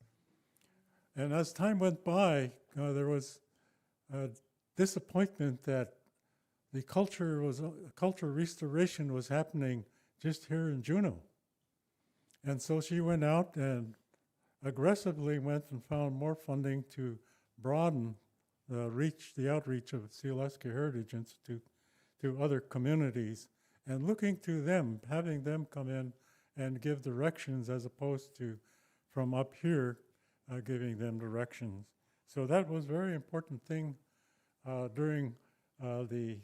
And as time went by, there was a disappointment that the culture restoration was happening just here in Juneau. And so she went out and aggressively went and found more funding to broaden the outreach of Sealaska Heritage Institute to other communities, and looking to them, having them come in and give directions as opposed to from up here giving them directions. So that was a very important thing during the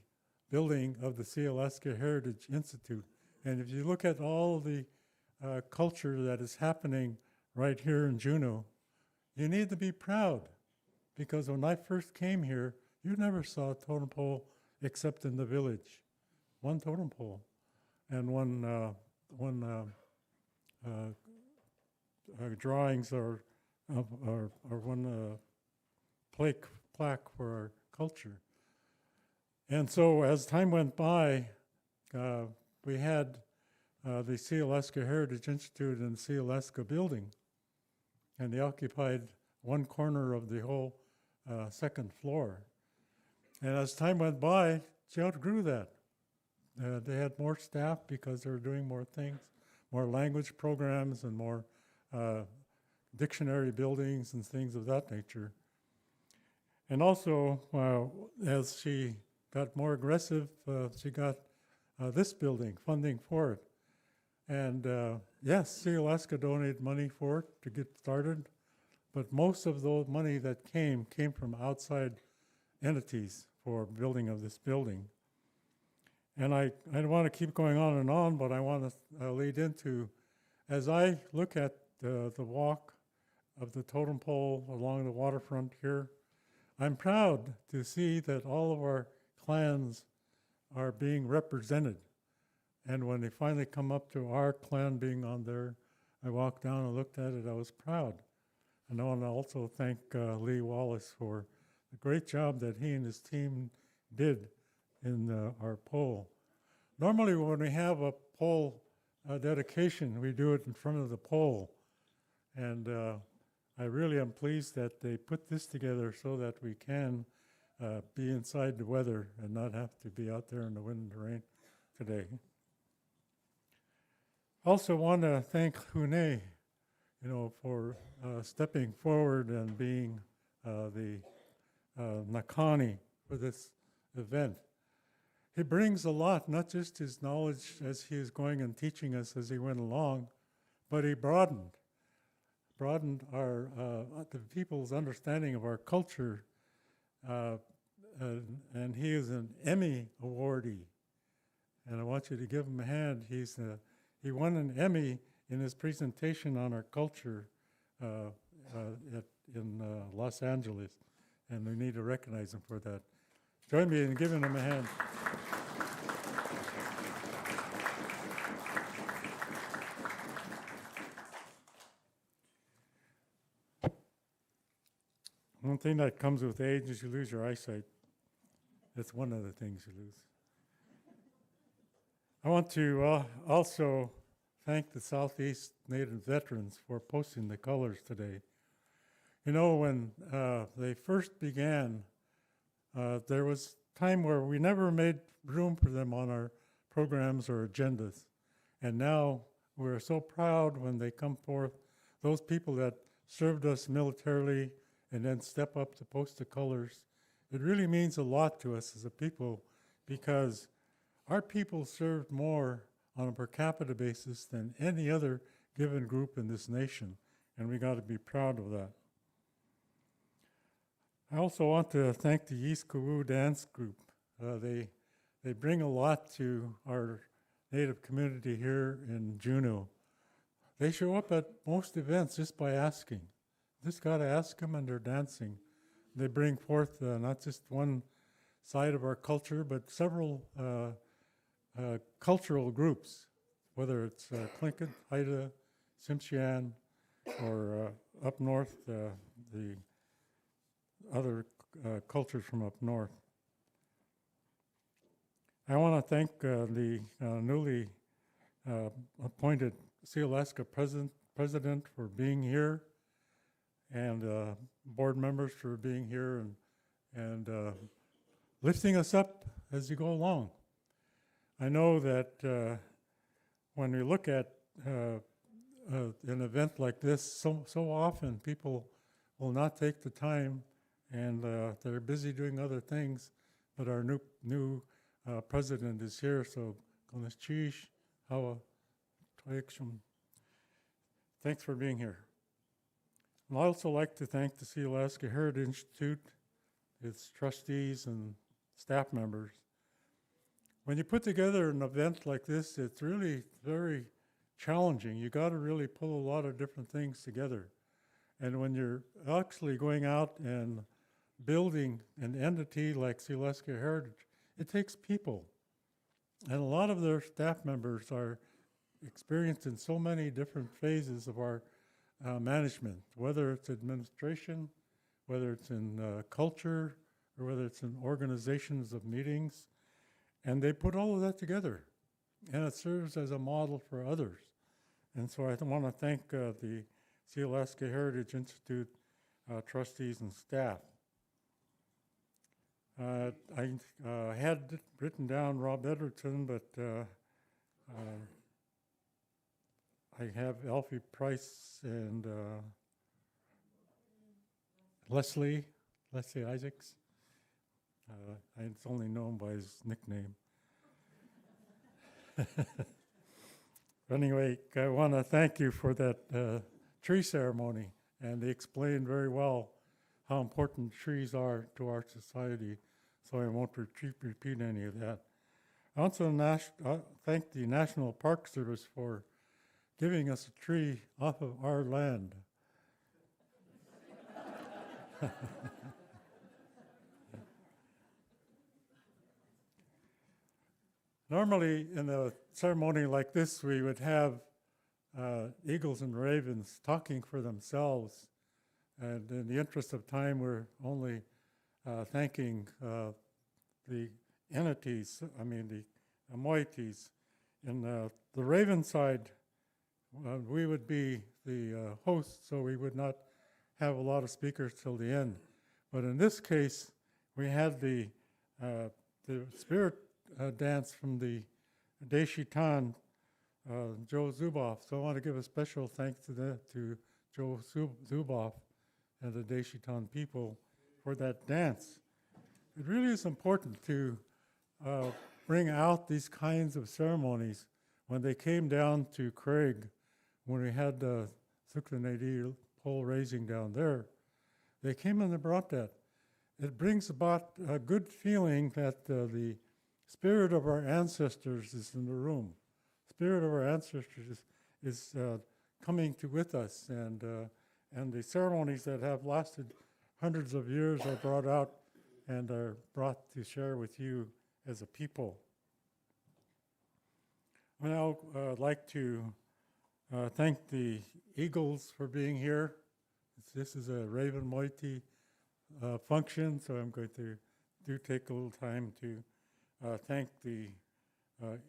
building of the Sealaska Heritage Institute. And if you look at all the culture that is happening right here in Juneau, you need to be proud, because when I first came here, you never saw a totem pole except in the village. One totem pole and one drawings or one plaque for our culture. And so as time went by, we had the Sealaska Heritage Institute in the Sealaska building, and they occupied one corner of the whole second floor. And as time went by, she outgrew that. They had more staff because they were doing more things, more language programs and more dictionary buildings and things of that nature. And also, as she got more aggressive, she got this building, funding for it. And yes, Sealaska donated money for it to get started, but most of the money that came from outside entities for building of this building. And I don't want to keep going on and on, but I want to lead into as I look at the walk of the totem pole along the waterfront here, I'm proud to see that all of our clans are being represented. And when they finally come up to our clan being on there, I walked down and looked at it, I was proud. And I want to also thank Lee Wallace for the great job that he and his team did in our pole. Normally when we have a pole dedication, we do it in front of the pole. And I really am pleased that they put this together so that we can be inside the weather and not have to be out there in the wind and the rain today. Also want to thank Hune, for stepping forward and being the Nakani for this event. He brings a lot, not just his knowledge as he is going and teaching us as he went along, but he broadened our the people's understanding of our culture, and he is an Emmy awardee. And I want you to give him a hand. He won an Emmy in his presentation on our culture in Los Angeles, and we need to recognize him for that. Join me in giving him a hand. One thing that comes with age is you lose your eyesight. That's one of the things you lose. I want to also thank the Southeast Native veterans for posting the colors today. When they first began, there was time where we never made room for them on our programs or agendas. And now we're so proud when they come forth, those people that served us militarily and then step up to post the colors. It really means a lot to us as a people because our people served more on a per capita basis than any other given group in this nation, and we got to be proud of that. I also want to thank the East Koowu Dance Group. They bring a lot to our Native community here in Juneau. They show up at most events just by asking. Just got to ask them, and they're dancing. They bring forth not just one side of our culture, but several cultural groups, whether it's Tlingit, Haida, Tsimshian, or up north, the other cultures from up north. I want to thank the newly appointed Sealaska President for being here, and board members for being here and lifting us up as you go along. I know that when we look at an event like this, so often people will not take the time, and they're busy doing other things, but our new president is here, so thanks for being here. And I'd also like to thank the Sealaska Heritage Institute, its trustees and staff members. When you put together an event like this, it's really very challenging. You got to really pull a lot of different things together. And when you're actually going out and building an entity like Sealaska Heritage, it takes people. And a lot of their staff members are experienced in so many different phases of our management, whether it's administration, whether it's in culture, or whether it's in organizations of meetings. And they put all of that together, and it serves as a model for others. And so I want to thank the Sealaska Heritage Institute trustees and staff. I had written down Rob Edgerton, but I have Alfie Price and Leslie Isaacs. It's only known by his nickname. Anyway, I want to thank you for that tree ceremony, and they explained very well how important trees are to our society, so I won't repeat any of that. I also thank the National Park Service for giving us a tree off of our land. Normally, in a ceremony like this, we would have eagles and ravens talking for themselves. And in the interest of time, we're only thanking the entities, the moieties. In the raven side, we would be the host, so we would not have a lot of speakers till the end. But in this case, we had the spirit dance from the Deshitan, Joe Zuboff. So I want to give a special thanks to Joe Zuboff and the Deshitan people for that dance. It really is important to bring out these kinds of ceremonies. When they came down to Craig, when we had the Sukteeneidí pole raising down there, they came and they brought that. It brings about a good feeling that the spirit of our ancestors is in the room. Spirit of our ancestors is coming with us, and the ceremonies that have lasted hundreds of years are brought out and are brought to share with you as a people. I now like to thank the Eagles for being here. This is a Raven Moiety function, so I'm going to take a little time to thank the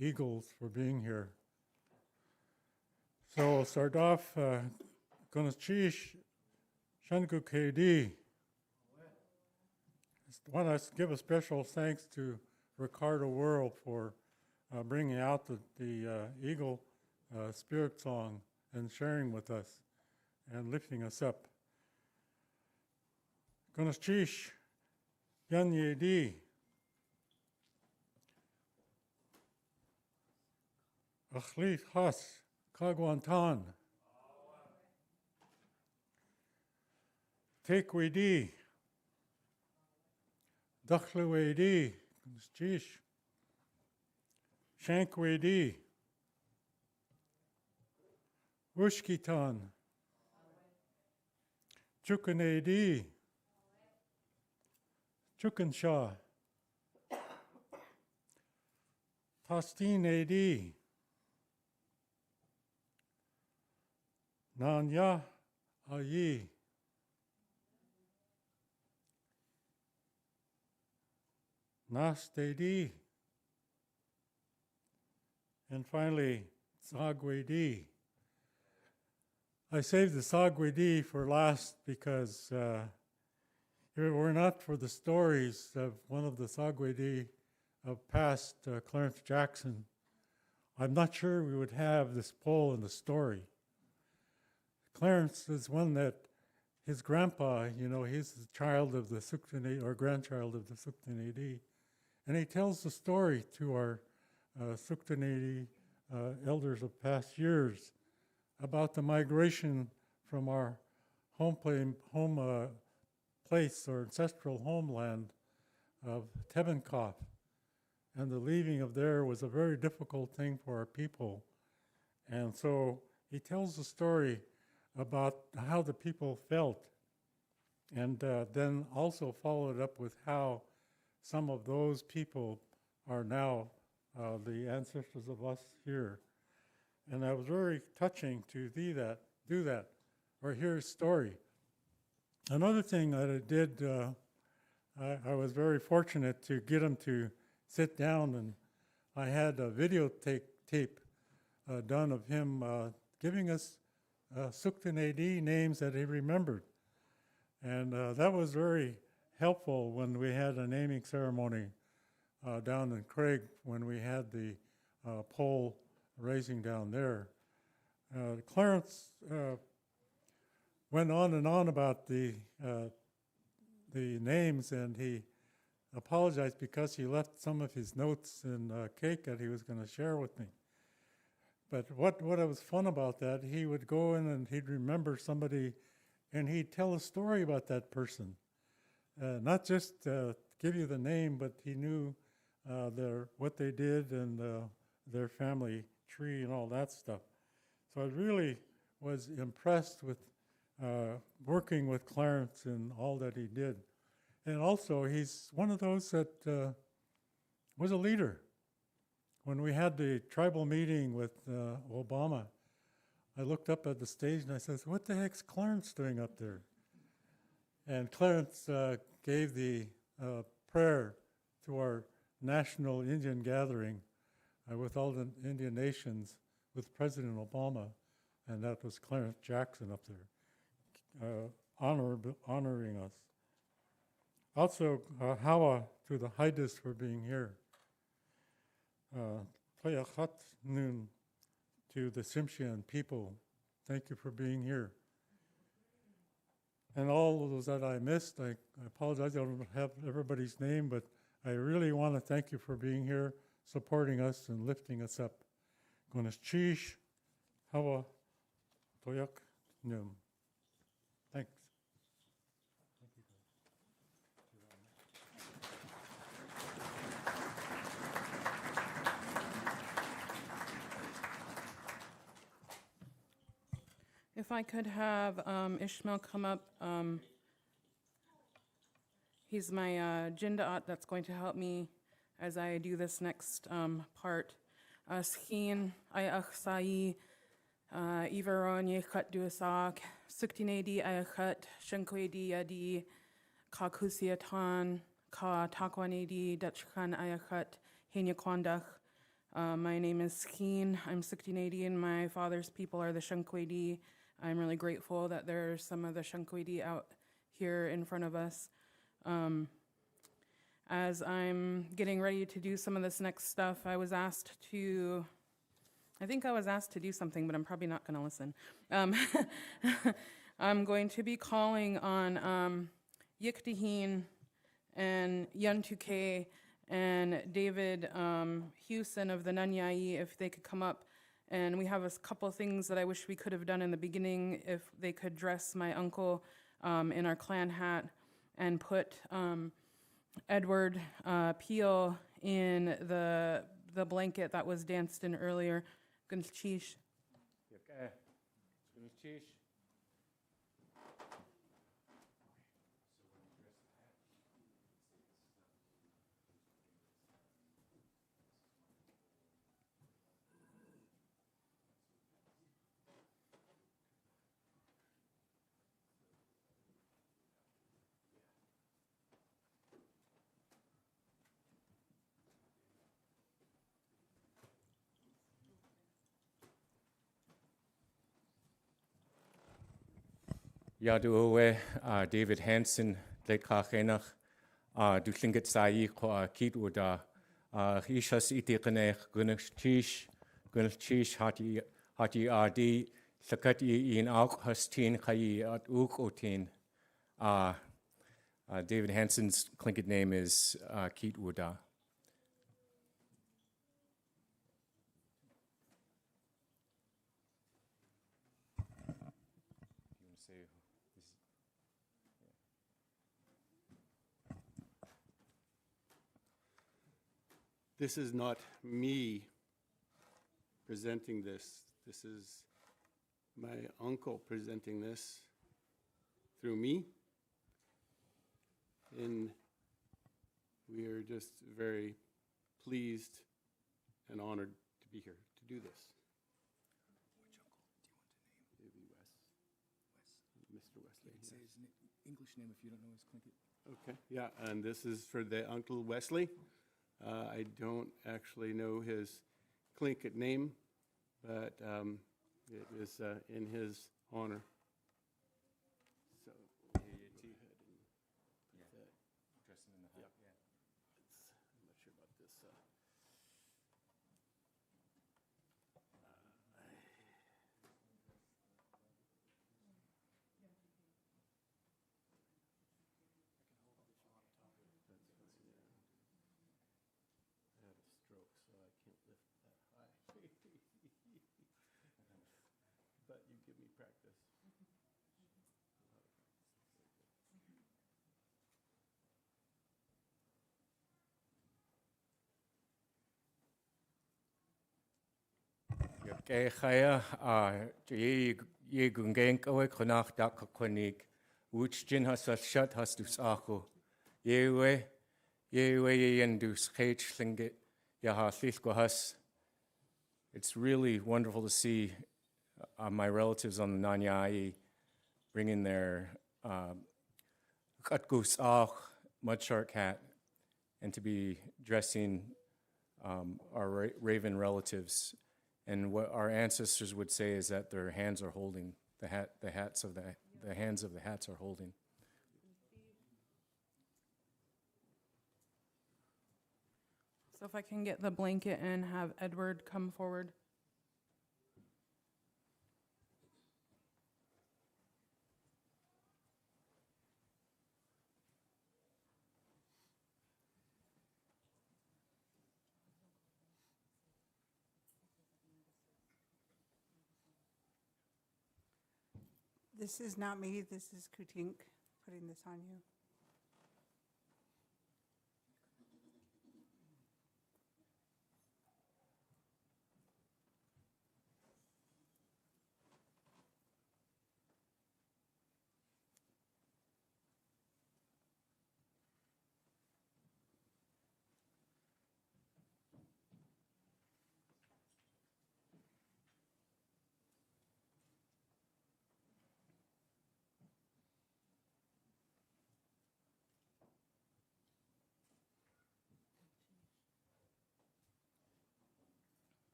Eagles for being here. So I'll start off, Konachish Shunkukedi. I want to give a special thanks to Ricardo Worl for bringing out the Eagle Spirit Song and sharing with us and lifting us up. Konachish Yanyedi. Achlit Has Kagwantan. Tekwedi. Dachlewedi. Chish. Shankwedi. Wushkitan. Sukteeneidí. Chukanshaw. Sukteeneidí. Nanya Ayi. Nastedi. And finally, Sagwedi. I saved the Sagwedi for last because if it were not for the stories of one of the Sagwedi of past Clarence Jackson, I'm not sure we would have this pole in the story. Clarence is one that his grandpa, he's the child of the Sukteeneidí, or grandchild of the Sukteeneidí, and he tells the story to our Sukteeneidí elders of past years about the migration from our home place or ancestral homeland of Tebenkoff, and the leaving of there was a very difficult thing for our people. And so he tells the story about how the people felt, and then also followed up with how some of those people are now the ancestors of us here. And that was very touching to do that, or hear his story. Another thing that I did, I was very fortunate to get him to sit down, and I had a videotape done of him giving us Sukteeneidí names that he remembered. And that was very helpful when we had a naming ceremony down in Craig, when we had the pole raising down there. Clarence went on and on about the names, and he apologized because he left some of his notes in cake that he was going to share with me. But what was fun about that, he would go in and he'd remember somebody, and he'd tell a story about that person. Not just give you the name, but he knew what they did and their family tree and all that stuff. So I really was impressed with working with Clarence and all that he did. And also, he's one of those that was a leader. When we had the tribal meeting with Obama, I looked up at the stage and I said, what the heck's Clarence doing up there? And Clarence gave the prayer to our national Indian gathering with all the Indian nations with President Obama, and that was Clarence Jackson up there, honoring us. Also, Hawa to the Haidas for being here. Tlayachat Nun to the Tsimshian people, thank you for being here. And all of those that I missed, I apologize, I don't have everybody's name, but I really want to thank you for being here, supporting us and lifting us up. Gonaschish, Hawa, Toyak, Num. Thanks. If I could have Ishmael come up, he's my Jinda'at that's going to help me as I do this next part. Skeen, Ayachsai, Iveron, Yekut Duasak, Sukteeneidí, Ayachat, Shunkweidí, Yadi, Kakusiatan, Ka Takwaneidí, Dutchkan, Ayachat, Henyakwandach. My name is Skeen. I'm Sukteeneidí, and my father's people are the Shunkweidí. I'm really grateful that there's some of the Shunkweidí out here in front of us. As I'm getting ready to do some of this next stuff, I think I was asked to do something, but I'm probably not going to listen. I'm going to be calling on Yiktihin and Yantuke and David Hewson of the Nunyai, if they could come up. And we have a couple things that I wish we could have done in the beginning, if they could dress my uncle in our clan hat and put Edward Peel in the blanket that was danced in earlier. Gunchish. Yaduwe, David Hansen, Lekachenach, du Tlingit Sai, Kit Uda, Ishas Itikanech, Gunnish Hati Adi, Sakati in Auk Hastin Kai at Uk Otin. David Hansen's Tlingit name is Kit Uda. This is not me presenting this. This is my uncle presenting this through me. And we are just very pleased and honored to be here to do this. Which uncle do you want to name? Wes. Mr. Wesley. You can say his English name if you don't know his Tlingit. Okay, yeah, and this is for the Uncle Wesley. I don't actually know his Tlingit name, but it is in his honor. So, dress him in the hat. Yeah. I'm not sure about this. I had a stroke, so I can't lift that high. But you give me practice. Kaya ye gungenk awek konach dak konig which jin has a shut has dus ako yewe yen dus kage Tlingit yaha go has. It's really wonderful to see my relatives on the Nanyai bringing their katgus mud shark hat and to be dressing our raven relatives. And what our ancestors would say is that their hands are holding the hands of the hats are holding. So if I can get the blanket and have Edward come forward. This is not me, this is Kutink putting this on you.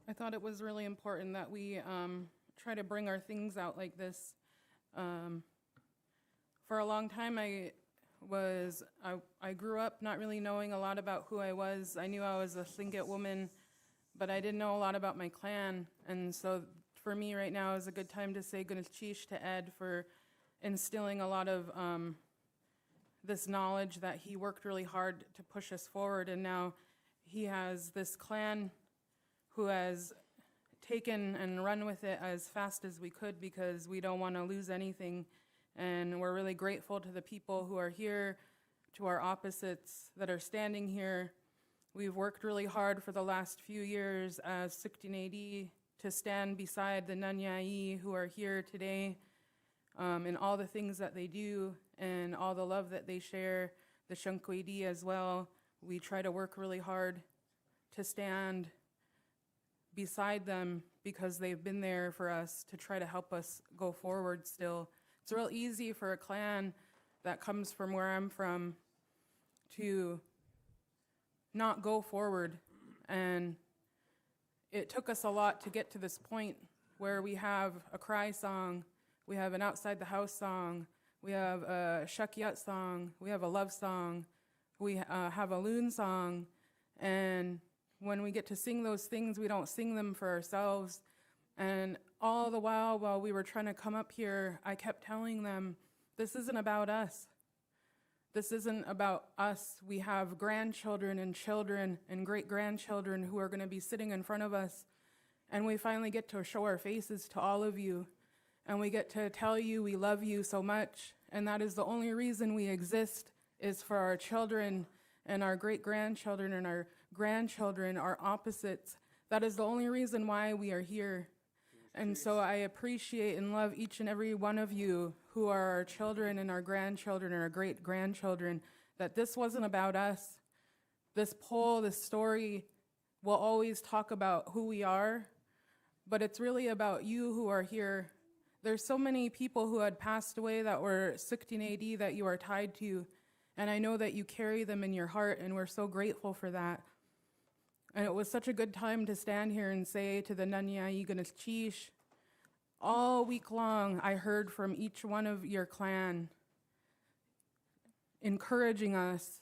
I thought it was really important that we try to bring our things out like this. For a long time, I grew up not really knowing a lot about who I was. I knew I was a Tlingit woman, but I didn't know a lot about my clan. And so for me right now is a good time to say Gunaschish to Ed for instilling a lot of this knowledge that he worked really hard to push us forward. And now he has this clan who has taken and run with it as fast as we could because we don't want to lose anything. And we're really grateful to the people who are here, to our opposites that are standing here. We've worked really hard for the last few years as Sukteeneidí to stand beside the Nanyai who are here today in all the things that they do and all the love that they share, the Sukteeneidí as well. We try to work really hard to stand beside them because they've been there for us to try to help us go forward still. It's real easy for a clan that comes from where I'm from to not go forward. And it took us a lot to get to this point where we have a cry song, we have an outside the house song, we have a shakyat song, we have a love song, we have a loon song, and when we get to sing those things, we don't sing them for ourselves. And all the while we were trying to come up here, I kept telling them, this isn't about us. This isn't about us. We have grandchildren and children and great-grandchildren who are going to be sitting in front of us. And we finally get to show our faces to all of you. And we get to tell you we love you so much. And that is the only reason we exist, is for our children and our great-grandchildren and our grandchildren, our opposites. That is the only reason why we are here. And so I appreciate and love each and every one of you who are our children and our grandchildren and our great-grandchildren, that this wasn't about us. This poll, this story will always talk about who we are, but it's really about you who are here. There's so many people who had passed away that were Sukteeneidí that you are tied to, and I know that you carry them in your heart, and we're so grateful for that. And it was such a good time to stand here and say to the Nanyai Gunaschish, all week long I heard from each one of your clan encouraging us,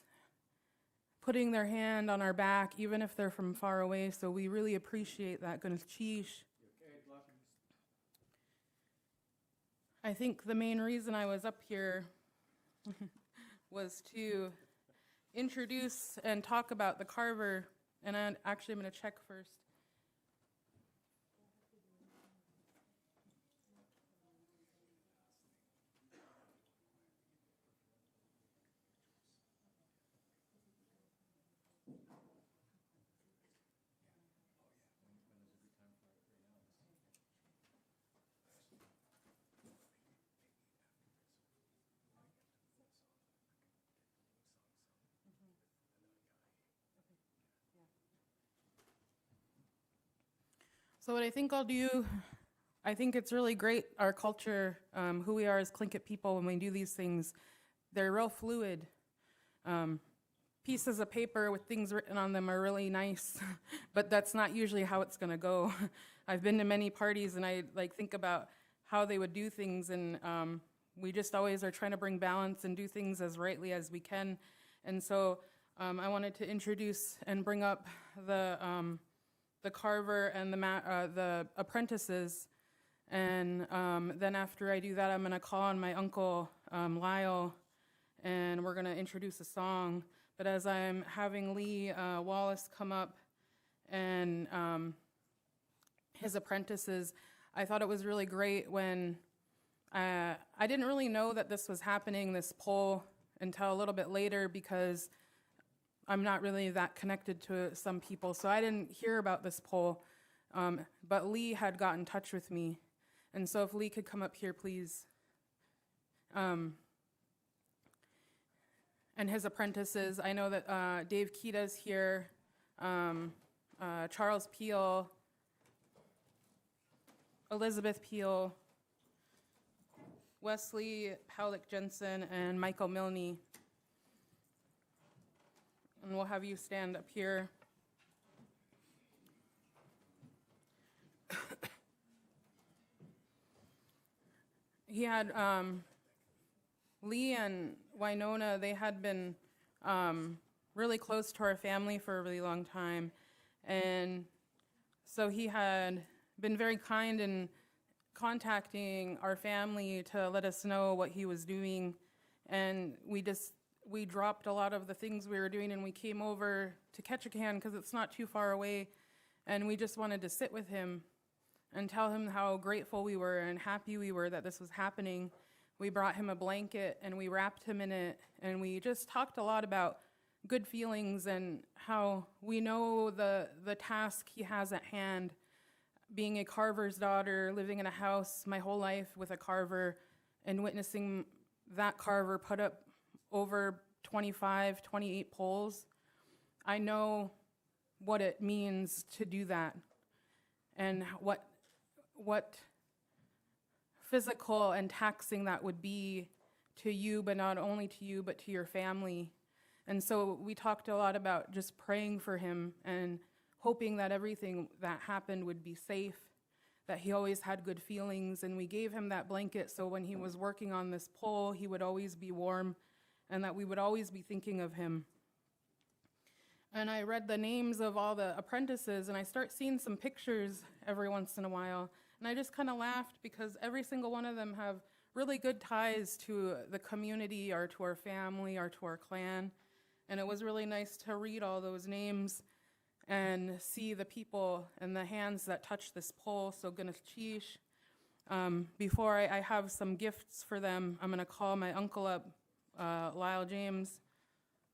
putting their hand on our back, even if they're from far away. So we really appreciate that, Gunaschish. I think the main reason I was up here was to introduce and talk about the carver. And I'm going to check first. So what I think I'll do, I think it's really great, our culture, who we are as Tlingit people when we do these things. They're real fluid. Pieces of paper with things written on them are really nice, but that's not usually how it's gonna go. I've been to many parties and I think about how they would do things, and we just always are trying to bring balance and do things as rightly as we can. And so I wanted to introduce and bring up the carver and the apprentices. And then after I do that, I'm gonna call on my uncle, Lyle, and we're gonna introduce a song. But as I'm having Lee Wallace come up and his apprentices, I thought it was really great when I didn't really know that this was happening, this poll, until a little bit later, because I'm not really that connected to some people. So I didn't hear about this poll, but Lee had got in touch with me. And so if Lee could come up here, please. And his apprentices, I know that Dave Kita's here, Charles Peel, Elizabeth Peel, Wesley Powlick Jensen, and Michael Milne. And we'll have you stand up here. He had Lee and Winona, they had been really close to our family for a really long time. And so he had been very kind in contacting our family to let us know what he was doing. And we dropped a lot of the things we were doing and we came over to Ketchikan because it's not too far away. And we just wanted to sit with him and tell him how grateful we were and happy we were that this was happening. We brought him a blanket and we wrapped him in it, and we just talked a lot about good feelings and how we know the task he has at hand. Being a carver's daughter, living in a house my whole life with a carver, and witnessing that carver put up over 25, 28 poles, I know what it means to do that, and what physical and taxing that would be to you, but not only to you, but to your family. And so we talked a lot about just praying for him and hoping that everything that happened would be safe, that he always had good feelings. And we gave him that blanket so when he was working on this pole, he would always be warm and that we would always be thinking of him. And I read the names of all the apprentices, and I start seeing some pictures every once in a while. And I just kind of laughed because every single one of them have really good ties to the community or to our family or to our clan. And it was really nice to read all those names and see the people and the hands that touch this pole. So Ganesh, before I have some gifts for them, I'm going to call my uncle up, Lyle James,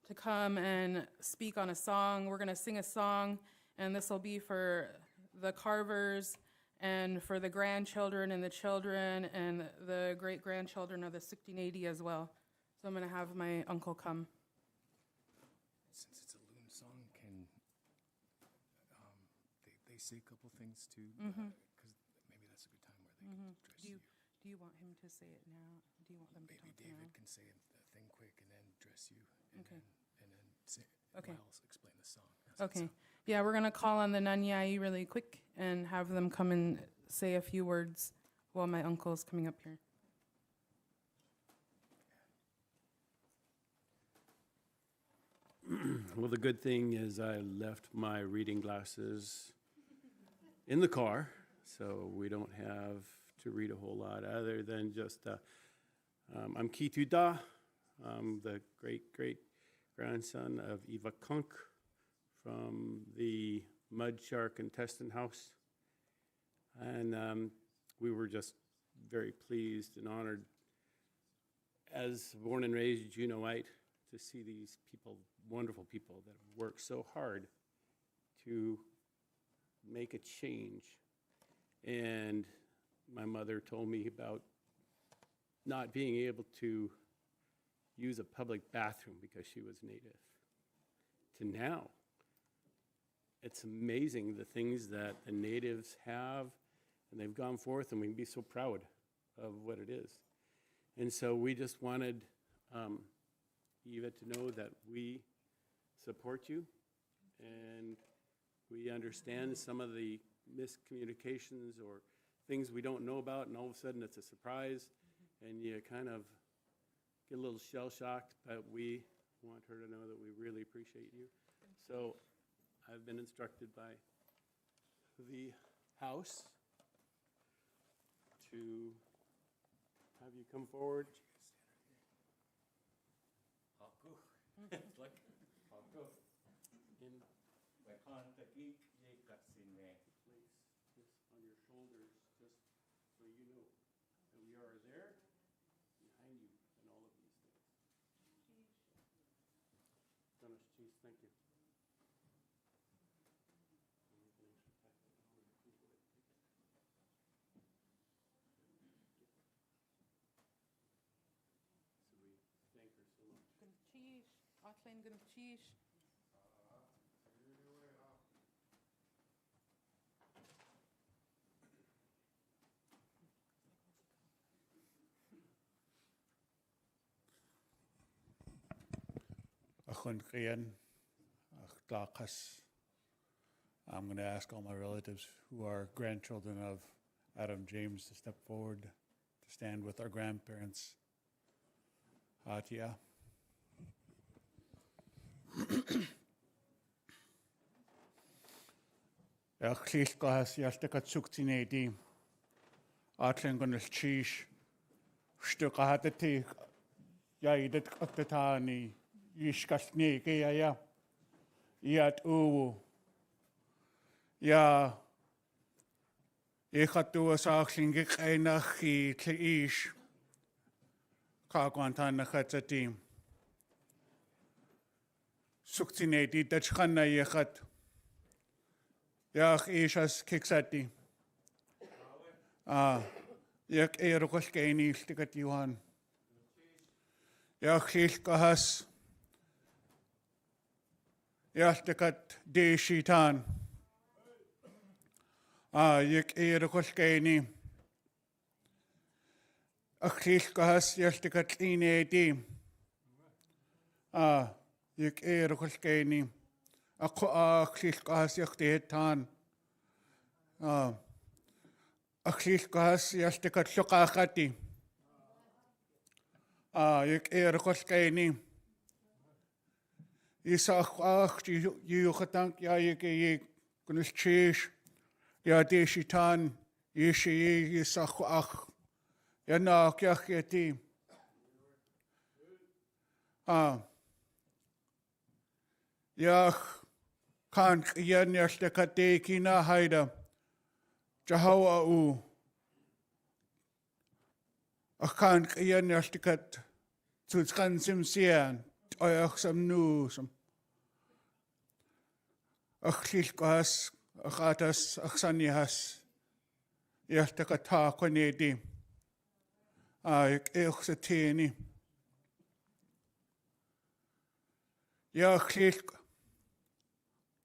to come and speak on a song. We're going to sing a song, and this will be for the carvers and for the grandchildren and the children and the great-grandchildren of the Sukteeneidí as well. So I'm going to have my uncle come. Since it's a loon song, can they say a couple things too? Because maybe that's a good time where they can address you. Do you want him to say it now? Do you want them to Maybe talk David now? can say the thing quick and then address you. And Okay. then say, Okay. I'll explain the song. How's that Okay. sound? Yeah, we're going to call on the Nanyai really quick and have them come and say a few words while my uncle is coming up here. Well, the good thing is I left my reading glasses in the car, so we don't have to read a whole lot other than just, I'm Kituda. I'm the great-great-grandson of Eva Kunk from the Mud Shark Intestine House. And we were just very pleased and honored as born and raised Junoite to see these people, wonderful people that have worked so hard to make a change. And my mother told me about not being able to use a public bathroom because she was Native, to now it's amazing the things that the natives have, and they've gone forth, and we can be so proud of what it is. And so we just wanted Eva to know that we support you, and we understand some of the miscommunications or things we don't know about, and all of a sudden it's a surprise, and you kind of get a little shell-shocked, but we want her to know that we really appreciate you. So I've been instructed by the House to have you come forward. Place this on your shoulders, just so you know that we are there behind you in all of these things. Thank you. So we thank her so much. I'm going to ask all my relatives who are grandchildren of Adam James to step forward to stand with our grandparents. Hatia. Tlingit yaltakat Sukteeneidí. Atlingunil chish. Stukahatati. Yaidat aktatani. Yishkasni kaya. Yat uwu. Ja, ik had toen zagen ik enig is. Kakwantan het team. Sukteeneidí dat gaan naar je gaat. Ja, is als kiksati. Ik eerlijk geen is te gat Johan. Ja, gilkahas. Ja, te gat de shitan. Ik eerlijk geen. Achilkahas yaltika Tlingit. Ik eerlijk geen. Achilkahas yakteetan. Achilkahas yaltika Tlukakati. Ik eerlijk geen. Isach juugetank ja ik kunus cheesh. Ja de shitan yeshi isach ach. Ja na kyacheti. Ja kan yan yastakate kina haida. Jahawa u. Kan yan yastakat Haida and Tsimshian. Oyach sam nu sam. Achilkas achatas achsanihas. Yastakata konedi. Ik Sukteeneidí. Ja, chilk.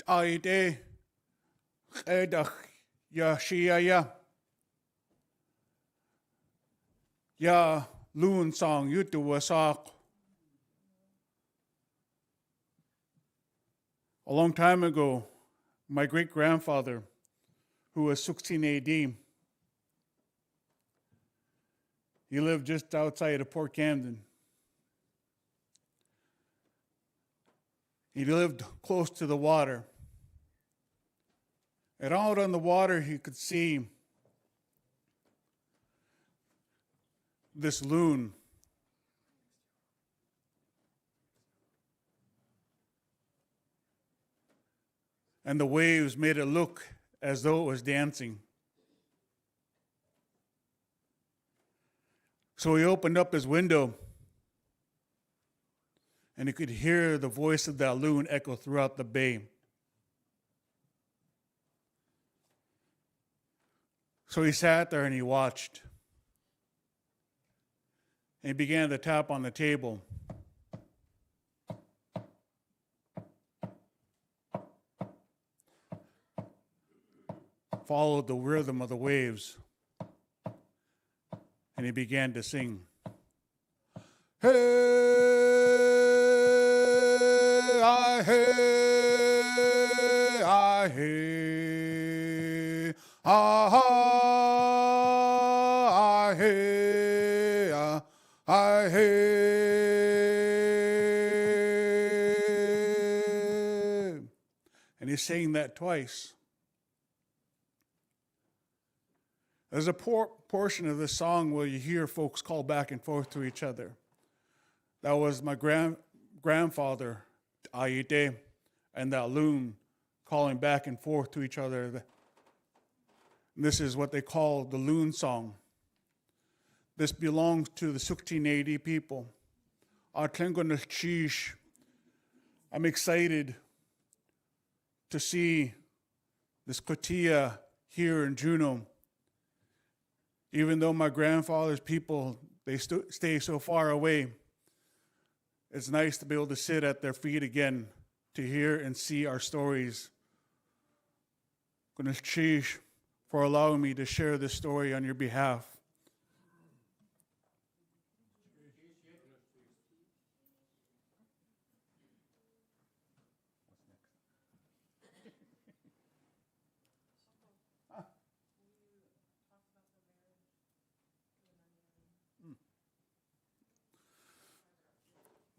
Aide. Edach. Ja, SHI. Ja, loon song. Yutu wasak. A long time ago, my great-grandfather, who was Sukteeneidí, he lived just outside of Port Camden. He lived close to the water. And out on the water, he could see this loon. And the waves made it look as though it was dancing. So he opened up his window, and he could hear the voice of that loon echo throughout the bay. So he sat there and he watched. And he began to tap on the table. followed the rhythm of the waves, and he began to sing. Hey, I hey, I hey, ah, I hey, I hey. And he's saying that twice. There's a portion of this song where you hear folks call back and forth to each other. That was my grandfather, Aite, and that loon calling back and forth to each other. And this is what they call the loon song. This belongs to the Sukteeneidí people. Tlingit. I'm excited to see this kootéeyaa here in Juneau. Even though my grandfather's people, they stay so far away, it's nice to be able to sit at their feet again, to hear and see our stories. Gunish for allowing me to share this story on your behalf.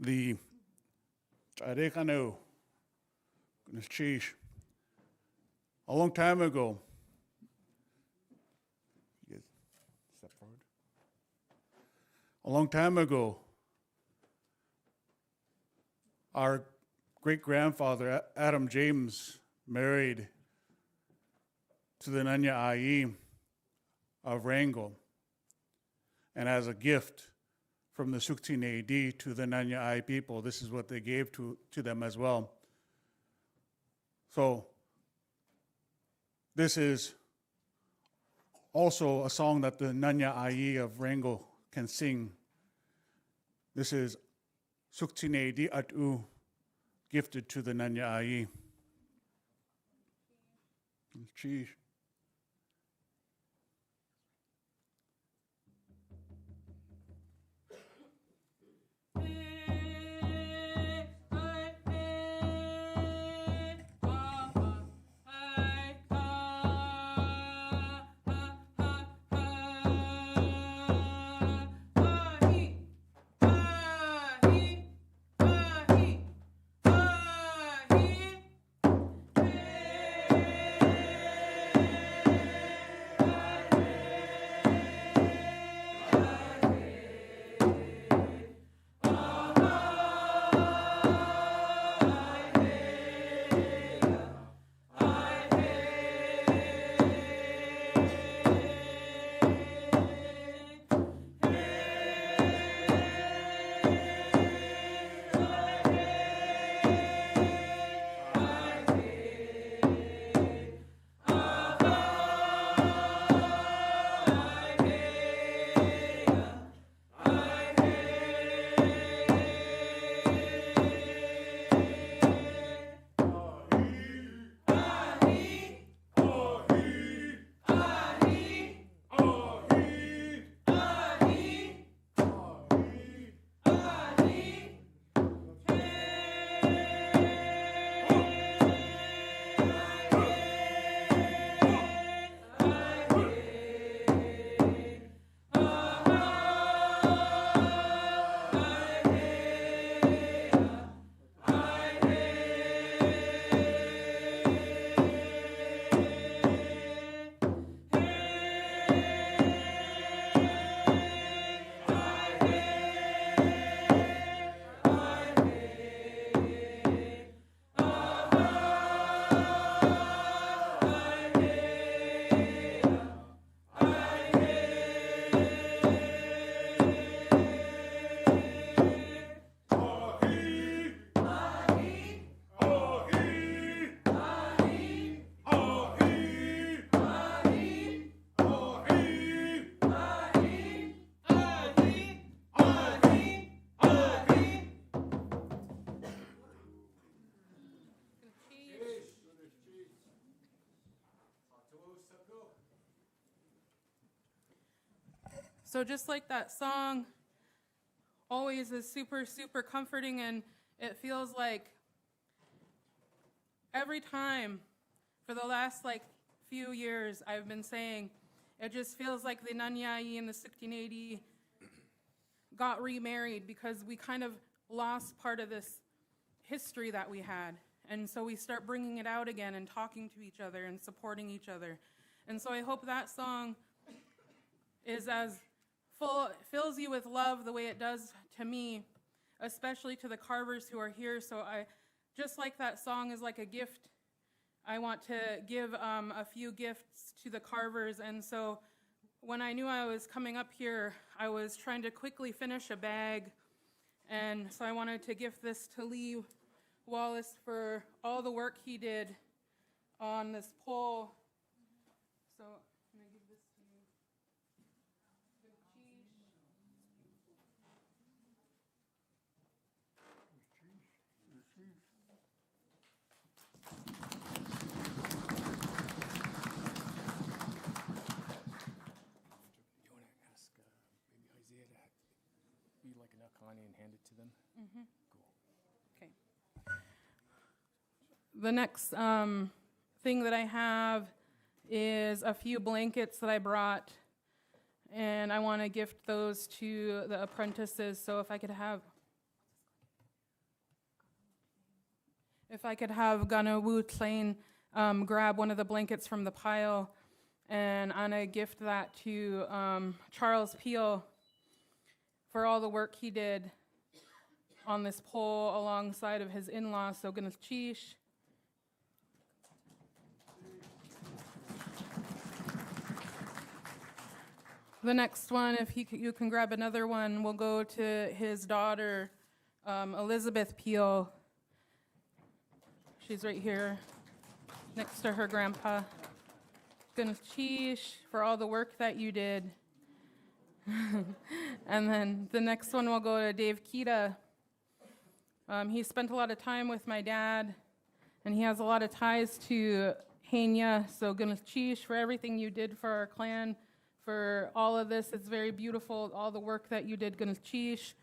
The a long time ago, step forward. A long time ago, our great-grandfather, Adam James, married to the Kootéeyaa of Wrangell. And as a gift from the Sukteeneidí to the Kootéeyaa people, this is what they gave to them as well. So this is also a song that the Kootéeyaa of Wrangell can sing. This is Sukteeneidí atu, gifted to the Kootéeyaa. Cheese. So just like that song always is super, super comforting, and it feels like every time for the last few years I've been saying, it just feels like the Nanyai and the Sukteeneidí got remarried because we kind of lost part of this history that we had. And so we start bringing it out again and talking to each other and supporting each other. And so I hope that song is as full, fills you with love the way it does to me, especially to the carvers who are here. So just like that song is like a gift, I want to give a few gifts to the carvers. And so when I knew I was coming up here, I was trying to quickly finish a bag. And so I wanted to gift this to Lee Wallace for all the work he did on this pole. So I'm going to give this to you. You want to ask maybe Isaiah to be like an Akani and hand it to them? Mm-hmm. Okay. The next thing that I have is a few blankets that I brought, and I want to gift those to the apprentices. So if I could have Gana Wu Tlain grab one of the blankets from the pile, and I'm going to gift that to Charles Peel for all the work he did on this pole alongside of his in-laws. So Gana Chish. The next one, if you can grab another one, will go to his daughter, Elizabeth Peel. She's right here next to her grandpa. Gonna cheesh for all the work that you did. And then the next one will go to Dave Kita. He spent a lot of time with my dad, and he has a lot of ties to Haina. So gonna cheesh for everything you did for our clan, for all of this. It's very beautiful, all the work that you did. Gonna cheesh.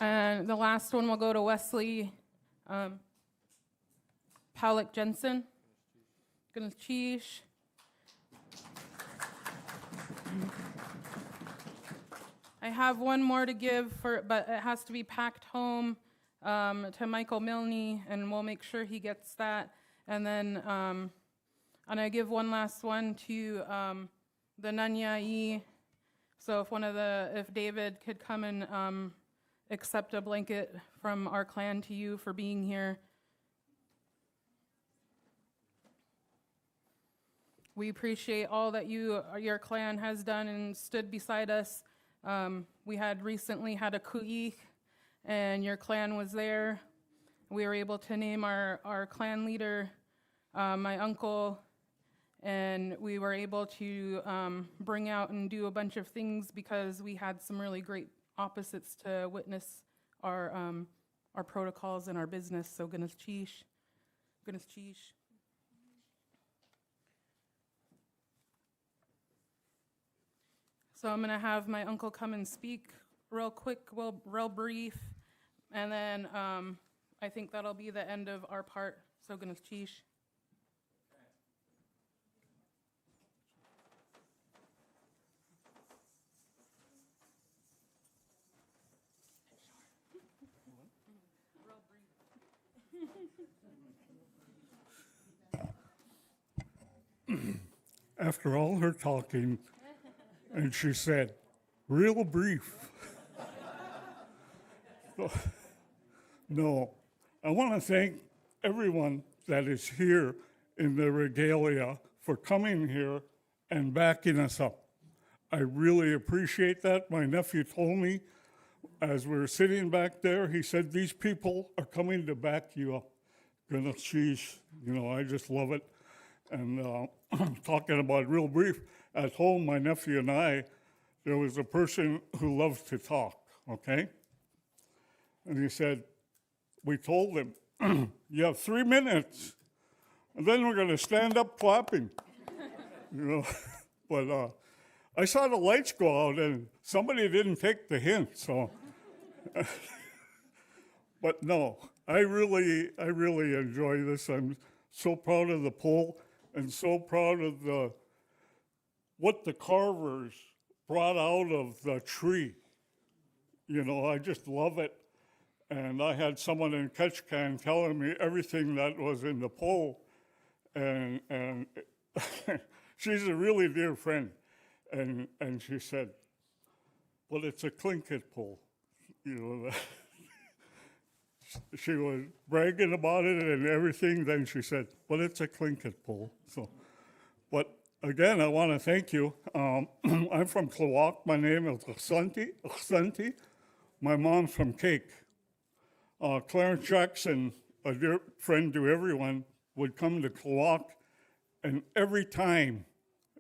And the last one will go to Wesley Powlick Jensen. Gonna cheesh. I have one more to give, but it has to be packed home to Michael Milne, and we'll make sure he gets that. And then I'm gonna give one last one to the Nanyai. So if David could come and accept a blanket from our clan to you for being here. We appreciate all that your clan has done and stood beside us. We had recently had a ku'ik, and your clan was there. We were able to name our clan leader, my uncle, and we were able to bring out and do a bunch of things because we had some really great opposites to witness our protocols and our business. So Gunas Chish. So I'm gonna have my uncle come and speak real quick, real brief, and then I think that'll be the end of our part. So Gunas Chish. After all her talking, and she said, real brief. No, I want to thank everyone that is here in the regalia for coming here and backing us up. I really appreciate that. My nephew told me as we were sitting back there, he said, these people are coming to back you up. Goodness, geez, I just love it. And talking about real brief, at home, my nephew and I, there was a person who loves to talk, okay? And he said, we told him, you have 3 minutes. and then we're going to stand up clapping. You know, but I saw the lights go out, and somebody didn't take the hint, so. But no, I really enjoy this. I'm so proud of the pole and so proud of what the carvers brought out of the tree. You know, I just love it. And I had someone in Ketchikan telling me everything that was in the pole. And she's a really dear friend. And she said, well, it's a Tlingit pole. You know, she was bragging about it and everything. Then she said, well, it's a Tlingit pole. So, but again, I want to thank you. I'm from Klawock. My name is Xanti. My mom's from Cake. Clarence Jackson, a dear friend to everyone, would come to Klawock, and every time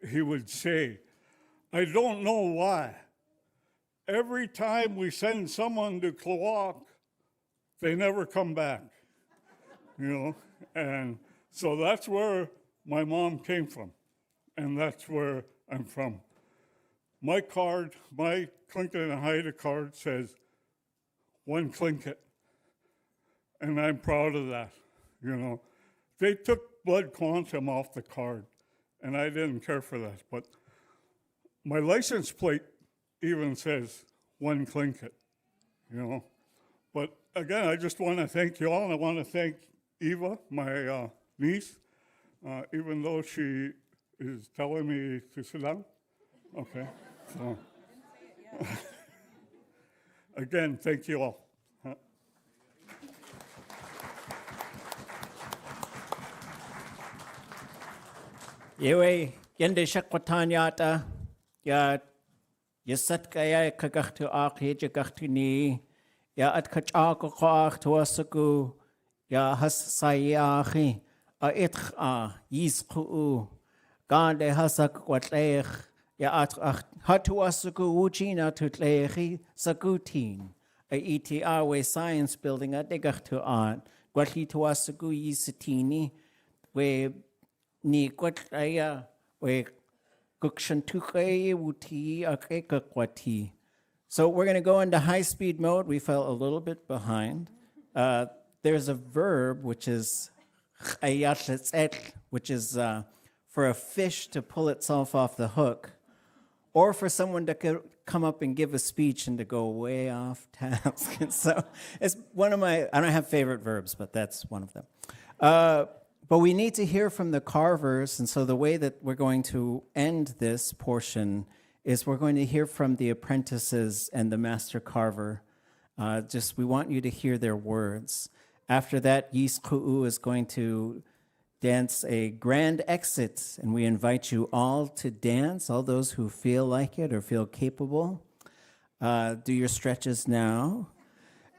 he would say, I don't know why. Every time we send someone to Klawock, they never come back, you know? And so that's where my mom came from, and that's where I'm from. My card, my Tlingit and Haida card says, one Tlingit, and I'm proud of that, you know? They took blood quantum off the card, and I didn't care for that, but my license plate even says one Tlingit, you know? But again, I just want to thank you all, and I want to thank Eva, my niece, even though she is telling me to sit down. Okay, so again, thank you all. Yewe yende shakwatanyata ya yasat kaya kagachtu akhi jagachtu ni ya at kachako koach tuasaku ya hasai akhi a itch a yisku gande hasak kwatlech ya at hatuasaku uchina tutlechi sagutin a ETR Science Building at degachtu art gwatli tuasaku yisatini we ni kwatlaya we kukshantuke wuti akekakwati. So we're going to go into high-speed mode. We fell a little bit behind. There's a verb, which is which is for a fish to pull itself off the hook, or for someone to come up and give a speech and to go way off task. And so it's one of my, I don't have favorite verbs, but that's one of them. But we need to hear from the carvers, and so the way that we're going to end this portion is we're going to hear from the apprentices and the master carver. We want you to hear their words. After that, Yis Ku'u is going to dance a grand exit, and we invite you all to dance, all those who feel like it or feel capable. Do your stretches now.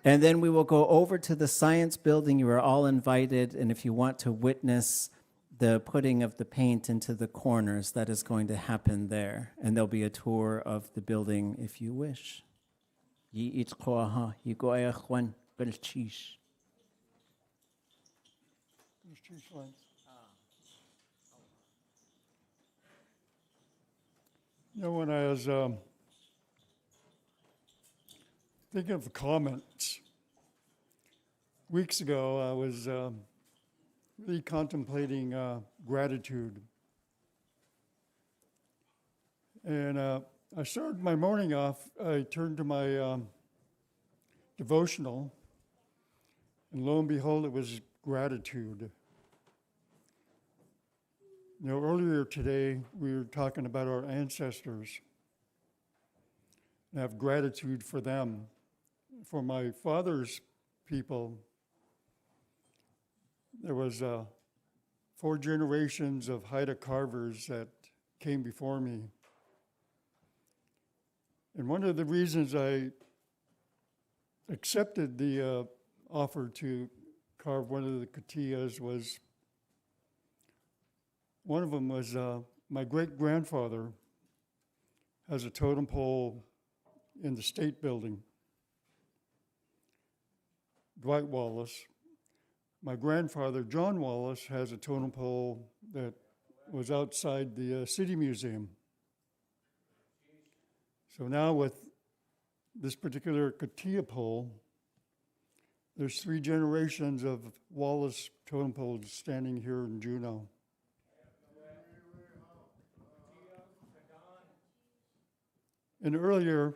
And then we will go over to the science building. You are all invited, and if you want to witness the putting of the paint into the corners, that is going to happen there. And there'll be a tour of the building if you wish. You know, when I was thinking of the comments, weeks ago I was really contemplating gratitude. And I started my morning off, I turned to my devotional, and lo and behold, it was gratitude. You know, earlier today, we were talking about our ancestors and have gratitude for them. For my father's people, there was 4 generations of Haida carvers that came before me. And one of the reasons I accepted the offer to carve one of the kootéeyaas was, one of them was my great-grandfather has a totem pole in the state building. Dwight Wallace. My grandfather, John Wallace, has a totem pole that was outside the City Museum. So now with this particular kootéeyaa pole, there's 3 generations of Wallace totem poles standing here in Juneau. And earlier,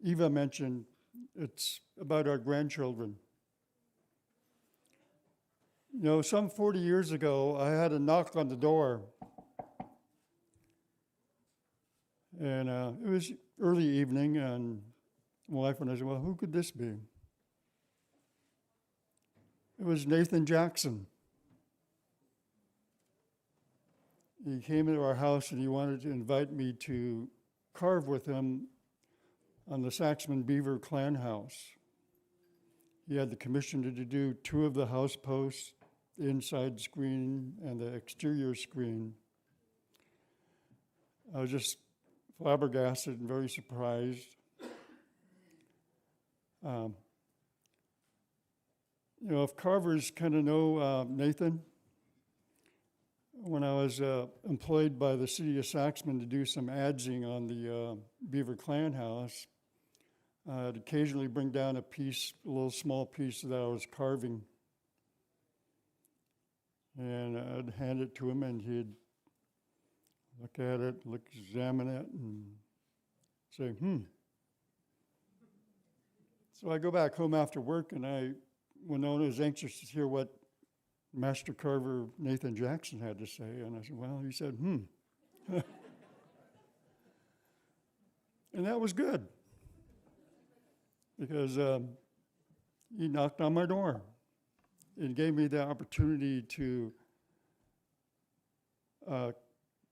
Eva mentioned it's about our grandchildren. You know, some 40 years ago, I had a knock on the door. And it was early evening, and my wife and I said, well, who could this be? It was Nathan Jackson. He came into our house and he wanted to invite me to carve with him on the Saxman Beaver clan house. He had the commission to do 2 of the house posts, the inside screen and the exterior screen. I was just flabbergasted and very surprised. You know, if carvers kind of know Nathan, when I was employed by the city of Saxman to do some adzing on the Beaver Clan House, I'd occasionally bring down a little small piece that I was carving. And I'd hand it to him and he'd look at it, examine it, and say, So I go back home after work and Winona was anxious to hear what Master Carver Nathan Jackson had to say. And I said, well, he said, And that was good. Because he knocked on my door. It gave me the opportunity to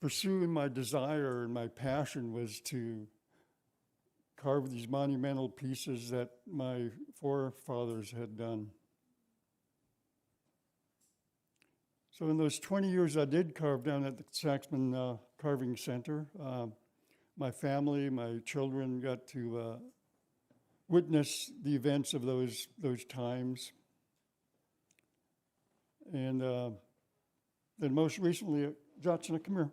pursue my desire, and my passion was to carve these monumental pieces that my forefathers had done. So in those 20 years I did carve down at the Saxman Carving Center, my family, my children got to witness the events of those times. And then most recently, Jotsna, come here.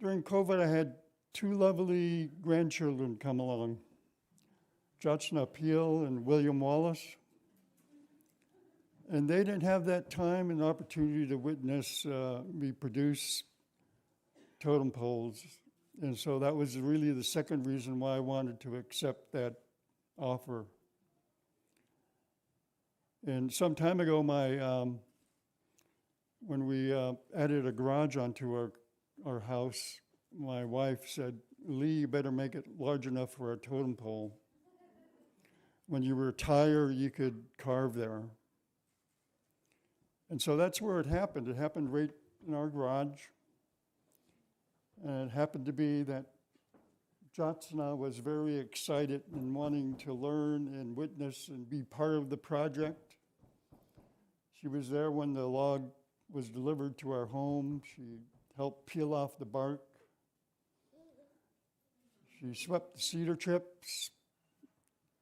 During COVID, I had 2 lovely grandchildren come along, Jotsna Peel and William Wallace. And they didn't have that time and opportunity to witness me produce totem poles. And so that was really the second reason why I wanted to accept that offer. And some time ago, when we added a garage onto our house, my wife said, Lee, you better make it large enough for a totem pole. When you retire, you could carve there. And so that's where it happened. It happened right in our garage. And it happened to be that Jotsna was very excited and wanting to learn and witness and be part of the project. She was there when the log was delivered to our home. She helped peel off the bark. She swept the cedar chips.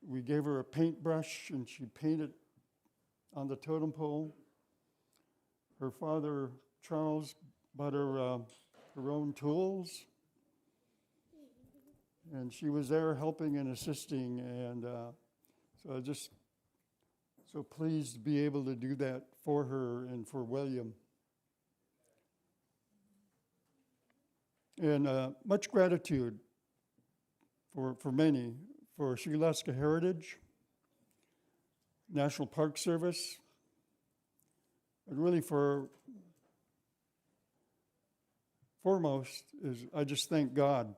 We gave her a paintbrush and she painted on the totem pole. Her father, Charles, bought her her own tools. And she was there helping and assisting. And so I was just so pleased to be able to do that for her and for William. And much gratitude for many, for Sealaska Heritage, National Park Service, and really foremost is I just thank God.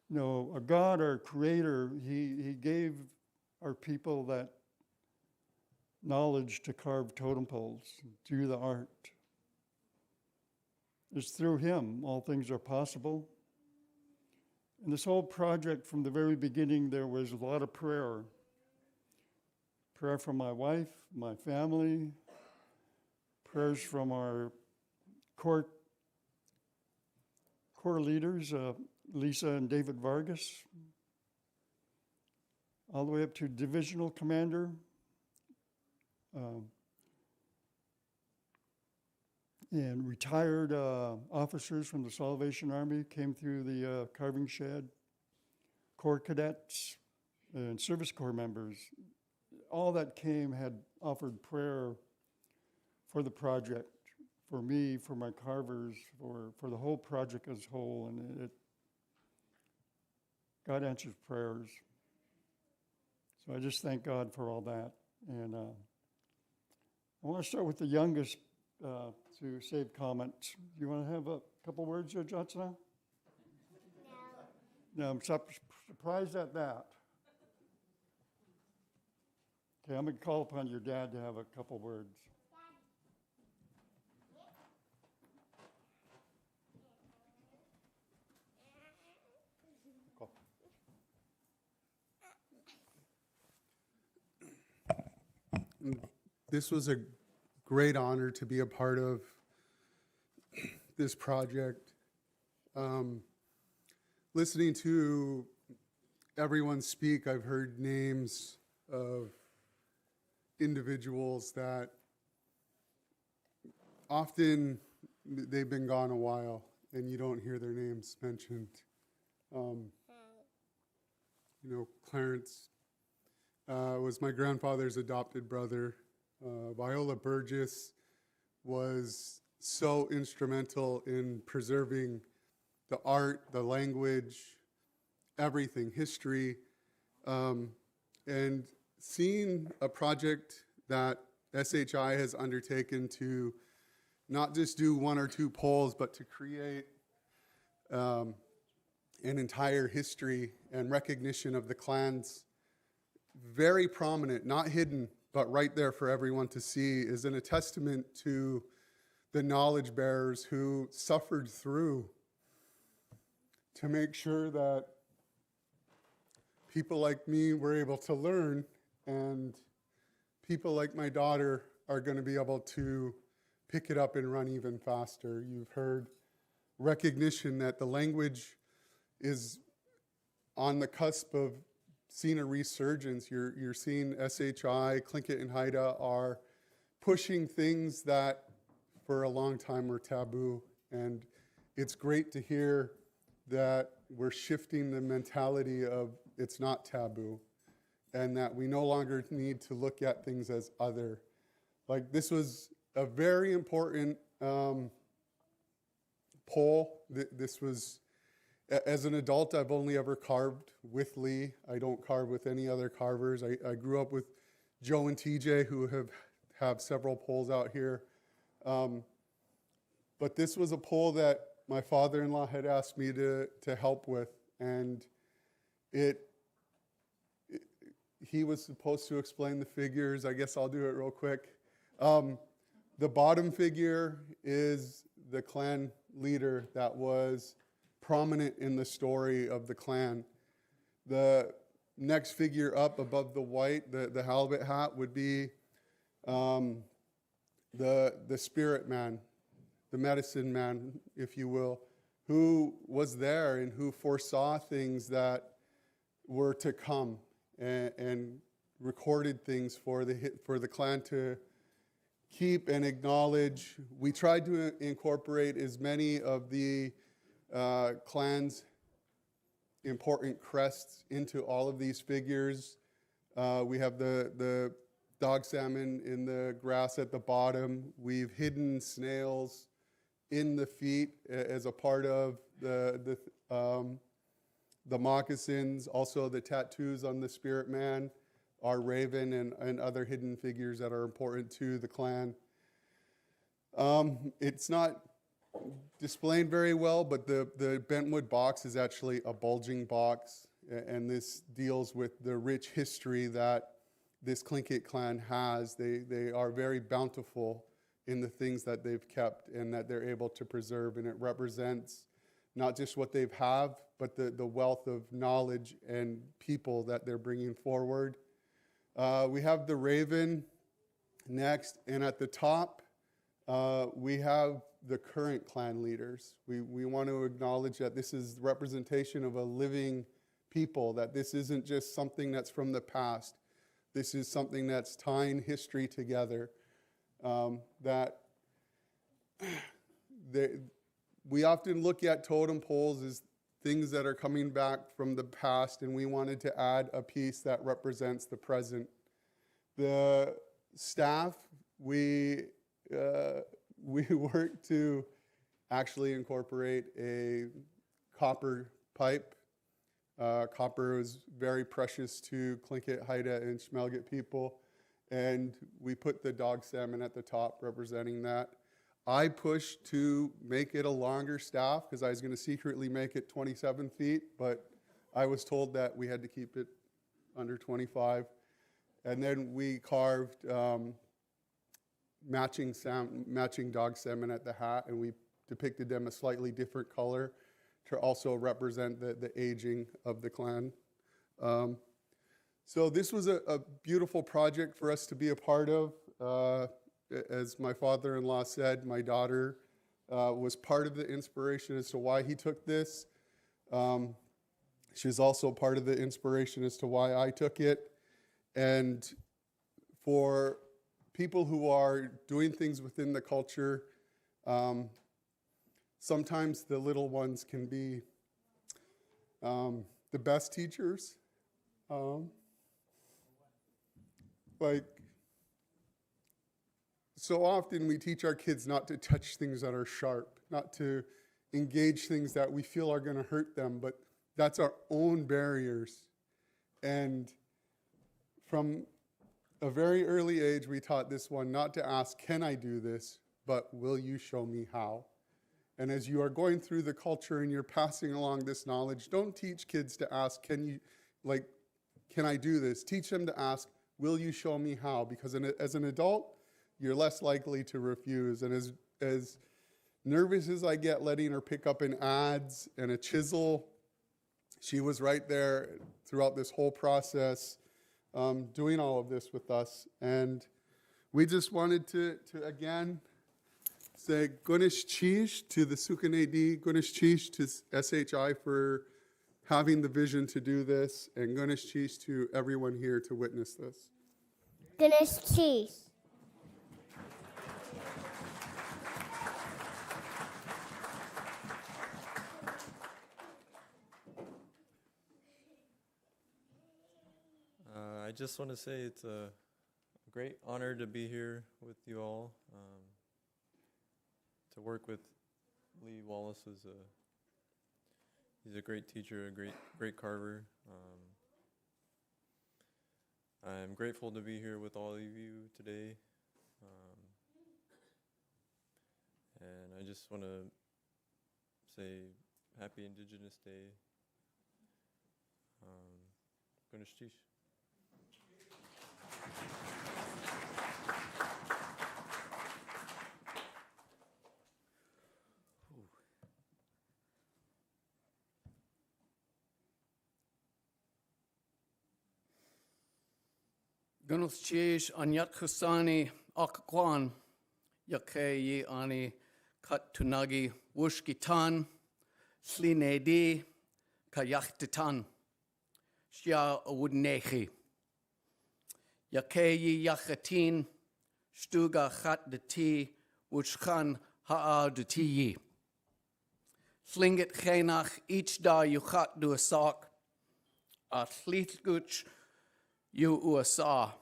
You know, a God, our creator, he gave our people that knowledge to carve totem poles, do the art. It's through him all things are possible. And this whole project, from the very beginning, there was a lot of prayer. Prayer from my wife, my family, prayers from our core leaders, Lisa and David Vargas. all the way up to divisional commander. And retired officers from the Salvation Army came through the carving shed. Corps cadets and service corps members, all that came had offered prayer for the project, for me, for my carvers, for the whole project as a whole, and God answers prayers. So I just thank God for all that. And I want to start with the youngest to save comments. You want to have a couple words, Judge Atsana? No, I'm surprised at that. Okay, I'm going to call upon your dad to have a couple words. This was a great honor to be a part of this project. Listening to everyone speak, I've heard names of individuals that often they've been gone a while and you don't hear their names mentioned. Clarence was my grandfather's adopted brother. Viola Burgess was so instrumental in preserving the art, the language, everything, history, and seeing a project that SHI has undertaken to not just do one or two polls, but to create an entire history and recognition of the clans, very prominent, not hidden, but right there for everyone to see, is a testament to the knowledge bearers who suffered through to make sure that people like me were able to learn, and people like my daughter are going to be able to pick it up and run even faster. You've heard recognition that the language is on the cusp of seeing a resurgence. You're seeing SHI, Tlingit, and Haida are pushing things that for a long time were taboo, and it's great to hear that we're shifting the mentality of it's not taboo, and that we no longer need to look at things as other. Like, this was a very important poll. This was, as an adult, I've only ever carved with Lee. I don't carve with any other carvers. I grew up with Joe and TJ, who have several polls out here. But this was a poll that my father-in-law had asked me to help with, and he was supposed to explain the figures. I guess I'll do it real quick. The bottom figure is the clan leader that was prominent in the story of the clan. The next figure up above the white, the halibut hat, would be the spirit man, the medicine man, if you will, who was there and who foresaw things that were to come and recorded things for the clan to keep and acknowledge. We tried to incorporate as many of the clan's important crests into all of these figures. We have the dog salmon in the grass at the bottom. We've hidden snails in the feet as a part of the moccasins. Also, the tattoos on the spirit man are raven and other hidden figures that are important to the clan. It's not displayed very well, but the bentwood box is actually a bulging box, and this deals with the rich history that this Tlingit clan has. They are very bountiful in the things that they've kept and that they're able to preserve, and it represents not just what they have, but the wealth of knowledge and people that they're bringing forward. We have the raven next, and at the top, we have the current clan leaders. We want to acknowledge that this is representation of a living people, that this isn't just something that's from the past. This is something that's tying history together. We often look at totem poles as things that are coming back from the past, and we wanted to add a piece that represents the present. The staff, we worked to actually incorporate a copper pipe. Copper is very precious to Tlingit, Haida, and Tsimshian people, and we put the dog salmon at the top representing that. I pushed to make it a longer staff because I was going to secretly make it 27 feet, but I was told that we had to keep it under 25. And then we carved matching dog salmon at the hat, and we depicted them a slightly different color to also represent the aging of the clan. So this was a beautiful project for us to be a part of. As my father-in-law said, my daughter was part of the inspiration as to why he took this. She's also part of the inspiration as to why I took it. And for people who are doing things within the culture, sometimes the little ones can be the best teachers. So often we teach our kids not to touch things that are sharp, not to engage things that we feel are going to hurt them, but that's our own barriers. And from a very early age, we taught this one not to ask, can I do this, but will you show me how? And as you are going through the culture and you're passing along this knowledge, don't teach kids to ask, can I do this? Teach them to ask, will you show me how? Because as an adult, you're less likely to refuse. And as nervous as I get letting her pick up an adze and a chisel, she was right there throughout this whole process, doing all of this with us. And we just wanted to again, say Gunish Chish to the Sukteeneidí, Gunish Chish to SHI for having the vision to do this, and Gunish Chish to everyone here to witness this. Gunish Chish. I just want to say it's a great honor to be here with you all. To work with Lee Wallace he's a great teacher, a great carver. I'm grateful to be here with all of you today. And I just want to say Happy Indigenous Day. Gunish Chish. Gunnels Chish on Yakusani Okakwan Yake Ani Kat Tunagi Wushkitan Tlingit Kayachtitan Shia Awudnechi Yake Yachatin Stuga Khat de Ti Wushkan Haa de Ti Tlingit Khenach each da Yuchat do a sock a Tlitguch you USA.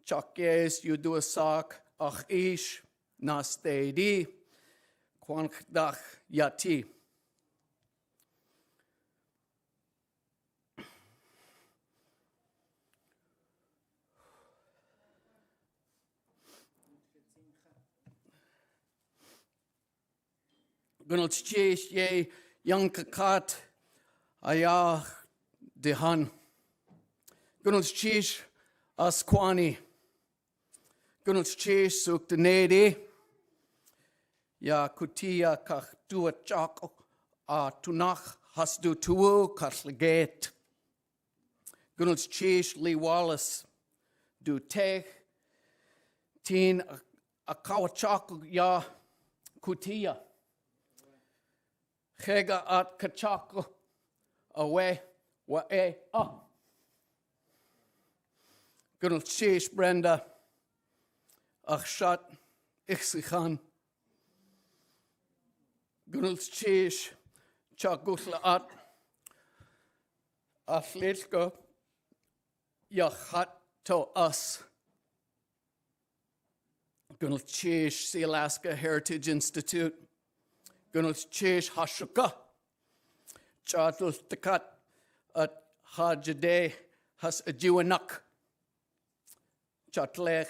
Chakes you do a sock, ach ish, nastedi, kwankdach yati. Gunal chish ye yankakat ayah dehan. Gunnels Chish Asquani. Gunnels Chish Sukteeneidí. Ya kootéeyaa kach dua chak a tunach hasdu tuwu katlegate. Gunnels Chish Lee Wallace. Du tech. Teen a kawachak ya kootéeyaa. Chega at kachako away, wa Gunul Chish Brenda, Achshat, Ixichan, Gunul Chish, Chagutlaat, Athlitko, Yachat to us. Gunul Chish, Sealaska Heritage Institute, Gunul Chish Hashuka, Chatul Takat, at Hajade Has Ajiwanak, Chatlech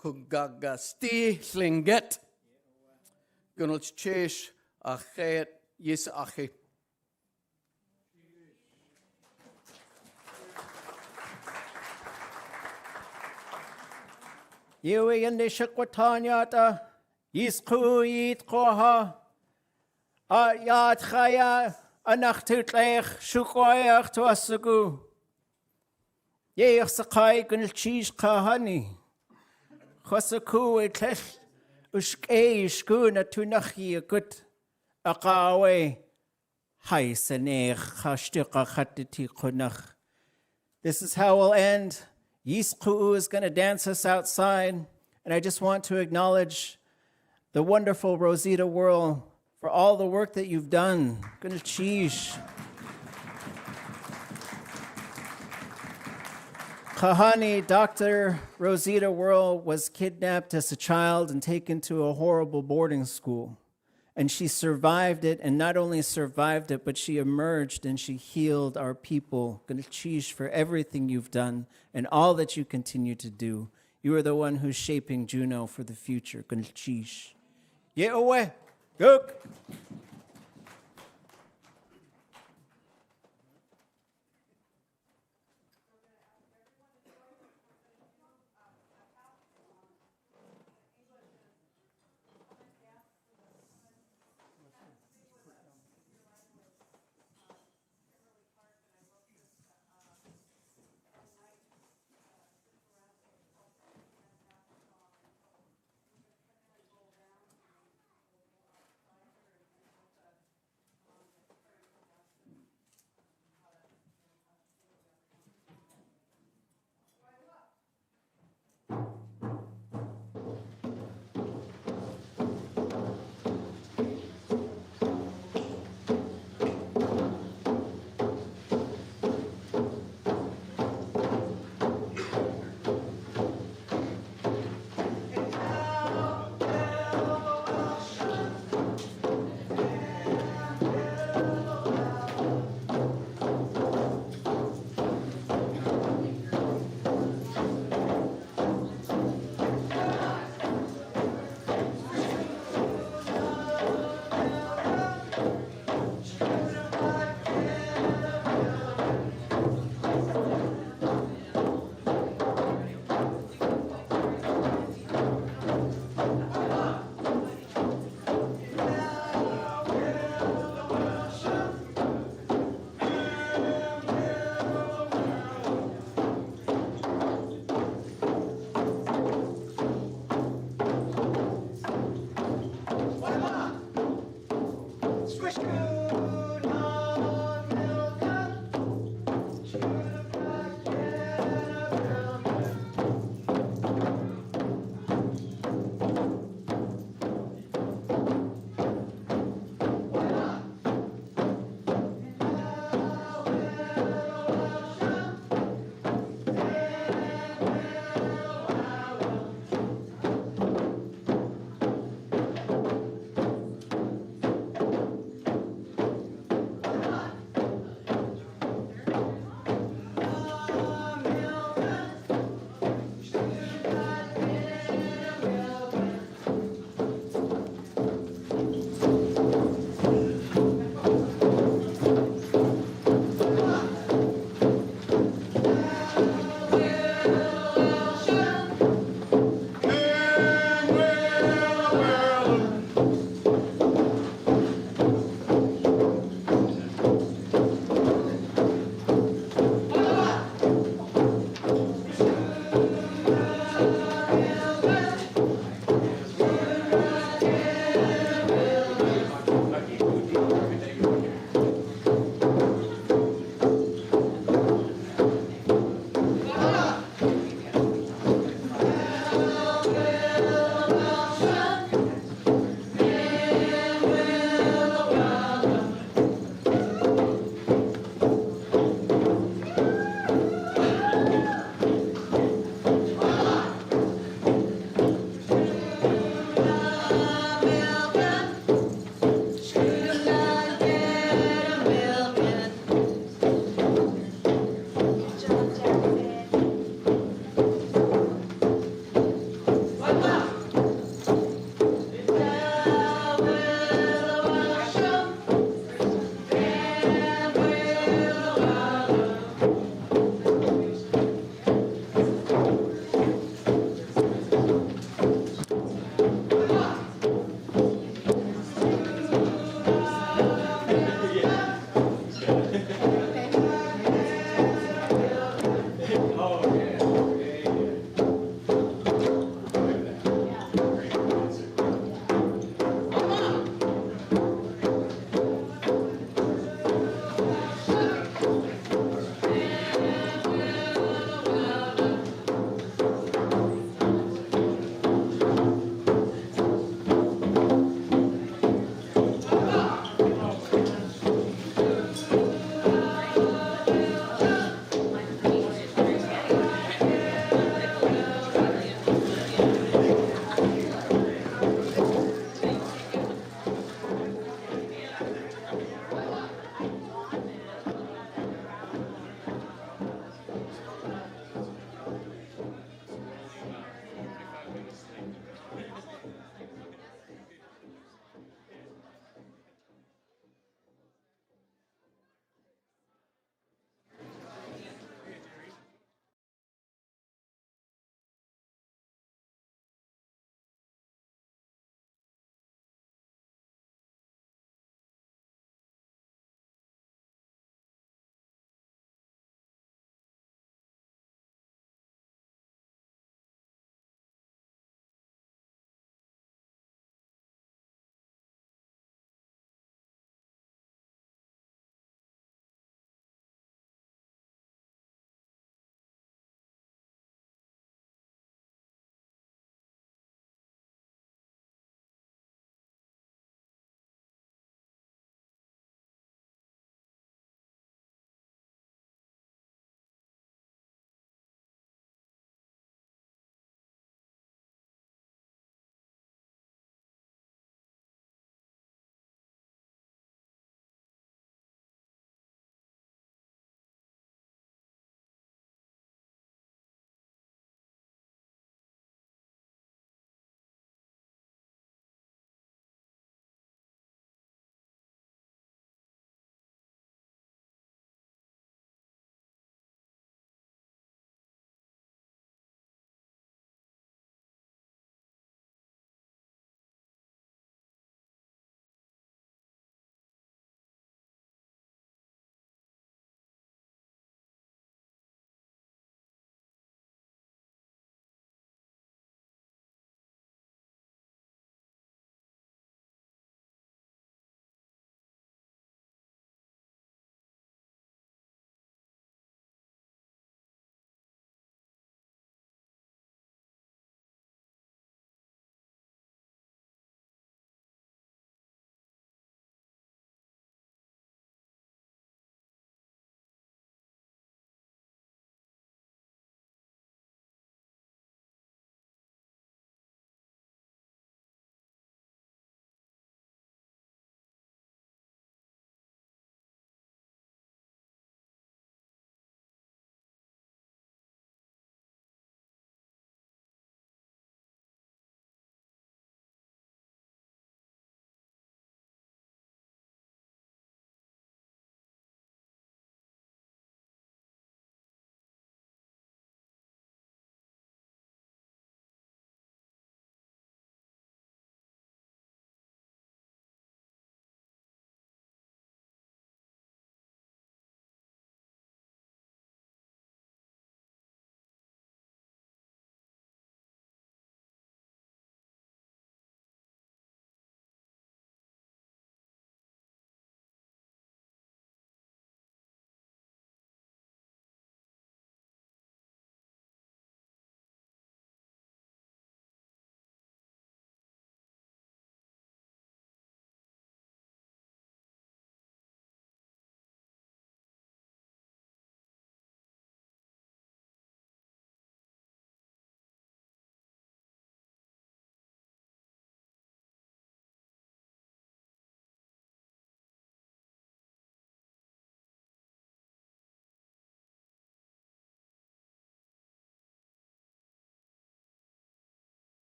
Kugagasti Tlingit, Gunul Chish Achet Yisachi. Yui and the Shakwatanyata, Yisku Yit Koha, Yat Chaya, Anachtutech, Shukoyach to Asagu. Yech Sakai Gunil Chish Kahani, Hosaku Etlesh, Ushke Shkuna Tunachi a good Akawe, Haisenech, Hashtika Hatiti Konach. This is how we'll end. Yisku is going to dance us outside, and I just want to acknowledge the wonderful Rosita Worl for all the work that you've done. Gonna cheesh. Kahani, Dr. Rosita Worl, was kidnapped as a child and taken to a horrible boarding school. And she survived it, and not only survived it, but she emerged and she healed our people. Gonna cheesh for everything you've done and all that you continue to do. You are the one who's shaping Juneau for the future. Gonna cheesh. Yeah, away. Go.